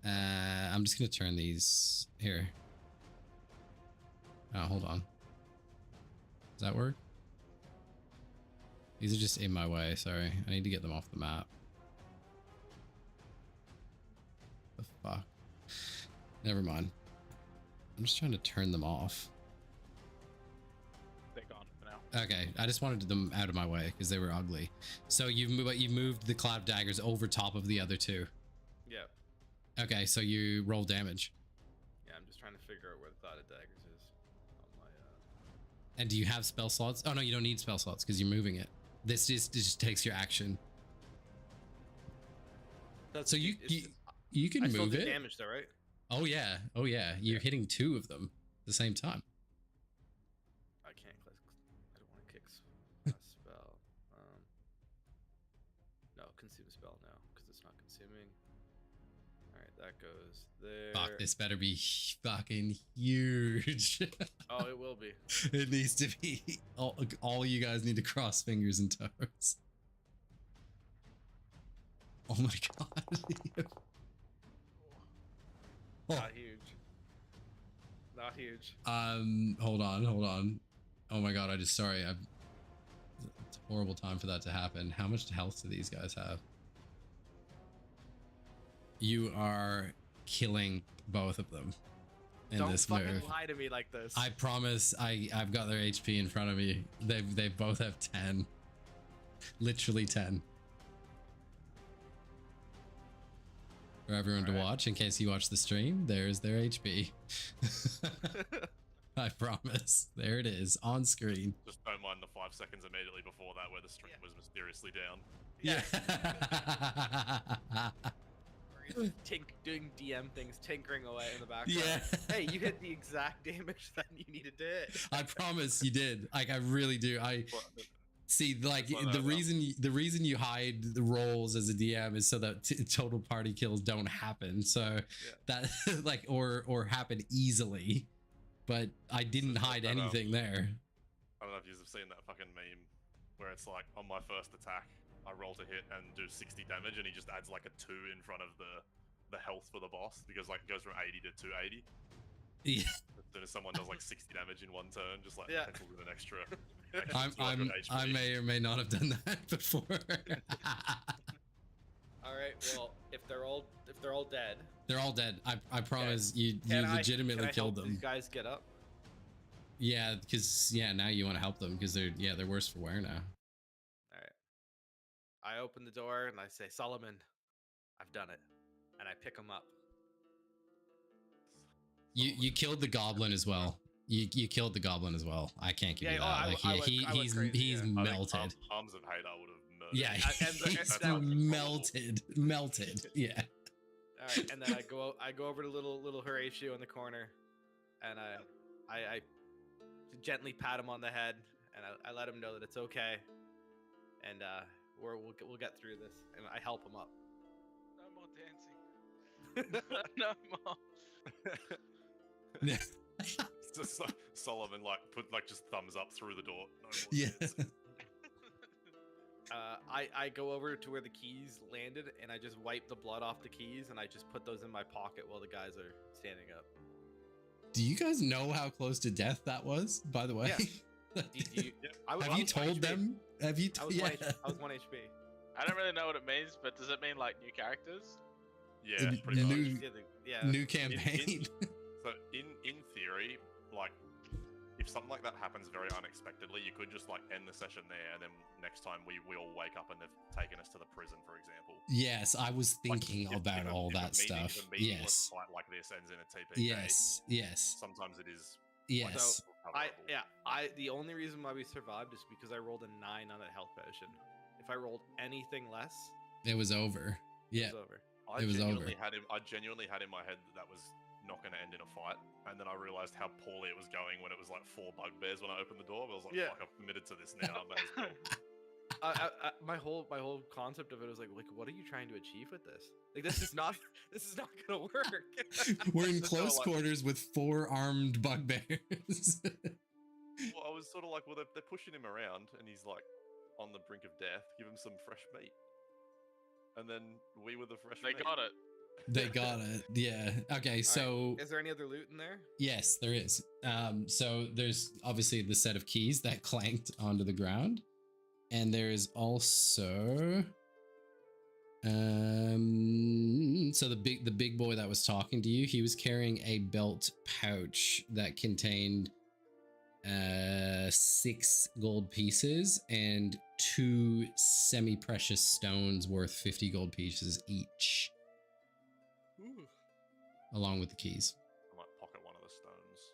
I'm just gonna turn these here. Oh, hold on. Does that work? These are just in my way. Sorry, I need to get them off the map. The fuck? Never mind. I'm just trying to turn them off. They're gone for now. Okay, I just wanted them out of my way because they were ugly. So you've moved the cloud of daggers over top of the other 2. yeah, Okay, so you roll damage. yeah. I'm just trying to figure out where the cloud of daggers is on my. And do you have spell slots? Oh no, you don't need spell slots because you're moving it. This just takes your action. So you can I still move do it. damage though, right? Oh yeah, oh yeah. You're hitting 2 of them at the same time. I can't click. I don't want to kick a spell. No, consume spell now because it's not consuming. All right, that goes there. Fuck, this better be fucking huge. Oh, it will be. It needs to be. All you guys need to cross fingers and toes. Oh my god. Not huge. Not huge. Hold on. Oh my god, it's a horrible time for that to happen. How much health do these guys have? You are killing both of them in Don't this fucking move. lie to me like this. I promise. I've got their HP in front of me. They both have 10. Literally 10. For everyone to watch, in case you watch the stream, there's their HP. I promise. There it is on screen. Just don't mind the 5 seconds immediately before that where the stream was mysteriously down. Yeah. Doing DM things, tinkering away in the background. Yeah. Hey, you hit the exact damage that you needed to hit. I promise you did. Like, I really do. See, like, Well, the reason you hide the rolls as a DM is so that total party kills don't happen. So that like or happen easily. But I didn't hide anything there. I don't know if you've seen that fucking meme where it's like, on my first attack, I roll to hit and do 60 damage, and he just adds like a 2 in front of the health for the boss, because like it goes from 80 to 280. Yeah. As soon as someone does like 60 damage in one turn, just like pencils in an extra I may or may not have done that before. All right. Well, if they're all dead, they're all dead. I promise you legitimately killed them. These guys get up. Yeah, because now you want to help them because they're worse for wear now. All right. I open the door and I say, Solomon, I've done it, and I pick him up. You killed the goblin as well. You killed the goblin as well. I can't give you that. He's melted. Arms of Hideout would have murdered. Yeah, he's melted. Yeah. All right, and then I go over to little Horatio in the corner, and I gently pat him on the head, and I let him know that it's okay, and we'll get through this, and I help him up. No more dancing. No more. Just Solomon put just thumbs up through the door. No more yeah. dancing. I go over to where the keys landed, and I just wipe the blood off the keys, and I just put those in my pocket while the guys are standing up. Do you guys know how close to death that was, by the way? Yeah. Have you told them? Have you? I was 1 HP. I don't really know what it means, but does it mean like new characters? Yeah, pretty much. New campaign. So in theory, like, if something like that happens very unexpectedly, you could just end the session there, and then next time we all wake up and they've taken us to the prison, for example. Yes, I was thinking about all that stuff. Yes. Fight like this ends in a TPK. Yes. Sometimes it is. Yes. So the only reason why we survived is because I rolled a 9 on that health potion. If I rolled anything less, it was over. Yeah. It was over. I genuinely had in my head that was not going to end in a fight, and then I realized how poorly it was going when it was 4 bugbears when I opened the door. I was like, fuck, I've committed to this now. I may as well. My whole concept of it was like, what are you trying to achieve with this? Like, this is not gonna work. We're in close quarters with 4 armed bugbears. Well, I was sort of like, well, they're pushing him around, and he's on the brink of death. Give him some fresh meat, and then we were the fresh meat. They got it. They got it. Yeah. Okay. So, is there any other loot in there? Yes, there is. So there's obviously the set of keys that clanked onto the ground, and there is also, so the big boy that was talking to you, he was carrying a belt pouch that contained 6 gold pieces and 2 semi-precious stones worth 50 gold pieces each. Ooh. Along with the keys. I might pocket one of the stones.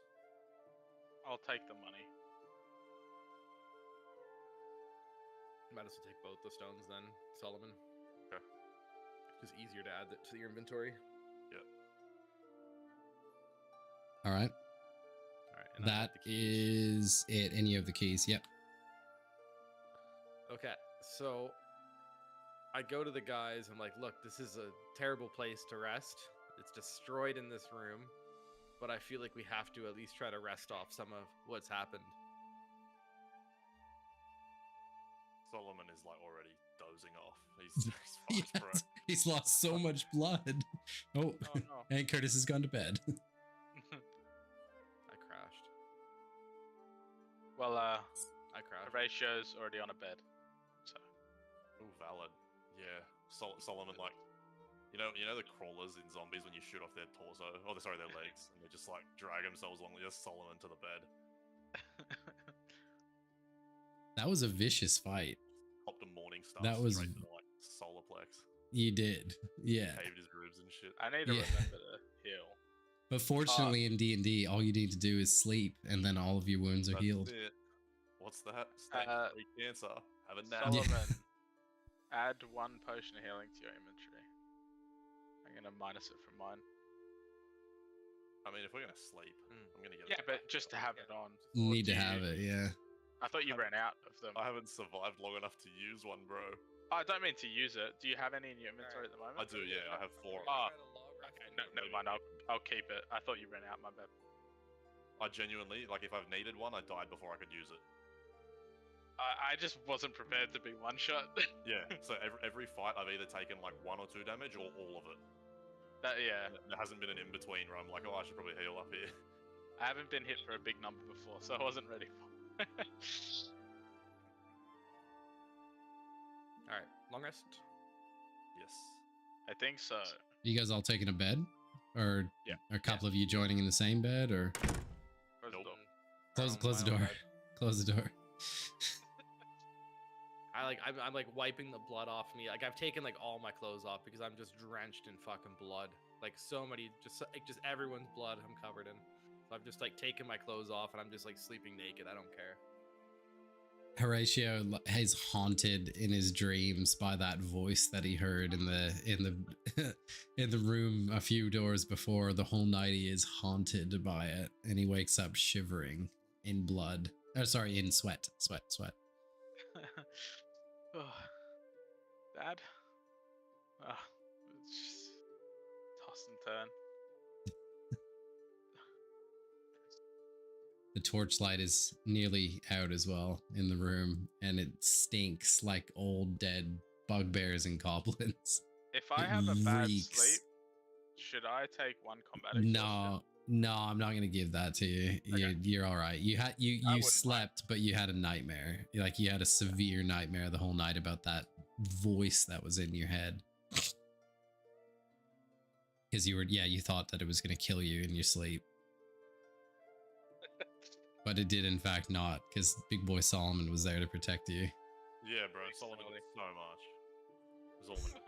I'll take the money. Might as well take both the stones then, Solomon. Okay. Just easier to add that to your inventory. Yep. All right. And that is it. Any of the keys? Yep. Okay, so I go to the guys. I'm like, look, this is a terrible place to rest. It's destroyed in this room, but I feel like we have to at least try to rest off some of what's happened. Solomon is already dozing off. He's fucked, bro. He's lost so much blood. Oh, Oh no. and Curtis has gone to bed. I crashed. Well, I crashed. Horatio's already on a bed, so. Oh, valid. Yeah, Solomon, like, you know the crawlers in zombies when you shoot off their torso, or sorry, their legs, and they just like drag themselves along. Just Solomon to the bed. That was a vicious fight. Popped a morning star That was- straight to the, like, solar plex. You did, yeah. Caved his ribs and shit. I need to Yeah. remember to heal. But fortunately, in D&D, all you need to do is sleep, and then all of your wounds are That's healed. it. What's that? Stage 3 cancer. Have a nap. Solomon, add 1 potion of healing to your inventory. I'm gonna minus it from mine. I mean, if we're gonna sleep, I'm gonna get. Yeah, it but back. just to have it on. You need to do you- have it, yeah. I thought you ran out of them. I haven't survived long enough to use one, bro. I don't mean to use it. Do you have any in your inventory at the moment? I do, yeah. I have 4. Oh, okay, no, never mind. I'll keep it. I thought you ran out. My bad. I genuinely, like, if I've needed one, I died before I could use it. I just wasn't prepared to be one shot. Yeah. So every fight, I've either taken like 1 or 2 damage or all of it. Yeah. There hasn't been an in between where I'm like, oh, I should probably heal up here. I haven't been hit for a big number before, so I wasn't ready for it. All right, long rest. Yes. I think so. You guys all taking a bed? Or Yeah. are a couple of you joining in the same bed? Or Close the Nope. door. close the My own door. bed. Close the door. I'm like wiping the blood off me. Like I've taken like all my clothes off because I'm just drenched in fucking blood. Like so many, just everyone's blood I'm covered in. So I've just like taken my clothes off and I'm just like sleeping naked. I don't care. Horatio is haunted in his dreams by that voice that he heard in the in the room a few doors before. The whole night he is haunted by it, and he wakes up shivering in blood. Oh, sorry, in sweat. Oh, Dad? Oh, it's just toss and turn. The torchlight is nearly out as well in the room, and it stinks like old dead bugbears and goblins. If I It have a bad reeks. sleep, should I take 1 combat exhaustion? No, I'm not gonna give that to you. Okay. You're all right. You I wouldn't slept, but you had a nightmare. Like you had a severe nightmare the whole night about that voice that was in your head. Because you thought that it was gonna kill you in your sleep. But it did in fact not, because Big Boy Solomon was there to protect you. Yeah, bro. Thanks, Solomon Solly. did so much. Solomon.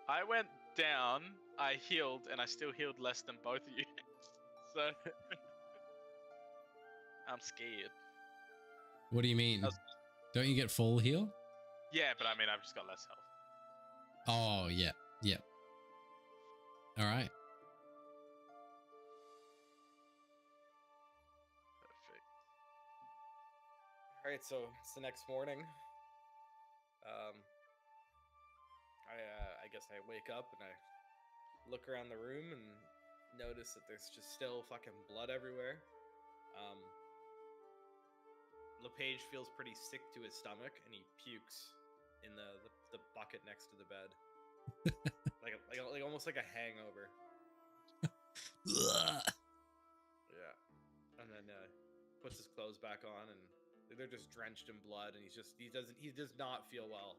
I went down, I healed, and I still healed less than both of you. So I'm scared. What do you mean? That's- Don't you get full heal? Yeah, but I mean, I've just got less health. Oh, yeah. All right. Perfect. All right, so it's the next morning. I guess I wake up and I look around the room and notice that there's just still fucking blood everywhere. LePage feels pretty sick to his stomach and he pukes in the bucket next to the bed, like almost like a hangover. Yeah, and then puts his clothes back on and they're just drenched in blood and he does not feel well.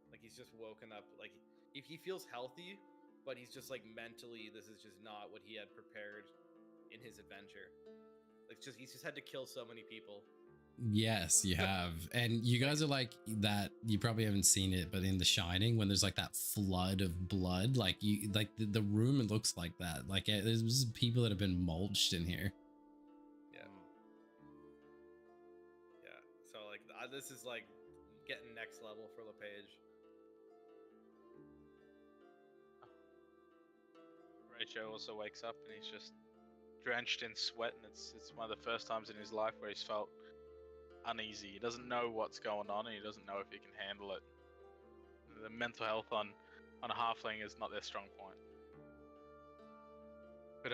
Like he's just woken up. Like if he feels healthy, but he's just like mentally, this is just not what he had prepared in his adventure. Like he's just had to kill so many people. Yes, you have. And you guys are like that. You probably haven't seen it, but in The Shining, when there's like that flood of blood, like the room, it looks like that. Like there's people that have been mulched in here. Yeah. Yeah. So like this is like getting next level for LePage. Rachel also wakes up and he's just drenched in sweat, and it's one of the first times in his life where he's felt uneasy. He doesn't know what's going on and he doesn't know if he can handle it. The mental health on a halfling is not their strong point. But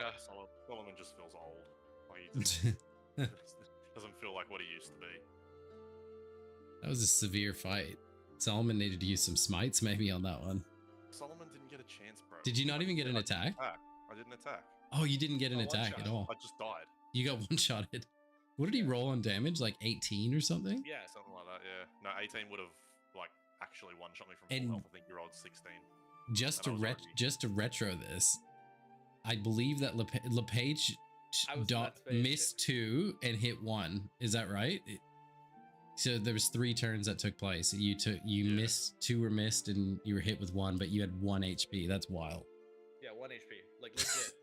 Solomon just feels old. Like he just doesn't feel like what he used to be. That was a severe fight. Solomon needed to use some smites maybe on that one. Solomon didn't get a chance, bro. Did you not even get an attack? I didn't attack. Oh, you didn't get an Oh, attack at all. I just died. You got one-shotted. What did he roll on damage? Like 18 or something? Yeah. Something like that, yeah. No, 18 would have, like, actually one-shot me from And- full health. I think you rolled 16. Just And to I was already- just to retro this, I believe that LePage I was in that space, missed 2 and hit 1. Is that right? So there was 3 turns that took place. You Yeah. missed, 2 were missed, and you were hit with 1, but you had 1 HP. That's wild. Yeah, 1 HP. Like, legit.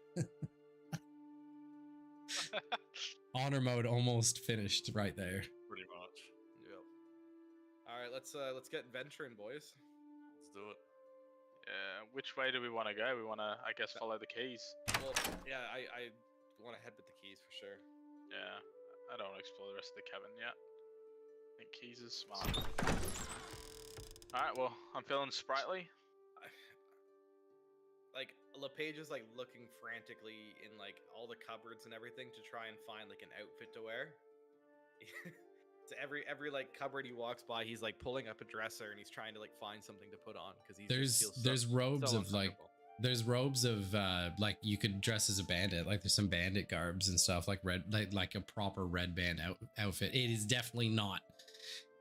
Honor mode almost finished right there. Pretty much. Yep. All right, let's get venturing, boys. Let's do it. Yeah, which way do we want to go? We want to, I guess, follow the keys. Well, yeah, I want to head with the keys for sure. Yeah, I don't want to explore the rest of the cabin yet. I think keys is smart. Alright, well, I'm feeling sprightly. Like, LePage is like looking frantically in like all the cupboards and everything to try and find like an outfit to wear. So every like cupboard he walks by, he's like pulling up a dresser and he's trying to like find something to put on because There's robes so of like there's robes of like you could dress as a bandit. Like there's some bandit garbs and stuff like like a proper red band outfit. It is definitely not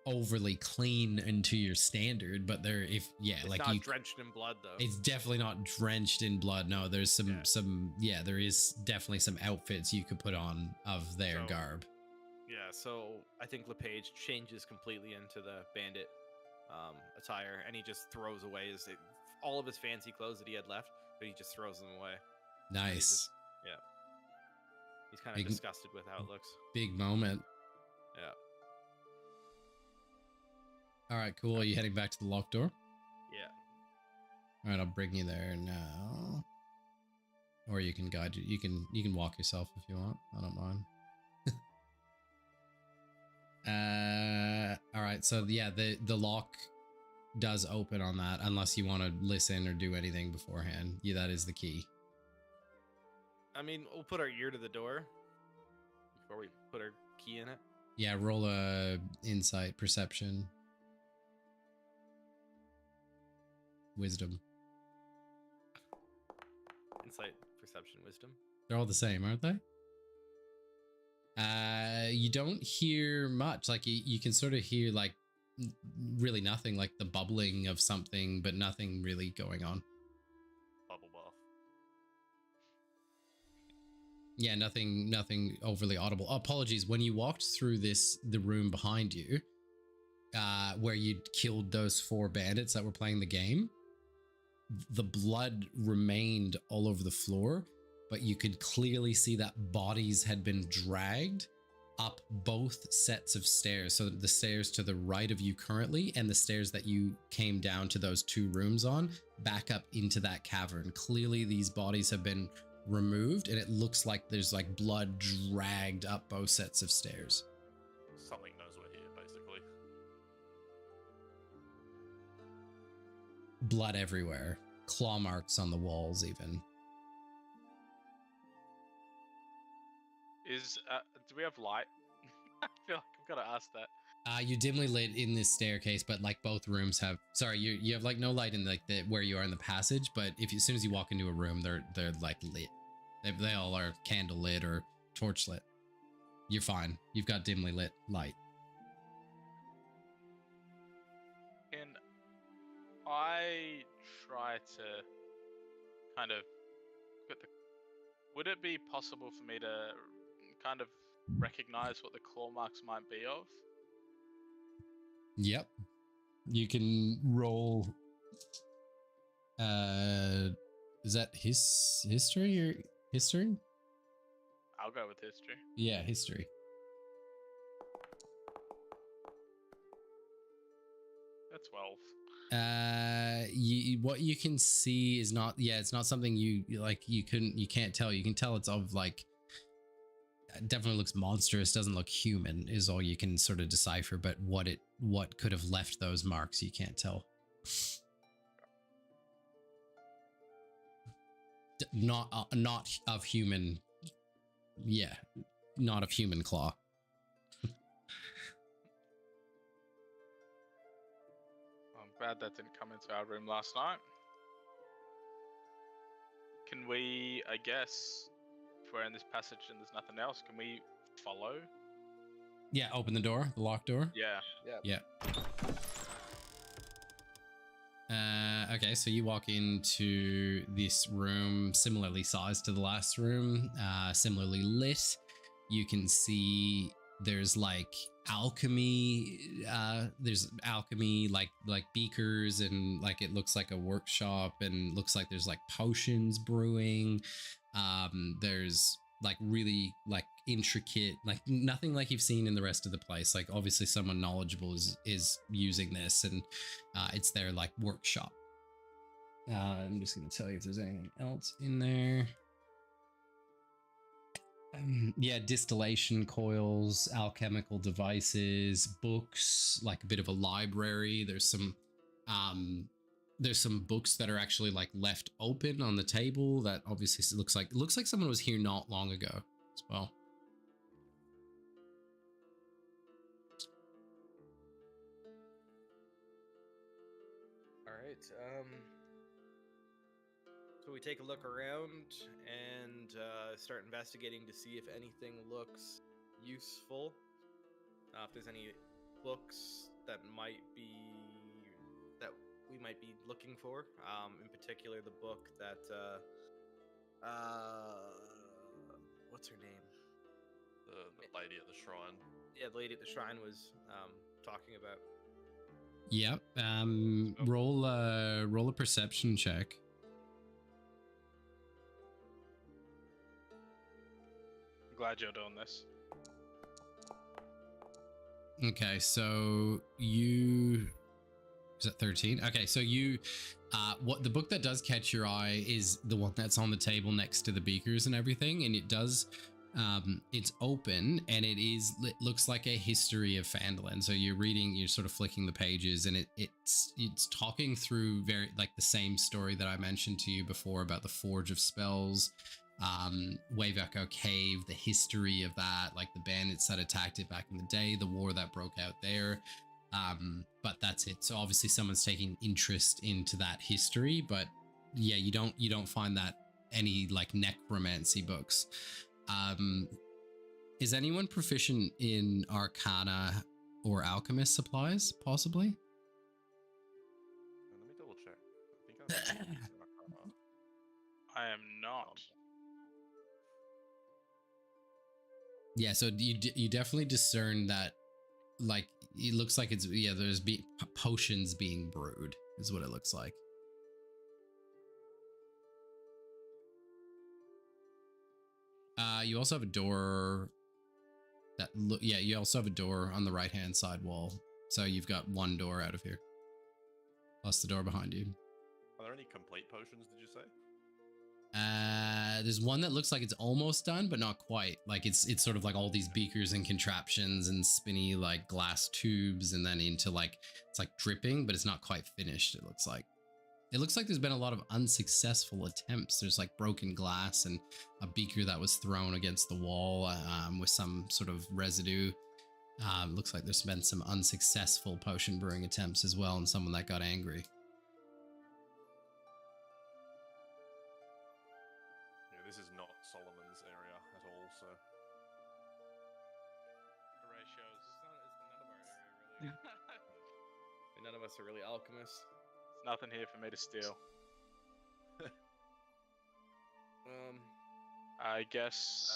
overly clean into your standard, but it's like not you drenched in blood though. It's definitely not drenched in blood. No, there's there is definitely some outfits you could put on of their garb. Yeah, so I think LePage changes completely into the bandit attire, and he just throws away all of his fancy clothes that he had left, but he just throws them away. Nice. He's kind of disgusted with how it looks. Big moment. Yeah. All right, cool. Are you heading back to the locked door? Yeah. All right, I'll bring you there now. Or you can guide you. You can walk yourself if you want. I don't mind. All right, so yeah, the lock does open on that unless you want to listen or do anything beforehand. Yeah, that is the key. I mean, we'll put our ear to the door before we put our key in it. Yeah, roll a insight, perception, wisdom. Insight, perception, wisdom. They're all the same, aren't they? You don't hear much. Like you can sort of hear like really nothing, like the bubbling of something, but nothing really going on. Bubble bath. Yeah, nothing overly audible. Apologies. When you walked through the room behind you, where you'd killed those 4 bandits that were playing the game, the blood remained all over the floor, but you could clearly see that bodies had been dragged up both sets of stairs. So the stairs to the right of you currently and the stairs that you came down to those 2 rooms on, back up into that cavern. Clearly these bodies have been removed and it looks like there's like blood dragged up both sets of stairs. Something knows we're here, basically. Blood everywhere. Claw marks on the walls even. Do we have light? I feel like I've got to ask that. You dimly lit in this staircase, but like both rooms have. Sorry, you have like no light in like the where you are in the passage. But as soon as you walk into a room, they're like lit. They all are candle lit or torch lit. You're fine. You've got dimly lit light. Can I try to kind of would it be possible for me to kind of recognize what the claw marks might be of? Yep. You can roll. Is that history or history? I'll go with history. Yeah, history. That's 12. What you can see is not. Yeah, it's not something you like. You can't tell. You can tell it's of like. It definitely looks monstrous. Doesn't look human. Is all you can sort of decipher. But what could have left those marks, you can't tell. Not of human. Yeah, not of human claw. I'm glad that didn't come into our room last night. Can we, I guess, if we're in this passage and there's nothing else, can we follow? Yeah, open the door, the locked door. Yeah. Yeah. Okay, so you walk into this room, similarly sized to the last room, similarly lit. You can see there's like alchemy. There's alchemy, like beakers, and like it looks like a workshop, and looks like there's like potions brewing. There's like really like intricate, like nothing like you've seen in the rest of the place. Like obviously someone knowledgeable is using this, and it's their like workshop. I'm just gonna tell you if there's anything else in there. Yeah, distillation coils, alchemical devices, books, like a bit of a library. There's some books that are actually like left open on the table that obviously looks like someone was here not long ago as well. All right. So we take a look around and start investigating to see if anything looks useful. If there's any books that we might be looking for. In particular, the book that what's her name? The lady at the shrine. Yeah, the lady at the shrine was talking about. Yep. Roll a perception check. I'm glad you're doing this. Okay, so you is that 13? Okay, so you what the book that does catch your eye is the one that's on the table next to the beakers and everything, and it does it's open, and it looks like a history of Phandalin. So you're sort of flicking the pages, and it's talking through very like the same story that I mentioned to you before about the Forge of Spells, Wave Echo Cave, the history of that, like the bandits that attacked it back in the day, the war that broke out there. But that's it. So obviously someone's taking interest into that history, but yeah, you don't find that any like necromancy books. Is anyone proficient in Arcana or Alchemist supplies, possibly? Let me double check. I think I've seen Arcana. I am not. Yeah, so you definitely discern that, like, it looks like it's, yeah, there's potions being brewed is what it looks like. You also have a door that you also have a door on the right hand side wall. So you've got one door out of here, plus the door behind you. Are there any complete potions, did you say? There's one that looks like it's almost done, but not quite. Like it's sort of like all these beakers and contraptions and spinny like glass tubes, and then into like, it's like dripping, but it's not quite finished. It looks like there's been a lot of unsuccessful attempts. There's like broken glass and a beaker that was thrown against the wall with some sort of residue. Looks like there's been some unsuccessful potion brewing attempts as well, and someone that got angry. This is not Solomon's area at all, so. The ratios. It's none of our area, really. None of us are really alchemists. There's nothing here for me to steal. I guess.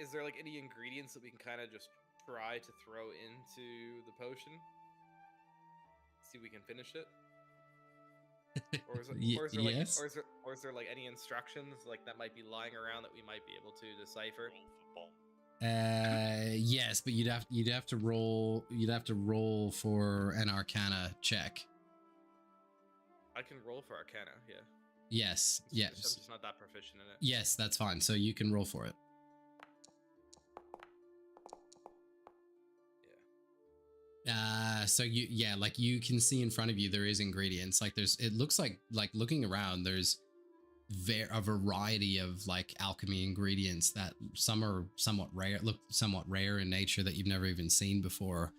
Is there like any ingredients that we can kind of just try to throw into the potion? See if we can finish it. Or is there like any instructions like that might be lying around that we might be able to decipher? Yes, but you'd have to roll for an Arcana check. I can roll for Arcana, yeah. Yes, yes. I'm just not that proficient in it. Yes, that's fine. So you can roll for it. So like you can see in front of you there is ingredients. Like it looks like looking around, there's a variety of like alchemy ingredients that some are somewhat rare in nature that you've never even seen before.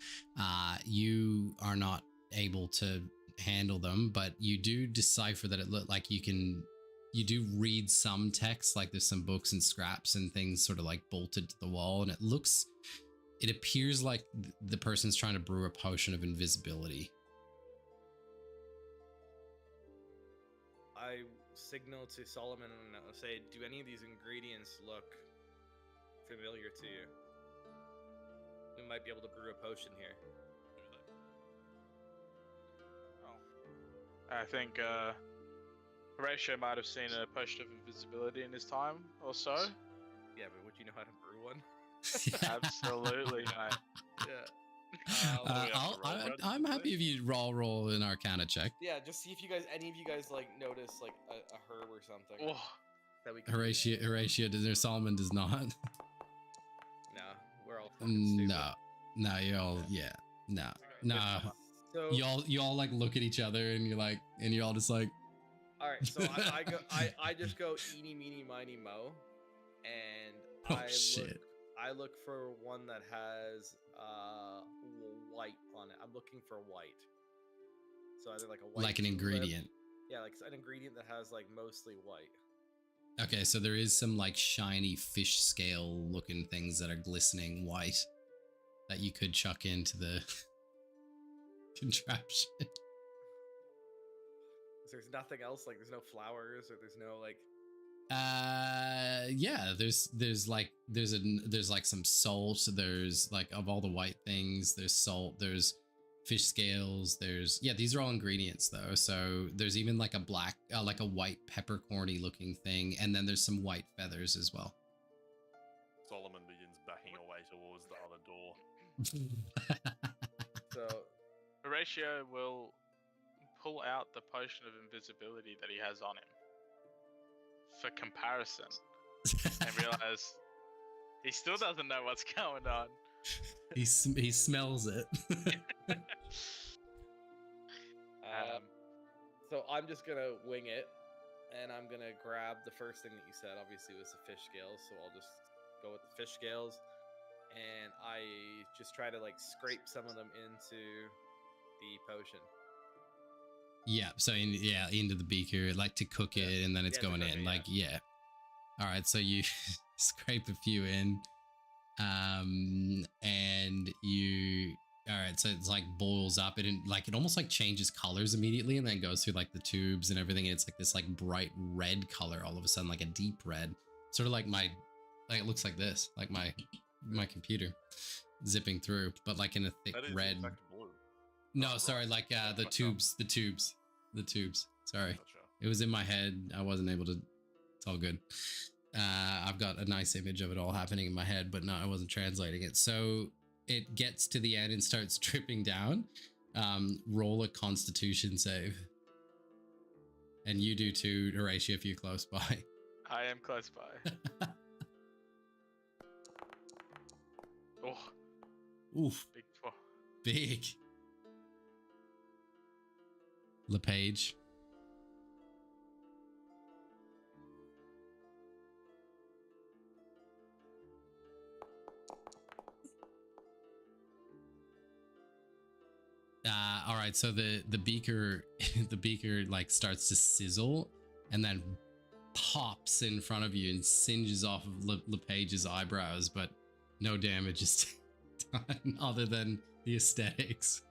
You are not able to handle them, but you do decipher that it looked like you can you do read some text, like there's some books and scraps and things sort of like bolted to the wall, and it appears like the person's trying to brew a potion of invisibility. I signal to Solomon and say, do any of these ingredients look familiar to you? We might be able to brew a potion here. I think Horatio might have seen a potion of invisibility in his time or so. Yeah, but would you know how to brew one? Absolutely, mate. Yeah. I'm happy if you roll an Arcana check. Yeah, just see if any of you guys like notice like a herb or something. Oh. That we can Horatio does, or Solomon does not. No, we're all fucking stupid. No, you're all no. So You all like look at each other and you're all just like. All right, so I just go eeny meeny miny mo, and I look for one that has white on it. I'm looking for white. So either like a white, like an ingredient. Yeah, like an ingredient that has like mostly white. Okay, so there is some like shiny fish scale looking things that are glistening white that you could chuck into the contraption. There's nothing else, like there's no flowers or there's no like yeah, there's like some salt, there's like of all the white things, there's salt, there's fish scales, these are all ingredients though. So there's even like a black like a white peppercorny looking thing, and then there's some white feathers as well. Solomon begins backing away towards the other door. So Horatio will pull out the potion of invisibility that he has on him for comparison and realize he still doesn't know what's going on. He smells it. So I'm just gonna wing it, and I'm gonna grab the first thing that you said. Obviously, was the fish scales, so I'll just go with the fish scales, and I just try to like scrape some of them into the potion. Yeah, so into the beaker, like to cook it, and then it's going in. Like, yeah. All right, so you scrape a few in, and you. All right, so it's like boils up. It almost like changes colors immediately, and then goes through like the tubes and everything. And it's like this like bright red color all of a sudden, like a deep red, sort of like it looks like this, like my computer zipping through, but like in a thick red. In fact blue. No, sorry, like the tubes. Sorry, Gotcha. It was in my head. I wasn't able to. It's all good. I've got a nice image of it all happening in my head, but no, I wasn't translating it. So it gets to the end and starts dripping down. Roll a Constitution save, and you do too, Horatio, if you're close by. I am close by. Oh, Oof, big 4. big. LePage. All right, so the beaker like starts to sizzle and then pops in front of you and singes off of LePage's eyebrows, but no damage is done other than the aesthetics.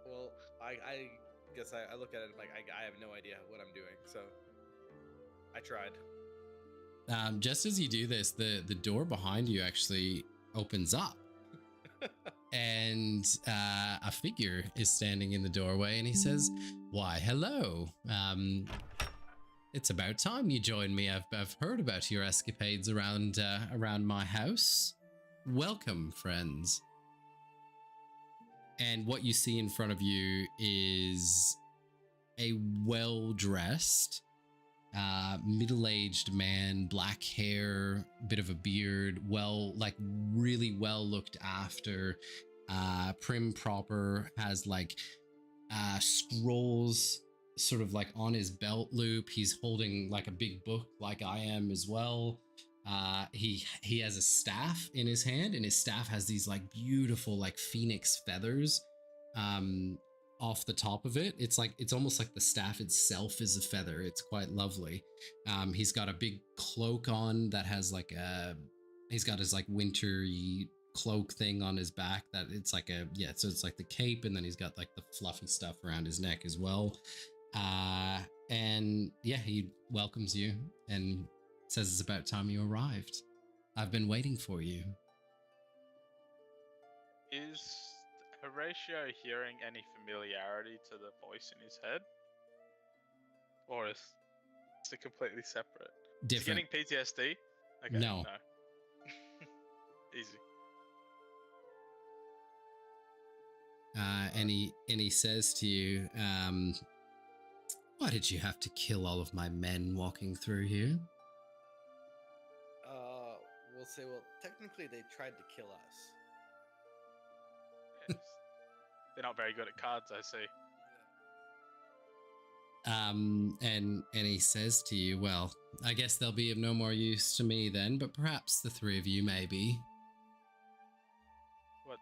Well, I guess I look at it like I have no idea what I'm doing, so I tried. Just as you do this, the door behind you actually opens up. And a figure is standing in the doorway, and he says, "Why, hello. It's about time you joined me. I've heard about your escapades around my house. Welcome, friends." And what you see in front of you is a well-dressed, middle-aged man, black hair, bit of a beard, really well looked after, prim proper, has like scrolls sort of like on his belt loop. He's holding like a big book like I am as well. He has a staff in his hand, and his staff has these like beautiful like phoenix feathers off the top of it. It's almost like the staff itself is a feather. It's quite lovely. He's got a big cloak on that has like he's got his like wintry cloak thing on his back that it's like so it's like the cape, and then he's got like the fluffy stuff around his neck as well. And yeah, he welcomes you and says it's about time you arrived. I've been waiting for you. Is Horatio hearing any familiarity to the voice in his head? Or is it completely separate? Different. Is he getting PTSD? Okay, No. Easy. And he says to you, why did you have to kill all of my men walking through here? We'll say, well, technically they tried to kill us. Yes. They're not very good at cards, I see. And he says to you, well, I guess they'll be of no more use to me then, but perhaps the three of you maybe. What?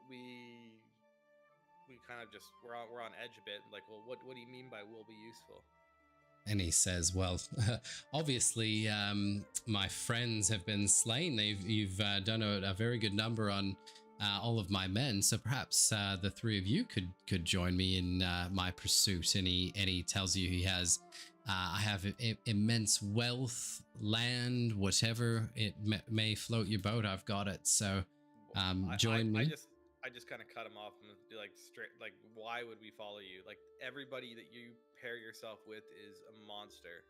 We kind of just we're on edge a bit. Like, well, what do you mean by will be useful? And he says, well, obviously, my friends have been slain. You've done a very good number on all of my men, so perhaps the three of you could join me in my pursuit. And he tells you he has, I have immense wealth, land, whatever it may float your boat. I've got it. So join me. I just kind of cut him off and be like, straight, like, why would we follow you? Like, everybody that you pair yourself with is a monster.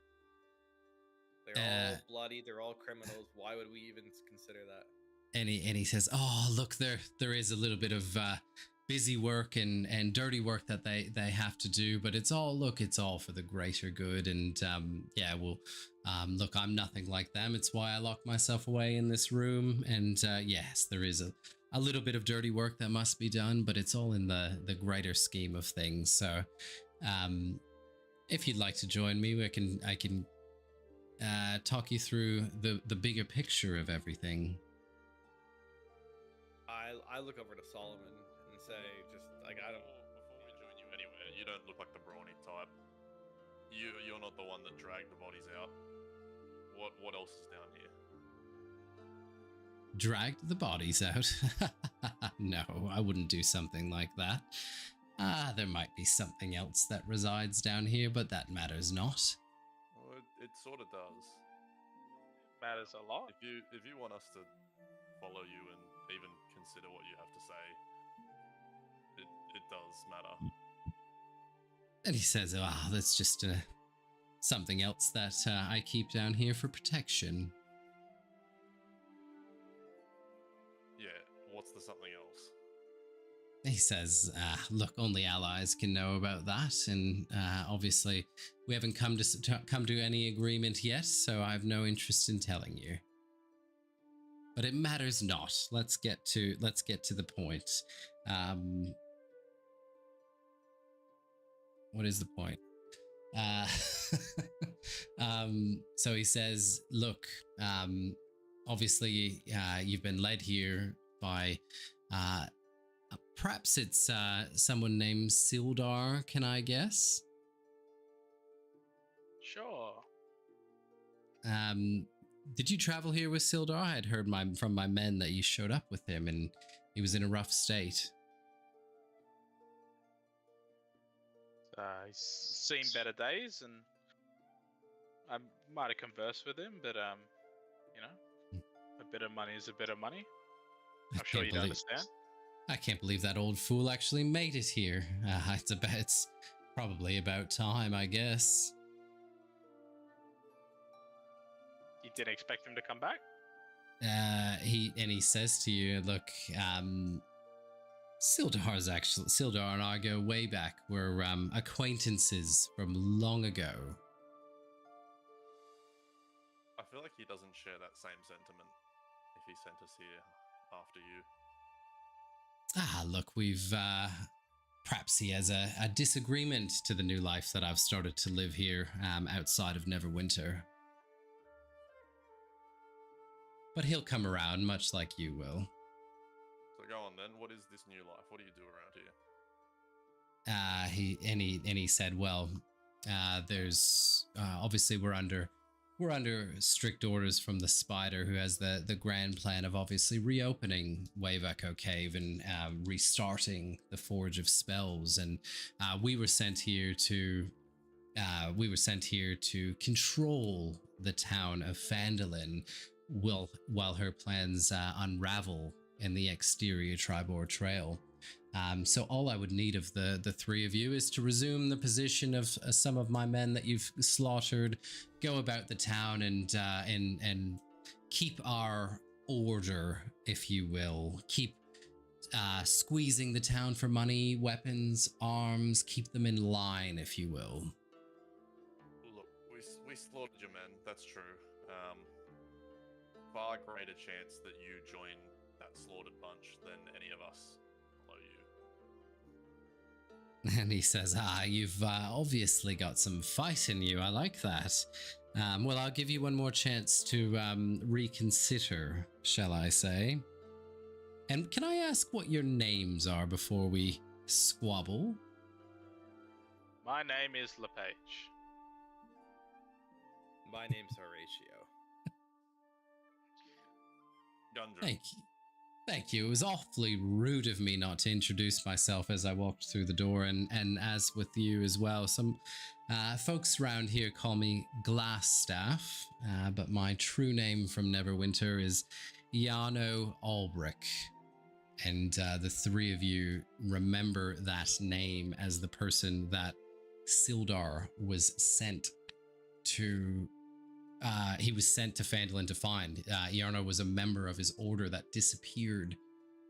They're all bloody. They're all criminals. Why would we even consider that? And he says, oh, look, there is a little bit of busy work and dirty work that they have to do, but it's all for the greater good. And look, I'm nothing like them. It's why I lock myself away in this room. And yes, there is a little bit of dirty work that must be done, but it's all in the greater scheme of things. So if you'd like to join me, I can talk you through the bigger picture of everything. I look over to Solomon and say, just like, I don't. Before we join you anywhere, you don't look like the brawny type. You're not the one that dragged the bodies out. What else is down here? Dragged the bodies out? No, I wouldn't do something like that. There might be something else that resides down here, but that matters not. Well, it sort of does. Matters a lot. If you want us to follow you and even consider what you have to say, it does matter. And he says, that's just something else that I keep down here for protection. Yeah, what's the something else? He says, look, only allies can know about that, and obviously we haven't come to any agreement yet, so I have no interest in telling you. But it matters not. Let's get to the point. What is the point? So he says, look, obviously you've been led here by perhaps it's someone named Sildar, can I guess? Sure. Did you travel here with Sildar? I had heard from my men that you showed up with him and he was in a rough state. He's seen better days, and I might have conversed with him, but a bit of money is a bit of money. I'm sure you'd understand. I can't believe that old fool actually made it here. It's probably about time, I guess. You didn't expect him to come back? He says to you, look, Sildar and I go way back. We're acquaintances from long ago. I feel like he doesn't share that same sentiment if he sent us here after you. Look, we've perhaps he has a disagreement to the new life that I've started to live here outside of Neverwinter. But he'll come around, much like you will. So go on then, what is this new life? What do you do around he said, well, there's obviously we're under strict orders from the Spider, who has the grand plan of obviously reopening Wave Echo Cave and restarting the Forge of Spells, and we were sent here to control the town of Phandalin while her plans unravel in the exterior Tribord Trail. So all I would need of the three of you is to resume the position of some of my men that you've slaughtered, go about the town and keep our order, if you will. Keep squeezing the town for money, weapons, arms, keep them in line, if you will. Look, we slaughtered your men, that's true. Far greater chance that you join that slaughtered bunch than any of us follow you. And he says, you've obviously got some fight in you. I like that. Well, I'll give you one more chance to reconsider, shall I say. And can I ask what your names are before we squabble? My name is LePage. My name's Horatio. Thank you. It was awfully rude of me not to introduce myself as I walked through the door, and as with you as well. Some folks around here call me Glassstaff, but my true name from Neverwinter is Jarno Albrick. And the three of you remember that name as the person that Sildar was sent to. He was sent to Phandalin to find. Jarno was a member of his order that disappeared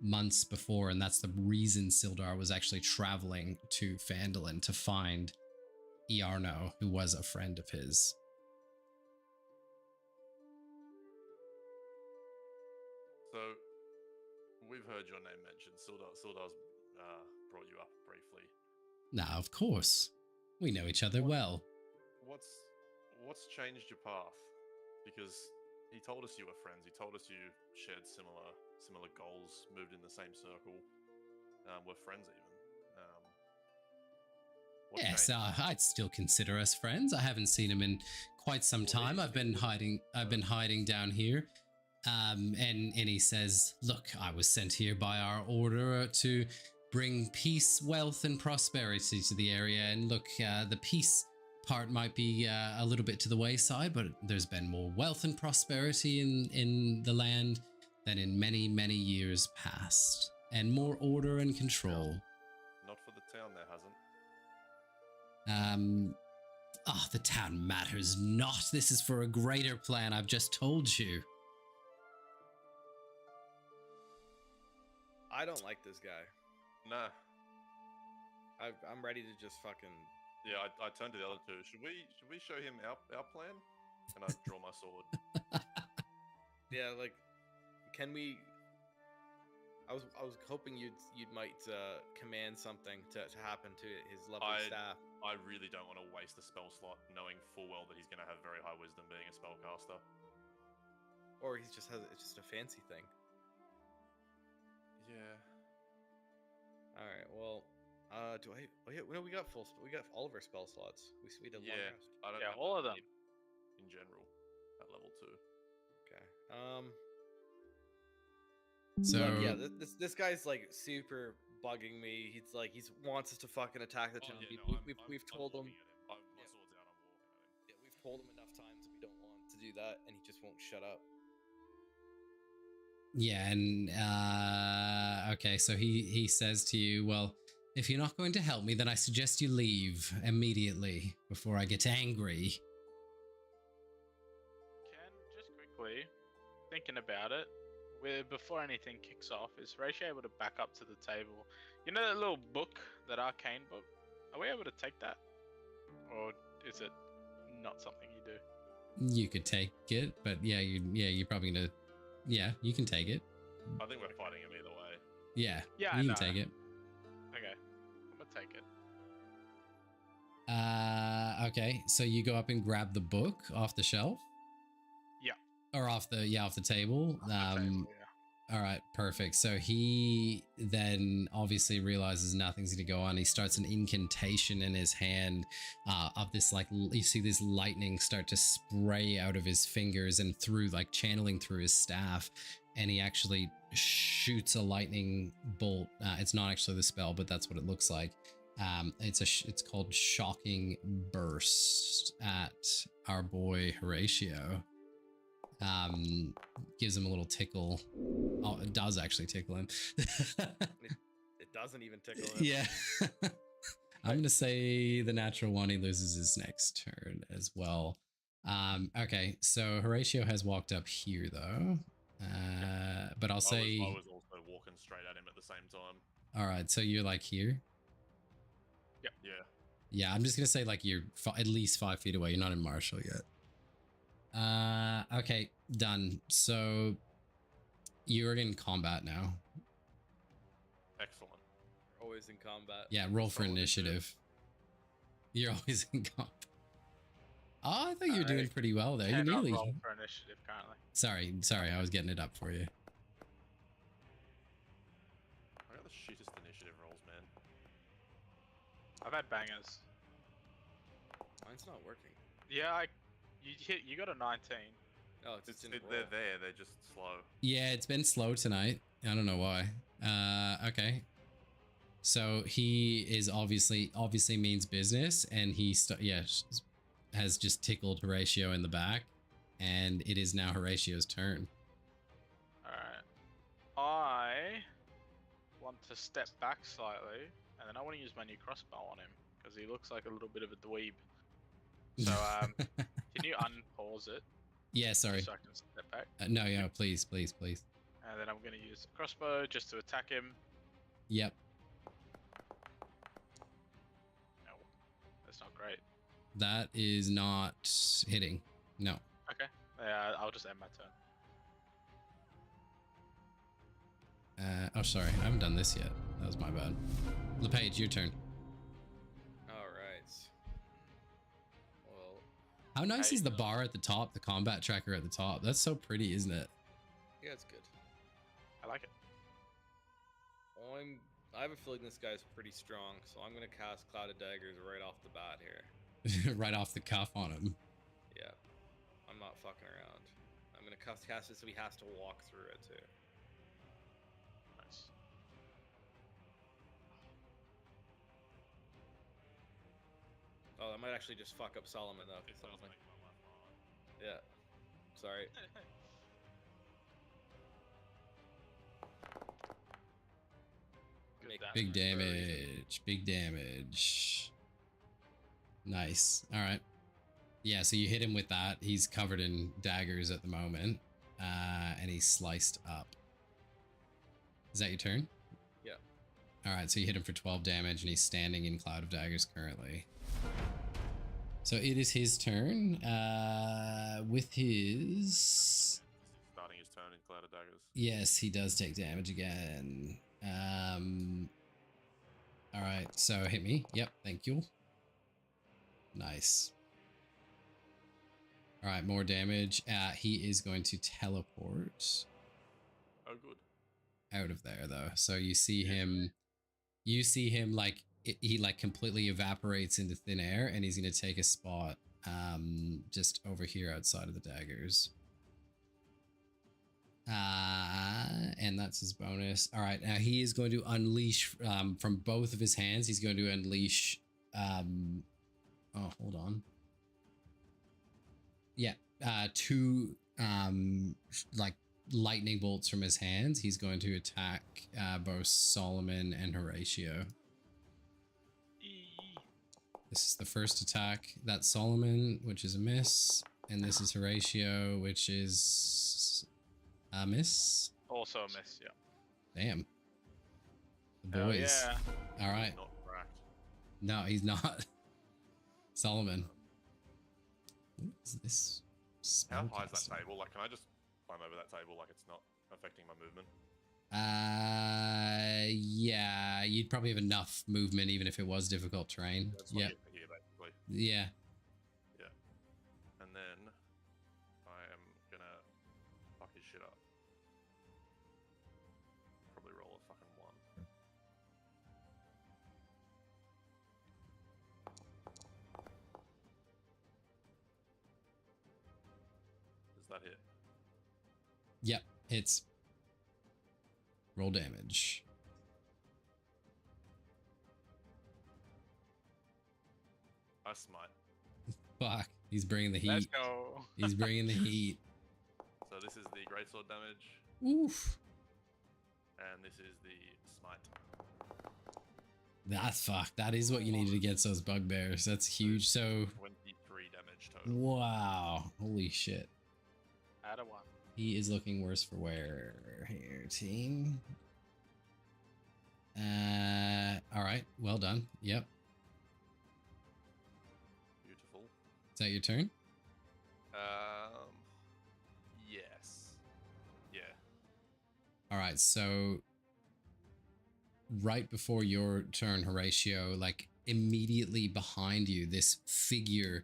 months before, and that's the reason Sildar was actually traveling to Phandalin to find Jarno, who was a friend of his. So, we've heard your name mentioned. Sildar's brought you up briefly. Now, of course. We know each other well. What's changed your path? Because he told us you were friends. He told us you shared similar goals, moved in the same circle, were friends even. Yes, I'd still consider us friends. I haven't seen him in quite some time. I've been hiding down here. And he says, "Look, I was sent here by our order to bring peace, wealth, and prosperity to the area. And look, the peace part might be a little bit to the wayside, but there's been more wealth and prosperity in the land than in many, many years past, and more order and control." Not for the town, there hasn't. The town matters not. This is for a greater plan. I've just told you. I don't like this guy. Nah. I'm ready to just fucking. Yeah, I turned to the other two. Should we show him our plan? And I draw my sword. Yeah, like, can we? I was hoping you might command something to happen to his lovely staff. I really don't want to waste a spell slot, knowing full well that he's going to have very high wisdom being a spellcaster. Or it's just a fancy thing. Yeah. All right. Well, we got we got all of our spell slots. We did long rest. I don't have all that of them in general at level 2. Okay. So But yeah, this guy's like super bugging me. He wants us to fucking attack the town. We've told him. My sword's out. I'm walking at him. Yeah, we've told him enough times that we don't want to do that, and he just won't shut up. yeah, and okay, so he says to you, "Well, if you're not going to help me, then I suggest you leave immediately before I get angry." Ken, just quickly, thinking about it, before anything kicks off, is Ratio able to back up to the table? You know that little book, that arcane book? Are we able to take that? Or is it not something you do? You could take it, but you're probably gonna. Yeah, you can take it. I think we're fighting him either way. Yeah, Yeah, you I can take it. Okay, I'm gonna take it. Okay, so you go up and grab the book off the shelf. Yeah. Or off the table. Off the table, yeah. All right, perfect. So he then obviously realizes nothing's going to go on. He starts an incantation in his hand of this, like, you see this lightning start to spray out of his fingers and through, like, channeling through his staff. And he actually shoots a lightning bolt. It's not actually the spell, but that's what it looks like. It's called Shocking Burst at our boy Horatio. Gives him a little tickle. Oh, it does actually tickle him. It doesn't even tickle him. Yeah. I'm gonna say the natural one, he loses his next turn as well. Okay, so Horatio has walked up here though. But I'll say I was also walking straight at him at the same time. all right, so you're like here. Yep. Yeah. Yeah, I'm just gonna say like you're at least 5 feet away. You're not in Marshall yet. Okay, done. So you're in combat now. Excellent. Always in combat. Yeah, roll for Always initiative. You're always in combat. Oh, I thought you were doing pretty well there. You Cannot nearly. roll for initiative currently. Sorry, I was getting it up for you. I got the shittest initiative rolls, man. I've had bangers. Mine's not working. Yeah, you got a 19. Oh, it's just in They're there. They're just slow. Yeah, it's been slow tonight. I don't know why. Okay. So he is obviously means business, and he has just tickled Horatio in the back, and it is now Horatio's turn. Alright. I want to step back slightly, and then I want to use my new crossbow on him, because he looks like a little bit of a dweeb. So, can you unpause it? Yeah, sorry. So I can step back. No, yeah, please. And then I'm going to use the crossbow just to attack him. Yep. No, that's not great. That is not hitting. No. Okay. Yeah, I'll just end my turn. Oh, sorry. I haven't done this yet. That was my bad. LePage, your turn. How nice is the bar at the top, the combat tracker at the top? That's so pretty, isn't it? Yeah, it's good. I like it. I have a feeling this guy's pretty strong, so I'm gonna cast Cloud of Daggers right off the bat here. Right off the cuff on him. Yeah, I'm not fucking around. I'm gonna cast it so he has to walk through it too. Nice. Oh, that might actually just fuck up Solomon though. It does make my life hard. Yeah. Sorry. Good Big damage. Big damage. Nice. All right. Yeah, so you hit him with that. He's covered in daggers at the moment. And he's sliced up. Is that your turn? Yeah. All right, so you hit him for 12 damage, and he's standing in Cloud of Daggers currently. So it is his turn. With his... Starting his turn in Cloud of Daggers. Yes, he does take damage again. All right, so hit me. Yep, thank you. Nice. All right, more damage. He is going to teleport. Oh, good. Out of there though. So you see him like he like completely evaporates into thin air, and he's going to take a spot just over here outside of the daggers. And that's his bonus. All right, now he is going to unleash from both of his hands. He's going to unleash oh, hold on. Yeah, two like lightning bolts from his hands. He's going to attack both Solomon and Horatio. This is the first attack. That's Solomon, which is a miss, and this is Horatio, which is a miss. Also a miss, yeah. Damn. The Hell boys. yeah. All right. Not cracked. No, he's not. Solomon. What is this? How high is that table? Like, can I just climb over that table like it's not affecting my movement? Yeah, you'd probably have enough movement even if it was difficult terrain. That's what Yeah. I get here, basically. Yeah. Yeah. And then I am gonna fuck his shit up. Does that hit? Yep, hits. Roll damage. I smite. Fuck, he's bringing the Let's heat. go. He's bringing the heat. So this is the greatsword damage, Oof. and this is the smite. That's fuck. That is what you needed against those bugbears. That's huge. So 23 damage total. wow, holy shit. Add a 1. He is looking worse for wear here, team. All right, well done. Yep. Beautiful. Is that your turn? Yes. Yeah. All right, so right before your turn, Horatio, like immediately behind you, this figure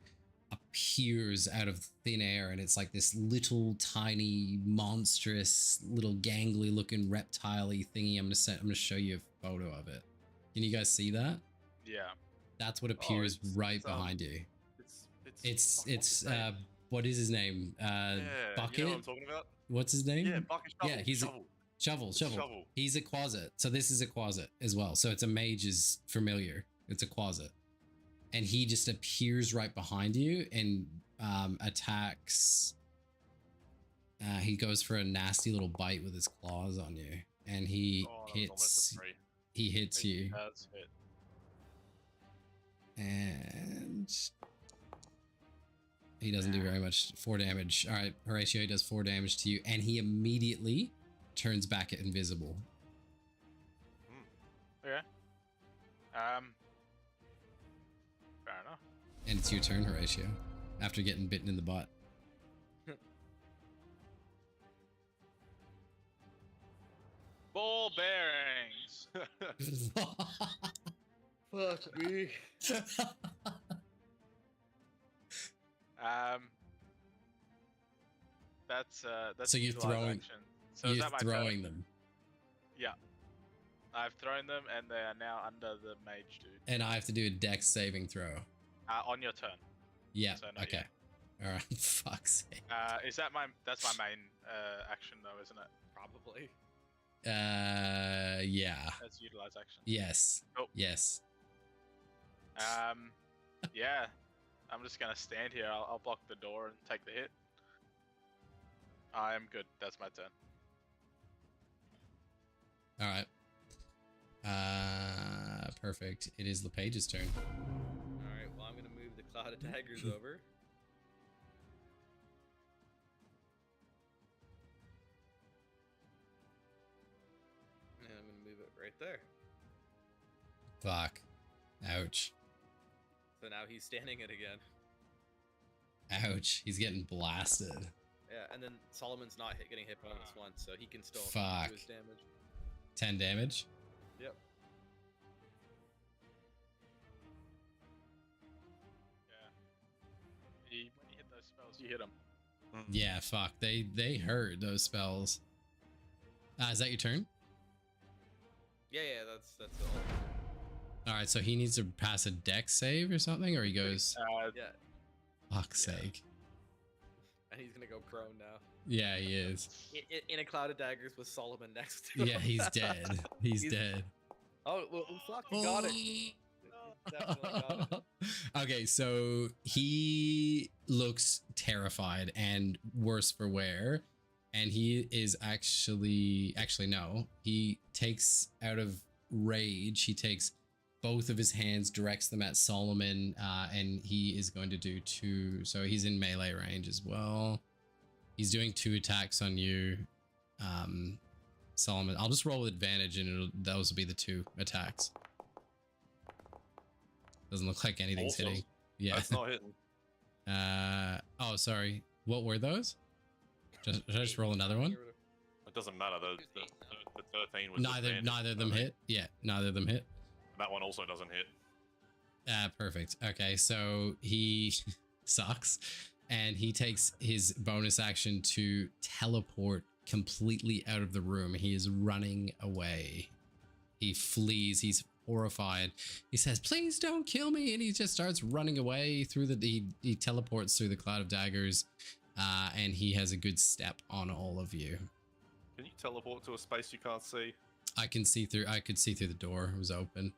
appears out of thin air, and it's like this little tiny monstrous little gangly looking reptile-y thingy. I'm gonna show you a photo of it. Can you guys see that? Yeah. That's what appears right it's, behind you. It's What is his name? Bucket? You know what I'm talking about? What's his name? Yeah, Bucket Shovel. Yeah, he's Shovel. Shovel. He's a Quasit. So this is a Quasit as well. So it's a mage's familiar. It's a Quasit. And he just appears right behind you and attacks. He goes for a nasty little bite with his claws on you. And he hits. He hits you. Does hit. And he doesn't do very much. 4 damage. All right, Horatio, he does 4 damage to you, and he immediately turns back invisible. Okay. Fair enough. And it's your turn, Horatio, after getting bitten in the butt. Ball bearings. Fuck me. That's So you're utilize throwing- action. So is You're that my throwing turn? them. Yeah. I've thrown them and they are now under the mage dude. And I have to do a dex saving throw. On your turn. Yeah, So not okay. yet. All right, fuck's sake. Is that that's my main action though, isn't it? Probably. Yeah. That's utilize action. Yes. Oh. Yes. Yeah. I'm just gonna stand here. I'll block the door and take the hit. I am good. That's my turn. All right. Perfect. It is LePage's turn. All right. Well, I'm gonna move the cloud of daggers over. And I'm gonna move it right there. Fuck. Ouch. So now he's standing it again. Ouch. He's getting blasted. Yeah, and then Solomon's not getting hit bonus once, so he can still Fuck. do his damage. 10 damage. Yep. Yeah. When you hit those spells, you hit them. Yeah, fuck. They hurt, those spells. Is that your turn? Yeah, that's all. All right, so he needs to pass a dex save or something, or he goes, Yeah, fuck's Yeah. sake. and he's gonna go prone now. Yeah, he is. In a cloud of daggers with Solomon next to him. Yeah, he's dead. He's dead. Oh, well, fuck, you got it. Definitely got it. Okay, so he looks terrified and worse for wear, and he is actually no. He takes out of rage. He takes both of his hands, directs them at Solomon, and he is going to do 2. So he's in melee range as well. He's doing 2 attacks on you, Solomon. I'll just roll with advantage, and those will be the 2 attacks. Doesn't look like anything's Also, hitting. Yeah. That's not hitting. Oh, sorry. What were those? Should I just roll another one? It doesn't matter. The 13 was Neither of them hit. Yeah, neither of them hit. That one also doesn't hit. Perfect. Okay, so he sucks, and he takes his bonus action to teleport completely out of the room. He is running away. He flees. He's horrified. He says, "Please don't kill me," and he just starts running away through he teleports through the cloud of daggers, and he has a good step on all of you. Can you teleport to a space you can't see? I can see through. I could see through the door. It was open.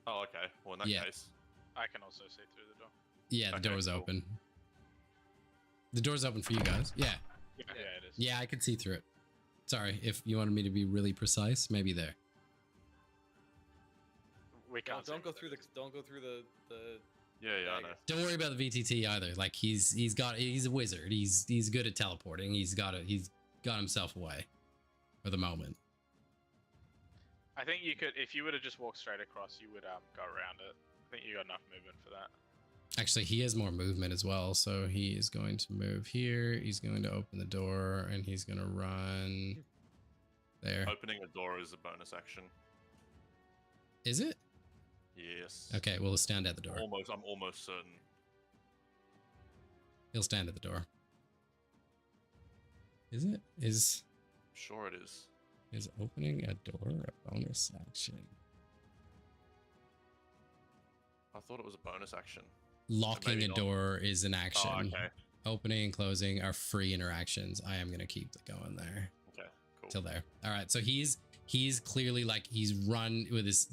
Oh, okay. Well, in that Yeah. case, I can also see through the door. Yeah, the Okay, door was cool. open. The door's open for you guys. Yeah. Yeah, it is. Yeah, I could see through it. Sorry, if you wanted me to be really precise, maybe there. We can't. Don't see go what through it the don't go through the yeah, I know. Don't worry about the VTT either. Like he's a wizard. He's good at teleporting. He's got himself away for the moment. I think you could, if you were to just walk straight across, you would go around it. I think you got enough movement for that. Actually, he has more movement as well, so he is going to move here. He's going to open the door, and he's going to run there. Opening a door is a bonus action. Is it? Yes. Okay, well, he'll stand at the door. I'm almost certain. He'll stand at the door. Is it? Is Sure it is. opening a door a bonus action? I thought it was a bonus action. Locking maybe a not. door is an action. Oh, okay. Opening and closing are free interactions. I am going to keep going there Okay, cool. till there. All right, so he's clearly like he's run with his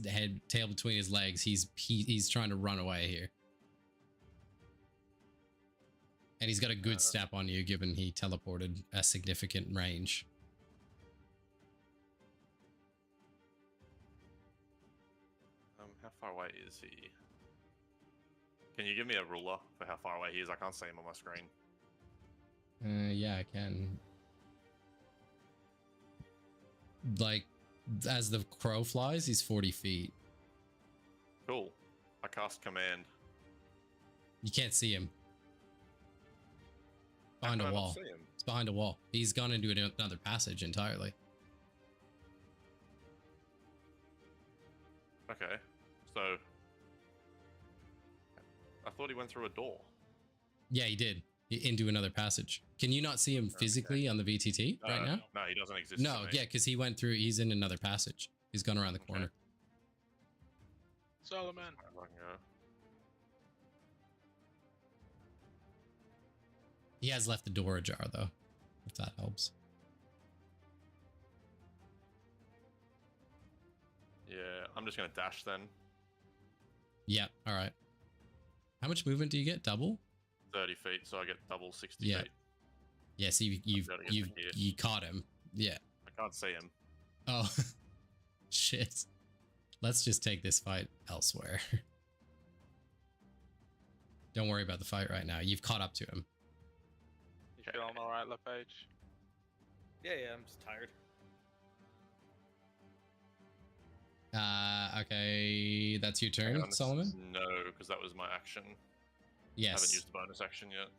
tail between his legs. He's trying to run away here. And he's got a good step on you given he teleported a significant range. How far away is he? Can you give me a ruler for how far away he is? I can't see him on my screen. Yeah, I can. Like, as the crow flies, he's 40 feet. Cool. I cast command. You can't see him. How Behind can a I not wall. see him? It's behind a wall. He's gone into another passage entirely. Okay. So I thought he went through a door. Yeah, he did. Into another passage. Can you not see him physically on the VTT right now? No, he doesn't exist. No, to me. yeah, because he went through. He's in another passage. He's gone around the corner. Solomon. I can go. He has left the door ajar though, if that helps. Yeah, I'm just gonna dash then. Yeah. All right. How much movement do you get? Double? 30 feet, so I get double 60 Yeah. feet. Yeah. So you caught him. Yeah. I can't see him. Oh, shit. Let's just take this fight elsewhere. Don't worry about the fight right now. You've caught up to him. You feeling alright, LePage? Yeah, I'm just tired. Okay, that's your turn, Hang on, Solomon? No, because that was my action. I Yes. haven't used the bonus action yet.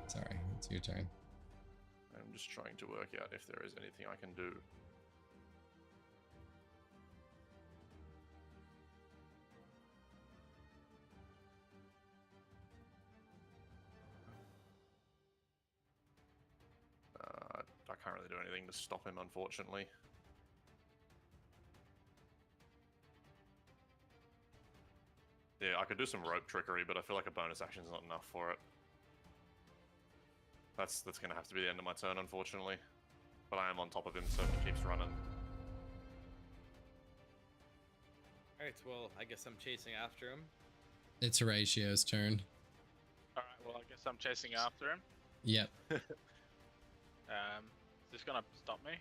Sorry, it's your turn. I'm just trying to work out if there is anything I can do. I can't really do anything to stop him, unfortunately. Yeah, I could do some rope trickery, but I feel like a bonus action is not enough for it. That's going to have to be the end of my turn, unfortunately. But I am on top of him, so if he keeps running. Alright, well, I guess I'm chasing after him. It's Horatio's turn. Alright, well, I guess I'm chasing after him. Yep. Is this gonna stop me?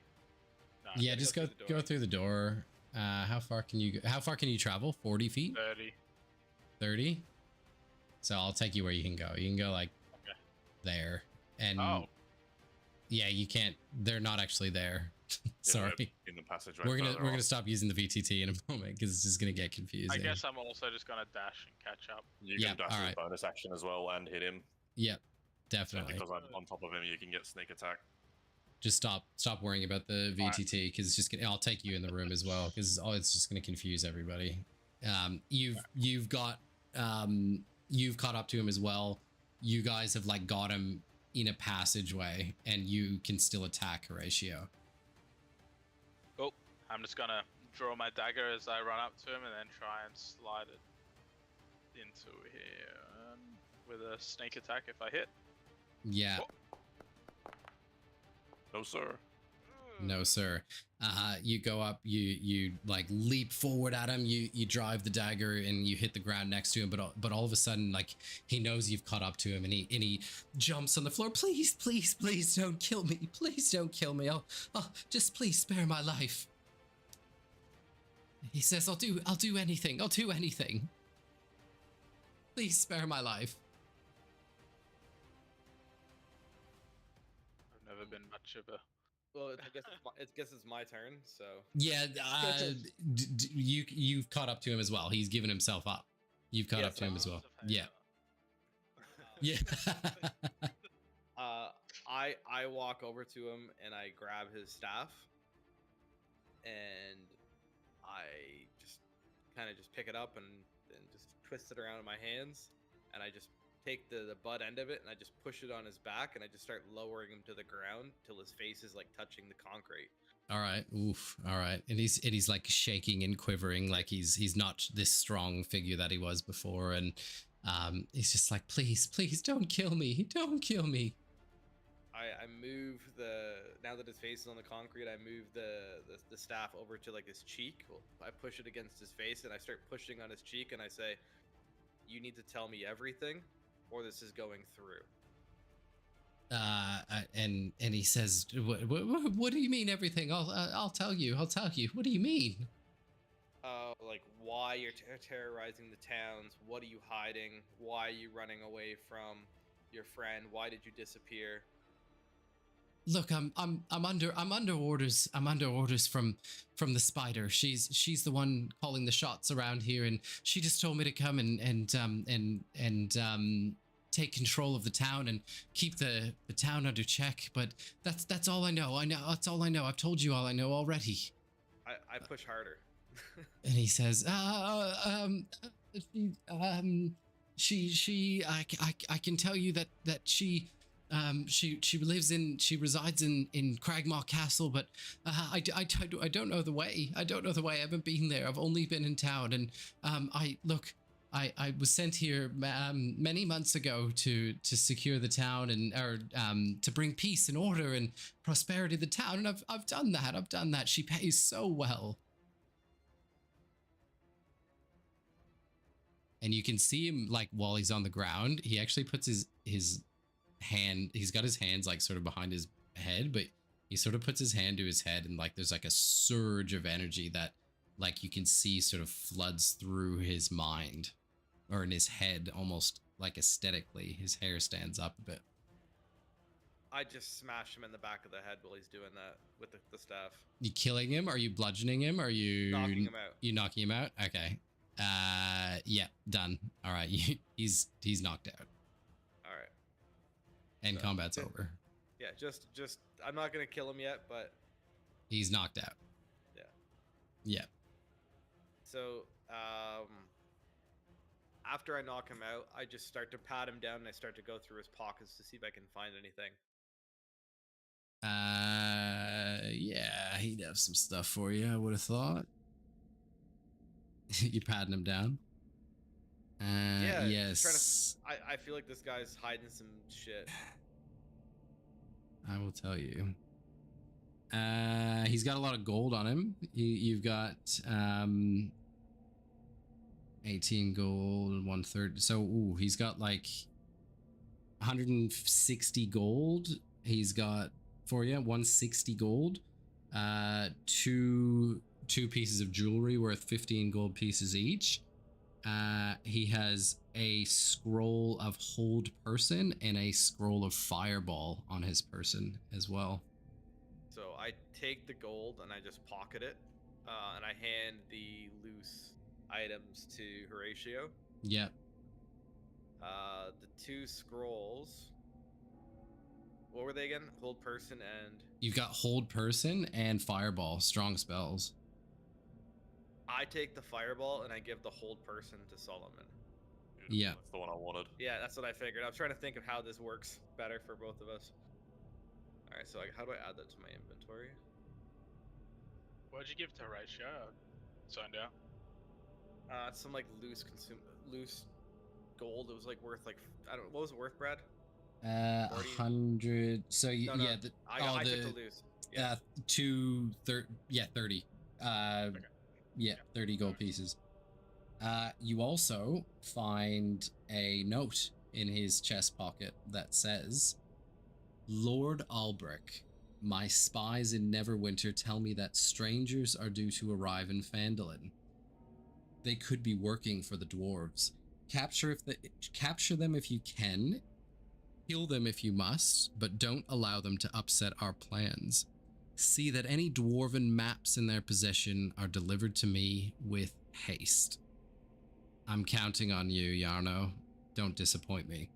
No. Yeah, just go through the door. How far can you go? How far can you travel? 40 feet? 30. 30? So I'll take you where you can go. You can go like there. And yeah, you can't. They're not actually there. Sorry. In the passageway. We're gonna stop using the VTT in a moment because it's just gonna get confusing. I guess I'm also just gonna dash and catch up. You can dash with bonus action as well and hit him. Yep, So definitely. because I'm on top of him, you can get sneak attack. Just stop worrying about the VTT because it's just gonna. I'll take you in the room as well because it's just gonna confuse everybody. You've caught up to him as well. You guys have like got him in a passageway and you can still attack Horatio. Cool. I'm just gonna draw my dagger as I run up to him and then try and slide it into here with a sneak attack if I hit. Yeah. No, sir. No, sir. You go up, you like leap forward at him, you drive the dagger and you hit the ground next to him, but all of a sudden, like, he knows you've caught up to him and he jumps on the floor. Please, please, please don't kill me. Please don't kill me. I'll just please spare my life. He says, I'll do anything. I'll do anything. Please spare my life. I've never been much of a. Well, I guess it's my turn. So Yeah, you've caught up to him as well. He's given himself up. You've caught up to him as well. Yeah. Yeah. I walk over to him and I grab his staff, and I just kind of just pick it up and just twist it around in my hands, and I just take the butt end of it and I just push it on his back and I just start lowering him to the ground till his face is like touching the concrete. All right. Oof. All right. And he's like shaking and quivering, like he's not this strong figure that he was before. And he's just like, please, please don't kill me. Don't kill me. I move now that his face is on the concrete, I move the staff over to like his cheek. Well, I push it against his face and I start pushing on his cheek and I say, you need to tell me everything or this is going through. And he says, what do you mean everything? I'll tell you. I'll tell you. What do you mean? Like why you're terrorizing the towns? What are you hiding? Why are you running away from your friend? Why did you disappear? Look, I'm under orders. I'm under orders from the spider. She's the one calling the shots around here, and she just told me to come and take control of the town and keep the town under check. But that's all I know. That's all I know. I've told you all I know already. I push harder. And he says, I can tell you that she resides in Cragmaw Castle, but I don't know the way. I don't know the way. I haven't been there. I've only been in town, and I was sent here many months ago to secure the town and to bring peace and order and prosperity to the town, and I've done that. I've done that. She pays so well. And you can see him, like, while he's on the ground, he actually puts his hand, he's got his hands like sort of behind his head, but he sort of puts his hand to his head, and like there's like a surge of energy that like you can see sort of floods through his mind, or in his head, almost like aesthetically his hair stands up a bit. I just smash him in the back of the head while he's doing that with the staff. You killing him? Are you bludgeoning him? Are you knocking him out? You knocking him out? Okay. Yeah, done. All right. He's knocked out. All right. And combat's over. Yeah, just I'm not gonna kill him yet, but he's knocked out. Yeah. Yeah. So after I knock him out, I just start to pat him down and I start to go through his pockets to see if I can find anything. Yeah, he'd have some stuff for you, I would have thought. You patting him down? Yeah. Yes. I feel like this guy's hiding some shit. I will tell you. He's got a lot of gold on him. You've got 18 gold and 1/3. So he's got like 160 gold. He's got for you 160 gold. Two pieces of jewelry worth 15 gold pieces each. He has a scroll of hold person and a scroll of fireball on his person as well. So I take the gold and I just pocket it, and I hand the loose items to Horatio. Yep. The two scrolls. What were they again? Hold person and... You've got hold person and fireball, strong spells. I take the fireball and I give the hold person to Solomon. Beautiful. Yeah. That's the one I wanted. Yeah, that's what I figured. I was trying to think of how this works better for both of us. Alright, so how do I add that to my inventory? What'd you give to Horatio? Signed out. It's some like loose gold. It was like worth like, I don't know, what was it worth, Brad? 40? 100. So No, yeah, I took the loose. Yeah. 30. Okay. Yeah, 30 gold pieces. You also find a note in his chest pocket that says, Lord Albrecht, my spies in Neverwinter tell me that strangers are due to arrive in Phandalin. They could be working for the dwarves. Capture them if you can, kill them if you must, but don't allow them to upset our plans. See that any dwarven maps in their possession are delivered to me with haste. I'm counting on you, Yarno. Don't disappoint me.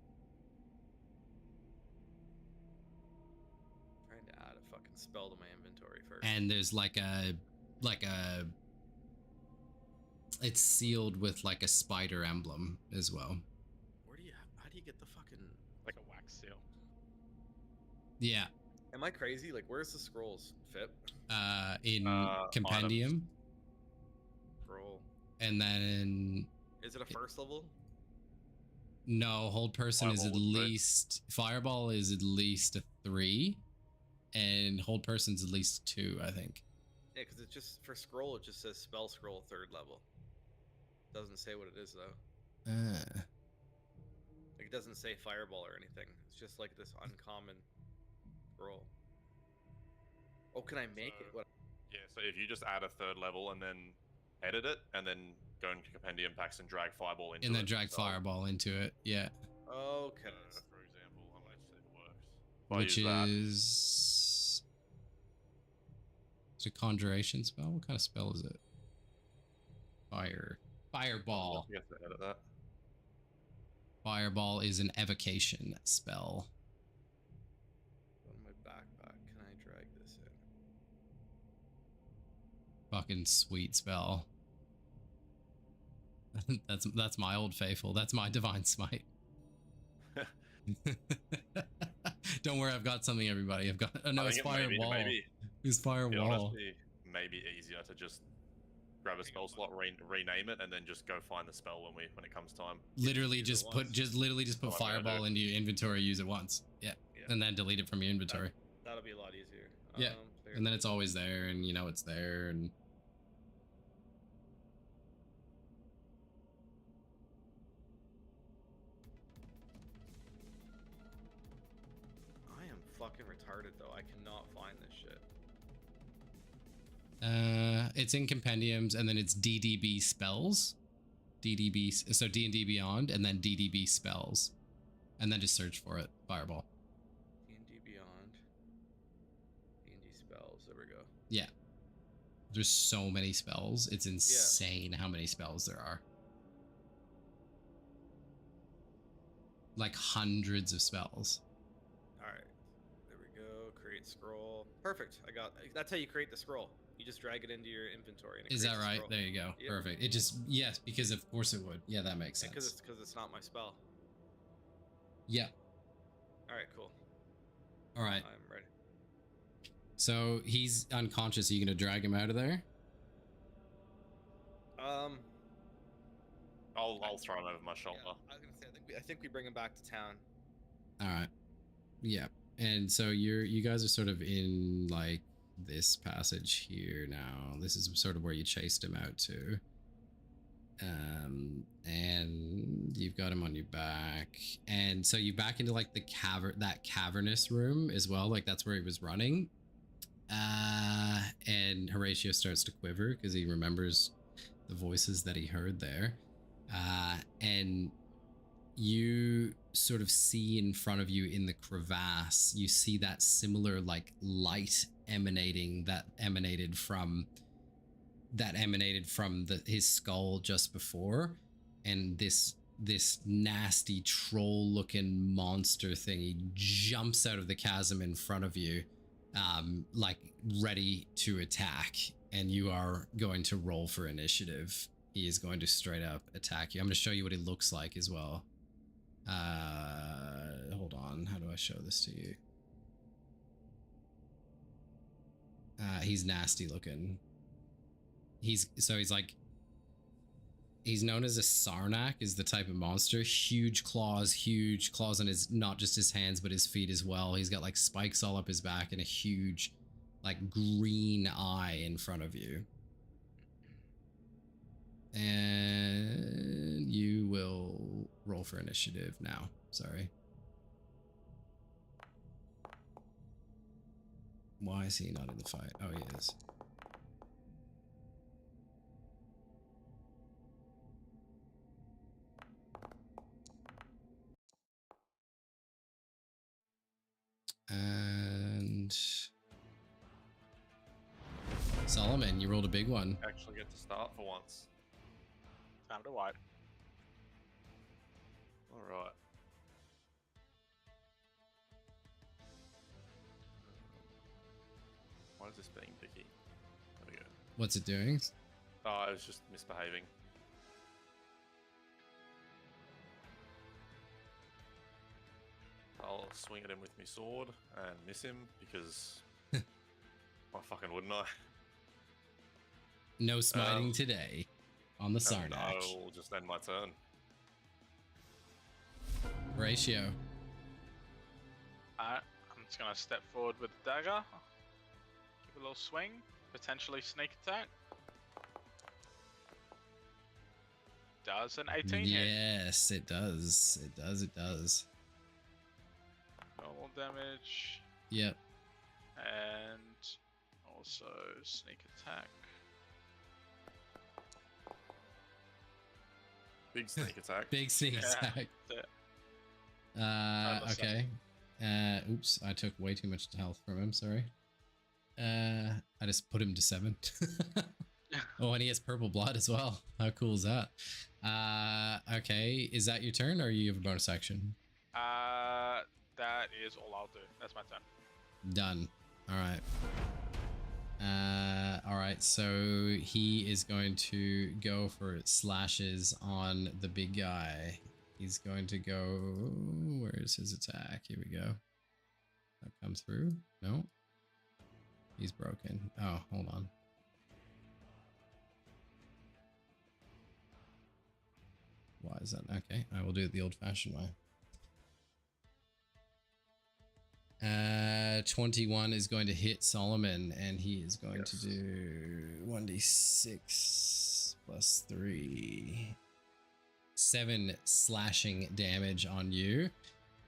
Trying to add a fucking spell to my inventory first. And there's like a it's sealed with like a spider emblem as well. How do you get the fucking Like a wax seal. Yeah. Am I crazy? Like, where's the scrolls? Fit? In compendium. Scroll. And then Is it a first level? no, hold person is at Fireball was least fireball is at least a 3, and hold person's at least 2, I think. Yeah, because it just for scroll it just says spell scroll 3rd level. Doesn't say what it is though. Like it doesn't say fireball or anything. It's just like this uncommon scroll. Oh, can I make it? What? Yeah, so if you just add a 3rd level and then edit it, and then go into compendium packs and drag fireball into it. And then drag fireball into it. Yeah. Okay. For example, I'm going to see if it works. If I Which use that, is it's a conjuration spell. What kind of spell is it? Fireball. you have to edit that. Fireball is an evocation spell. On my backpack, can I drag this in? Fucking sweet spell. That's my old faithful. That's my divine smite. Don't worry, I've got something, everybody. I've got. Oh no, I it's think fireball. It's it firewall. honestly may be easier to just grab a spell slot, rename it, and then just go find the spell when it comes time. Literally, Use just it put once. literally put Oh, I'm gonna fireball do it. into your inventory. Use it once. Yeah. Yeah. And then delete it from your inventory. That'll be a lot easier. Yeah. Clear. And then it's always there, and you know it's there, and I am fucking retarded though. I cannot find this shit. it's in compendiums, and then it's DDB spells, DDB. So D&D Beyond, and then DDB spells, and then just search for it. Fireball. D&D Beyond. D&D spells. There we go. Yeah. There's so many spells. It's insane how many spells there are. Like hundreds of spells. All right. There we go. Create scroll. Perfect. I got. That's how you create the scroll. You just drag it into your inventory. And it Is that creates a right? scroll. There you go. Yep. Perfect. It just, yes, because of course it would. Yeah, that makes sense. Because it's not my spell. Yeah. All right. Cool. All right. I'm ready. So he's unconscious. Are you going to drag him out of there? I'll throw him over my shoulder. Yeah, I was gonna say. I think we bring him back to town. All right. Yeah. And so you guys are sort of in like this passage here now. This is sort of where you chased him out to. And you've got him on your back. And so you back into like the that cavernous room as well. Like that's where he was running. And Horatio starts to quiver because he remembers the voices that he heard there. And you sort of see in front of you in the crevasse, you see that similar like light emanating that emanated from his skull just before, and this nasty troll looking monster thing, he jumps out of the chasm in front of you, like ready to attack, and you are going to roll for initiative. He is going to straight up attack you. I'm going to show you what he looks like as well. Hold on. How do I show this to you? He's nasty looking. He's like He's known as a Sarnak, is the type of monster. Huge claws on his, not just his hands, but his feet as well. He's got like spikes all up his back and a huge like green eye in front of you. And you will roll for initiative now. Sorry. Why is he not in the fight? Oh, he is. And Solomon, you rolled a big one. Actually get to start for once. Time to white. All right. Why is this being picky? There we go. What's it doing? Oh, I was just misbehaving. I'll swing at him with my sword and miss him because why fucking wouldn't I? No smiting today on the Sarnak. I'll just end my turn. Ratio. Alright, I'm just gonna step forward with the dagger. Give a little swing. Potentially sneak attack. Does an 18 hit? Yes, it does. It does. It does. Normal damage. Yep. And also sneak attack. Big sneak attack. Big sneak attack. Okay. Oops, I took way too much health from him. Sorry. I just put him to 7. Oh, and he has purple blood as well. How cool is that? Okay, is that your turn, or you have a bonus action? That is all I'll do. That's my turn. Done. All right. All right. So he is going to go for slashes on the big guy. He's going to go. Where is his attack? Here we go. That come through? No. He's broken. Oh, hold on. Why is that? Okay, I will do it the old-fashioned way. 21 is going to hit Solomon, and he is going to do 1d6 plus 3. 7 slashing damage on you.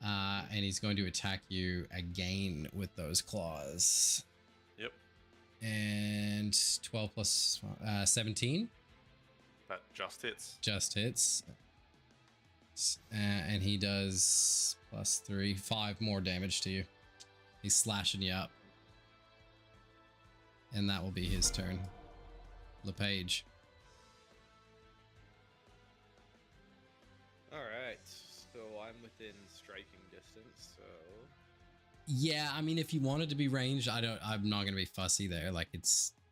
And he's going to attack you again with those claws. Yep. And 12 plus 17. That just hits. Just hits. And he does plus 3, 5 more damage to you. He's slashing you up. And that will be his turn. LePage. Alright, so I'm within striking distance, so... Yeah, I mean, if you wanted to be ranged, I'm not going to be fussy there. Like,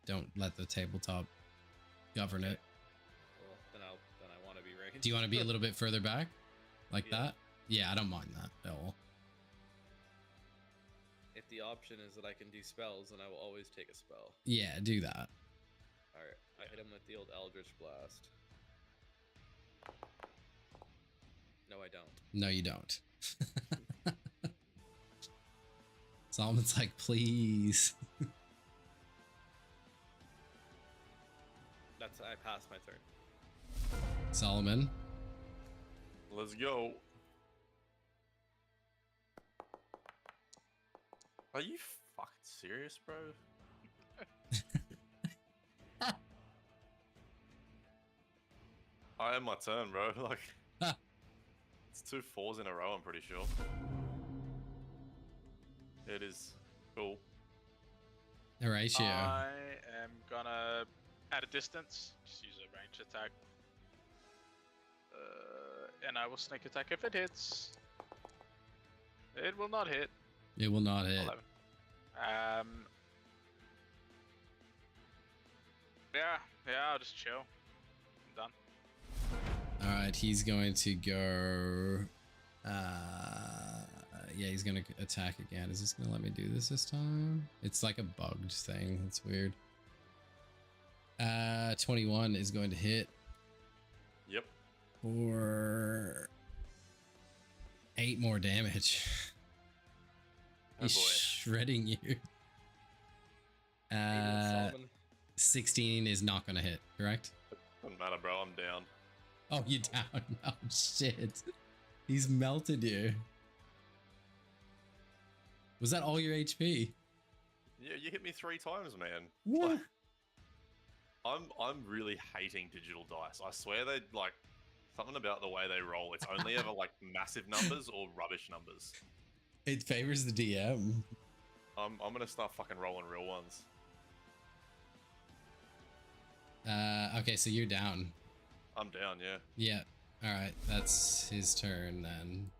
don't let the tabletop govern it. Well, then I want to be ranged. Do you want to be a little bit further back? Like Yeah. that? Yeah, I don't mind that at all. If the option is that I can do spells, then I will always take a spell. Yeah, do that. Alright, I hit him with the old Eldritch Blast. No, I don't. No, you don't. Solomon's like, please. I passed my turn. Solomon. Let's go. Are you fucking serious, bro? I am my turn, bro. Like, it's 2 4s in a row, I'm pretty sure. It is cool. Horatio. I am gonna, at a distance, just use a range attack. And I will sneak attack if it hits. It will not hit. It will not hit. 11. Yeah, I'll just chill. I'm done. All right, he's going to go. Yeah, he's gonna attack again. Is this gonna let me do this time? It's like a bugged thing. It's weird. 21 is going to hit. Yep. For 8 more damage. Oh He's boy. shredding you. Solomon. 16 is not going to hit, correct? Doesn't matter, bro. I'm down. Oh, you down. Oh, shit. He's melted you. Was that all your HP? Yeah, you hit me 3 times, man. What? I'm really hating digital dice. I swear they like something about the way they roll. It's only ever like massive numbers or rubbish numbers. It favors the DM. I'm gonna start fucking rolling real ones. Okay, so you're down. I'm down, yeah. Yeah. All right, that's his turn then.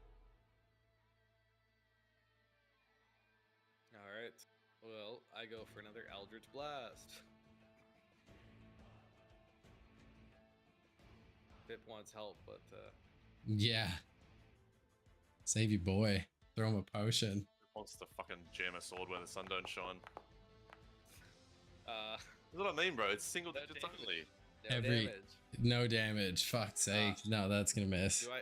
All right. Well, I go for another Eldritch Blast. Pip wants help, but Yeah. Save your boy. Throw him a potion. Wants to fucking jam a sword where the sun don't shine. uh, That's what I mean, bro. It's single No digits damage. only. no damage. No damage. Fuck's sake. No, that's gonna miss. Do I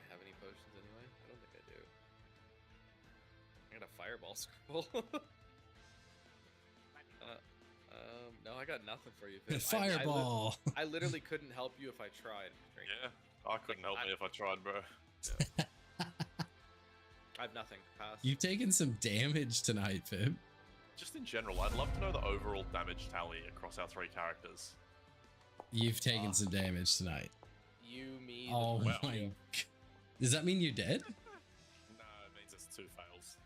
have any potions anyway? I don't think I do. I got a fireball scroll. No, I got nothing for you. Pip. Fireball. I literally couldn't help you if I tried. Drink. Yeah, I couldn't help me if I tried, bro. I have nothing. Pass. You've taken some damage tonight, Fib. Just in general, I'd love to know the overall damage tally across our 3 characters. You've taken some damage tonight. You, me. the Oh well, my. yeah. Does that mean you're dead? No, it means it's 2 fails.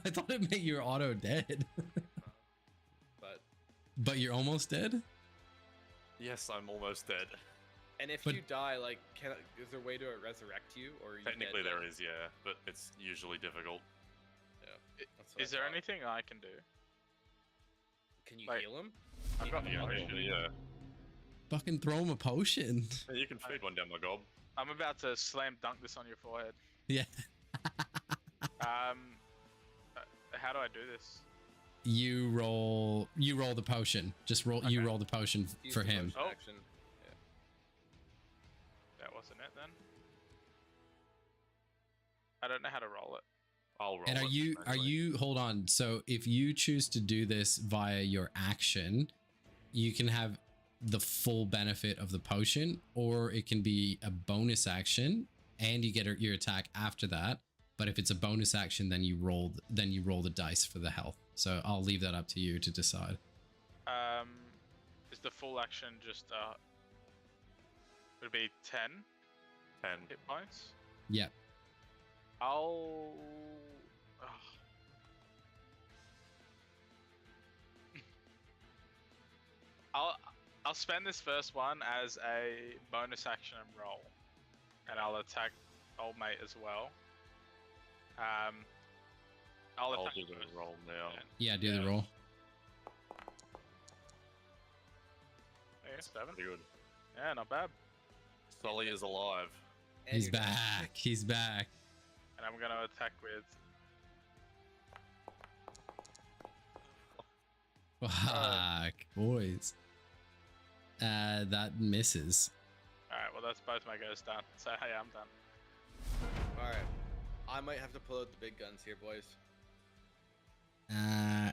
I thought it meant you're auto dead. But But you're almost dead? Yes, I'm almost dead. and if But- you die, like, is there a way to resurrect you, or are you Technically dead there then? is, yeah, but it's usually difficult. Yeah. That's what Is I there thought. anything I can do? Can you like- heal him? I've got the Yeah, potion. yeah. Fucking throw him a potion. Yeah, you can feed one down my gob. I'm about to slam dunk this on your forehead. Yeah. How do I do this? You roll the potion. Just roll you Okay. roll the potion Use for the him. potion Oh. action. Yeah. That wasn't it then. I don't know how to roll it. I'll roll And it, are actually. you hold on. So if you choose to do this via your action, you can have the full benefit of the potion, or it can be a bonus action and you get your attack after that. But if it's a bonus action, then you roll the dice for the health. So I'll leave that up to you to decide. Is the full action just would it be 10 10. hit points? Yeah. I'll I'll spend this first one as a bonus action and roll, and I'll attack old mate as well. I'll I'll attack do the first. roll now. Yeah, do Yeah. the roll. Yeah, 7. Pretty good. Yeah, not bad. Sully is alive. And He's you're dead. back. He's back. And I'm gonna attack with Fuck, boys. That misses. Alright, well that's both my goes done. So hey, I'm done. All right. I might have to pull out the big guns here, boys.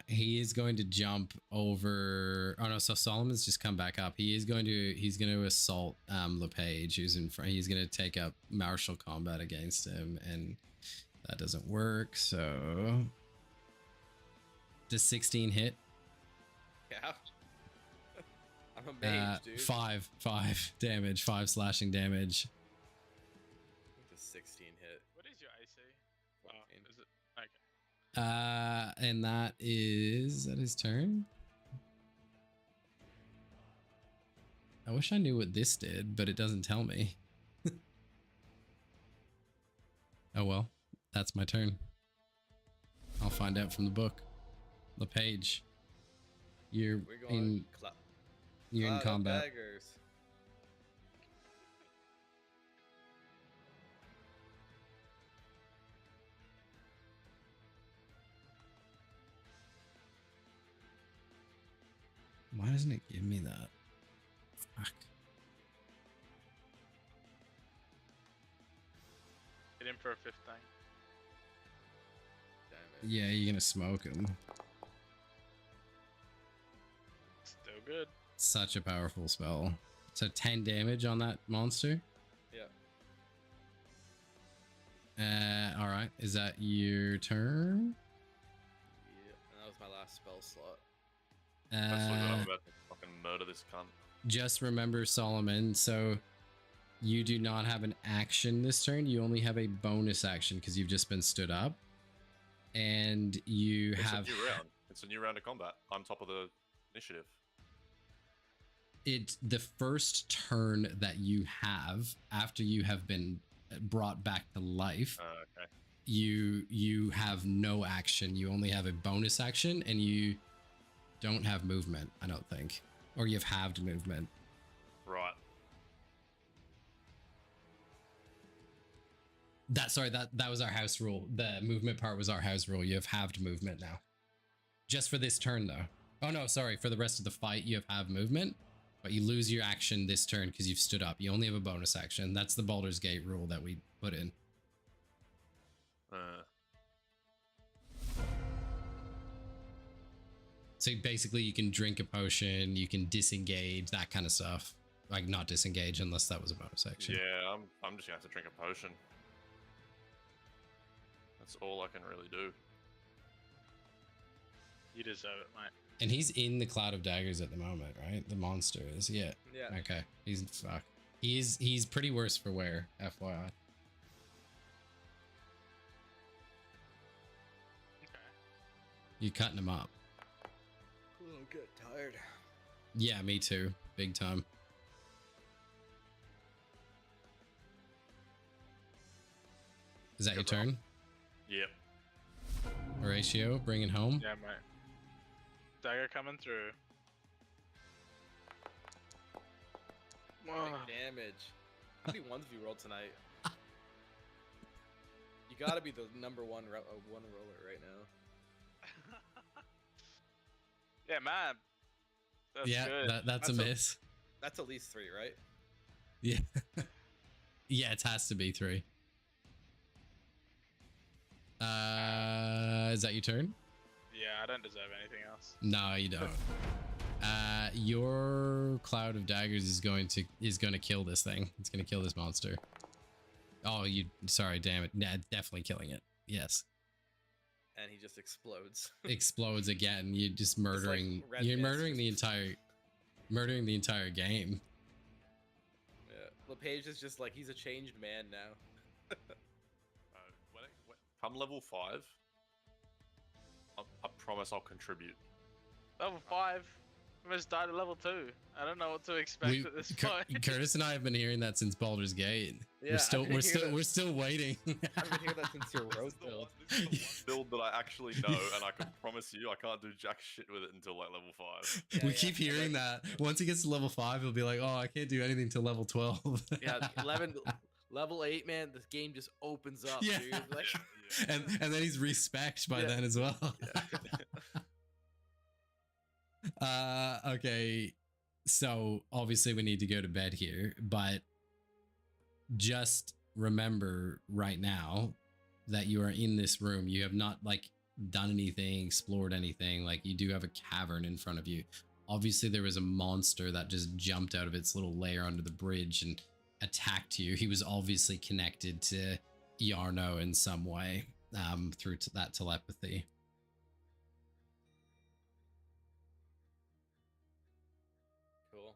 He is going to jump over. Oh no, so Solomon's just come back up. He's going to assault LePage, who's in front. He's going to take up martial combat against him, and that doesn't work. So does 16 hit? Yeah. I'm a mage, dude. 5 damage, 5 slashing damage. The 16 hit. What is your AC? Wow, is it okay? And that is that his turn. I wish I knew what this did, but it doesn't tell me. Oh well, that's my turn. I'll find out from the book. LePage, you're We're going in you're in cloud of combat. daggers. Why doesn't it give me that? Fuck. Hit him for a 15. Damn it. Yeah, you're gonna smoke him. Still good. Such a powerful spell. So 10 damage on that monster. Yeah. All right. Is that your turn? Yeah. And that was my last spell slot. That's what I'm about to fucking murder this cunt. Just remember, Solomon, so you do not have an action this turn. You only have a bonus action because you've just been stood up. And you It's have... a new round. It's a new round of combat. I'm top of the initiative. It's the first turn that you have after you have been brought back to life. Okay. You have no action. You only have a bonus action, and you don't have movement, I don't think. Or you've halved movement. Right. That was our house rule. The movement part was our house rule. You have halved movement now. Just for this turn, though. Oh no, sorry. For the rest of the fight, you have halved movement, but you lose your action this turn because you've stood up. You only have a bonus action. That's the Baldur's Gate rule that we put in. So basically, you can drink a potion, you can disengage, that kind of stuff. Like, not disengage unless that was a bonus action. Yeah, I'm just gonna have to drink a potion. That's all I can really do. You deserve it, mate. And he's in the cloud of daggers at the moment, right? The monster is, yeah. Yeah. Okay, he's fuck. He's pretty worse for wear, FYI. Okay. You cutting him up? I'm good. Tired. Yeah, me too. Big time. Is that your turn? Yep. Horatio, bring it home. Yeah, mate. Dagger coming through. Whoa. Big damage. How many ones have you rolled tonight? You gotta be the number one roller right now. Yeah, man. That's Yeah, good. that's a miss. That's at least 3, right? Yeah. Yeah, it has to be 3. Is that your turn? Yeah, I don't deserve anything else. No, you don't. Your cloud of daggers is going to kill this thing. It's going to kill this monster. Oh, sorry, damn it. Nah, definitely killing it. Yes. And he just explodes. Explodes again. You're just murdering. Red You're Mist. murdering the entire game. Yeah. LePage is just like, he's a changed man now. Come level 5, I promise I'll contribute. Level 5. We almost died at level 2. I don't know what to expect at this point. Curtis and I have been hearing that since Baldur's Gate. Yeah, we're still waiting. I've been hearing that since your road build. This is the one build that I actually know, and I can promise you I can't do jack shit with it until like level 5. We keep hearing that. Once he gets to level 5, he'll be like, "Oh, I can't do anything till level 12." Yeah, level 8, man. This game just opens up, Yeah. dude. Like, and then he's respect by then as well. Okay, so obviously we need to go to bed here, but just remember right now that you are in this room. You have not like done anything, explored anything. Like, you do have a cavern in front of you. Obviously there was a monster that just jumped out of its little lair under the bridge and attacked you. He was obviously connected to Yarno in some way, through that telepathy. cool.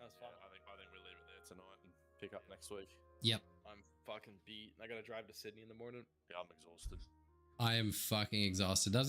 That was fun. I think we leave it there tonight and pick up next week. Yep. I'm fucking beat. I gotta drive to Sydney in the morning. Yeah, I'm exhausted. I am fucking exhausted. That was a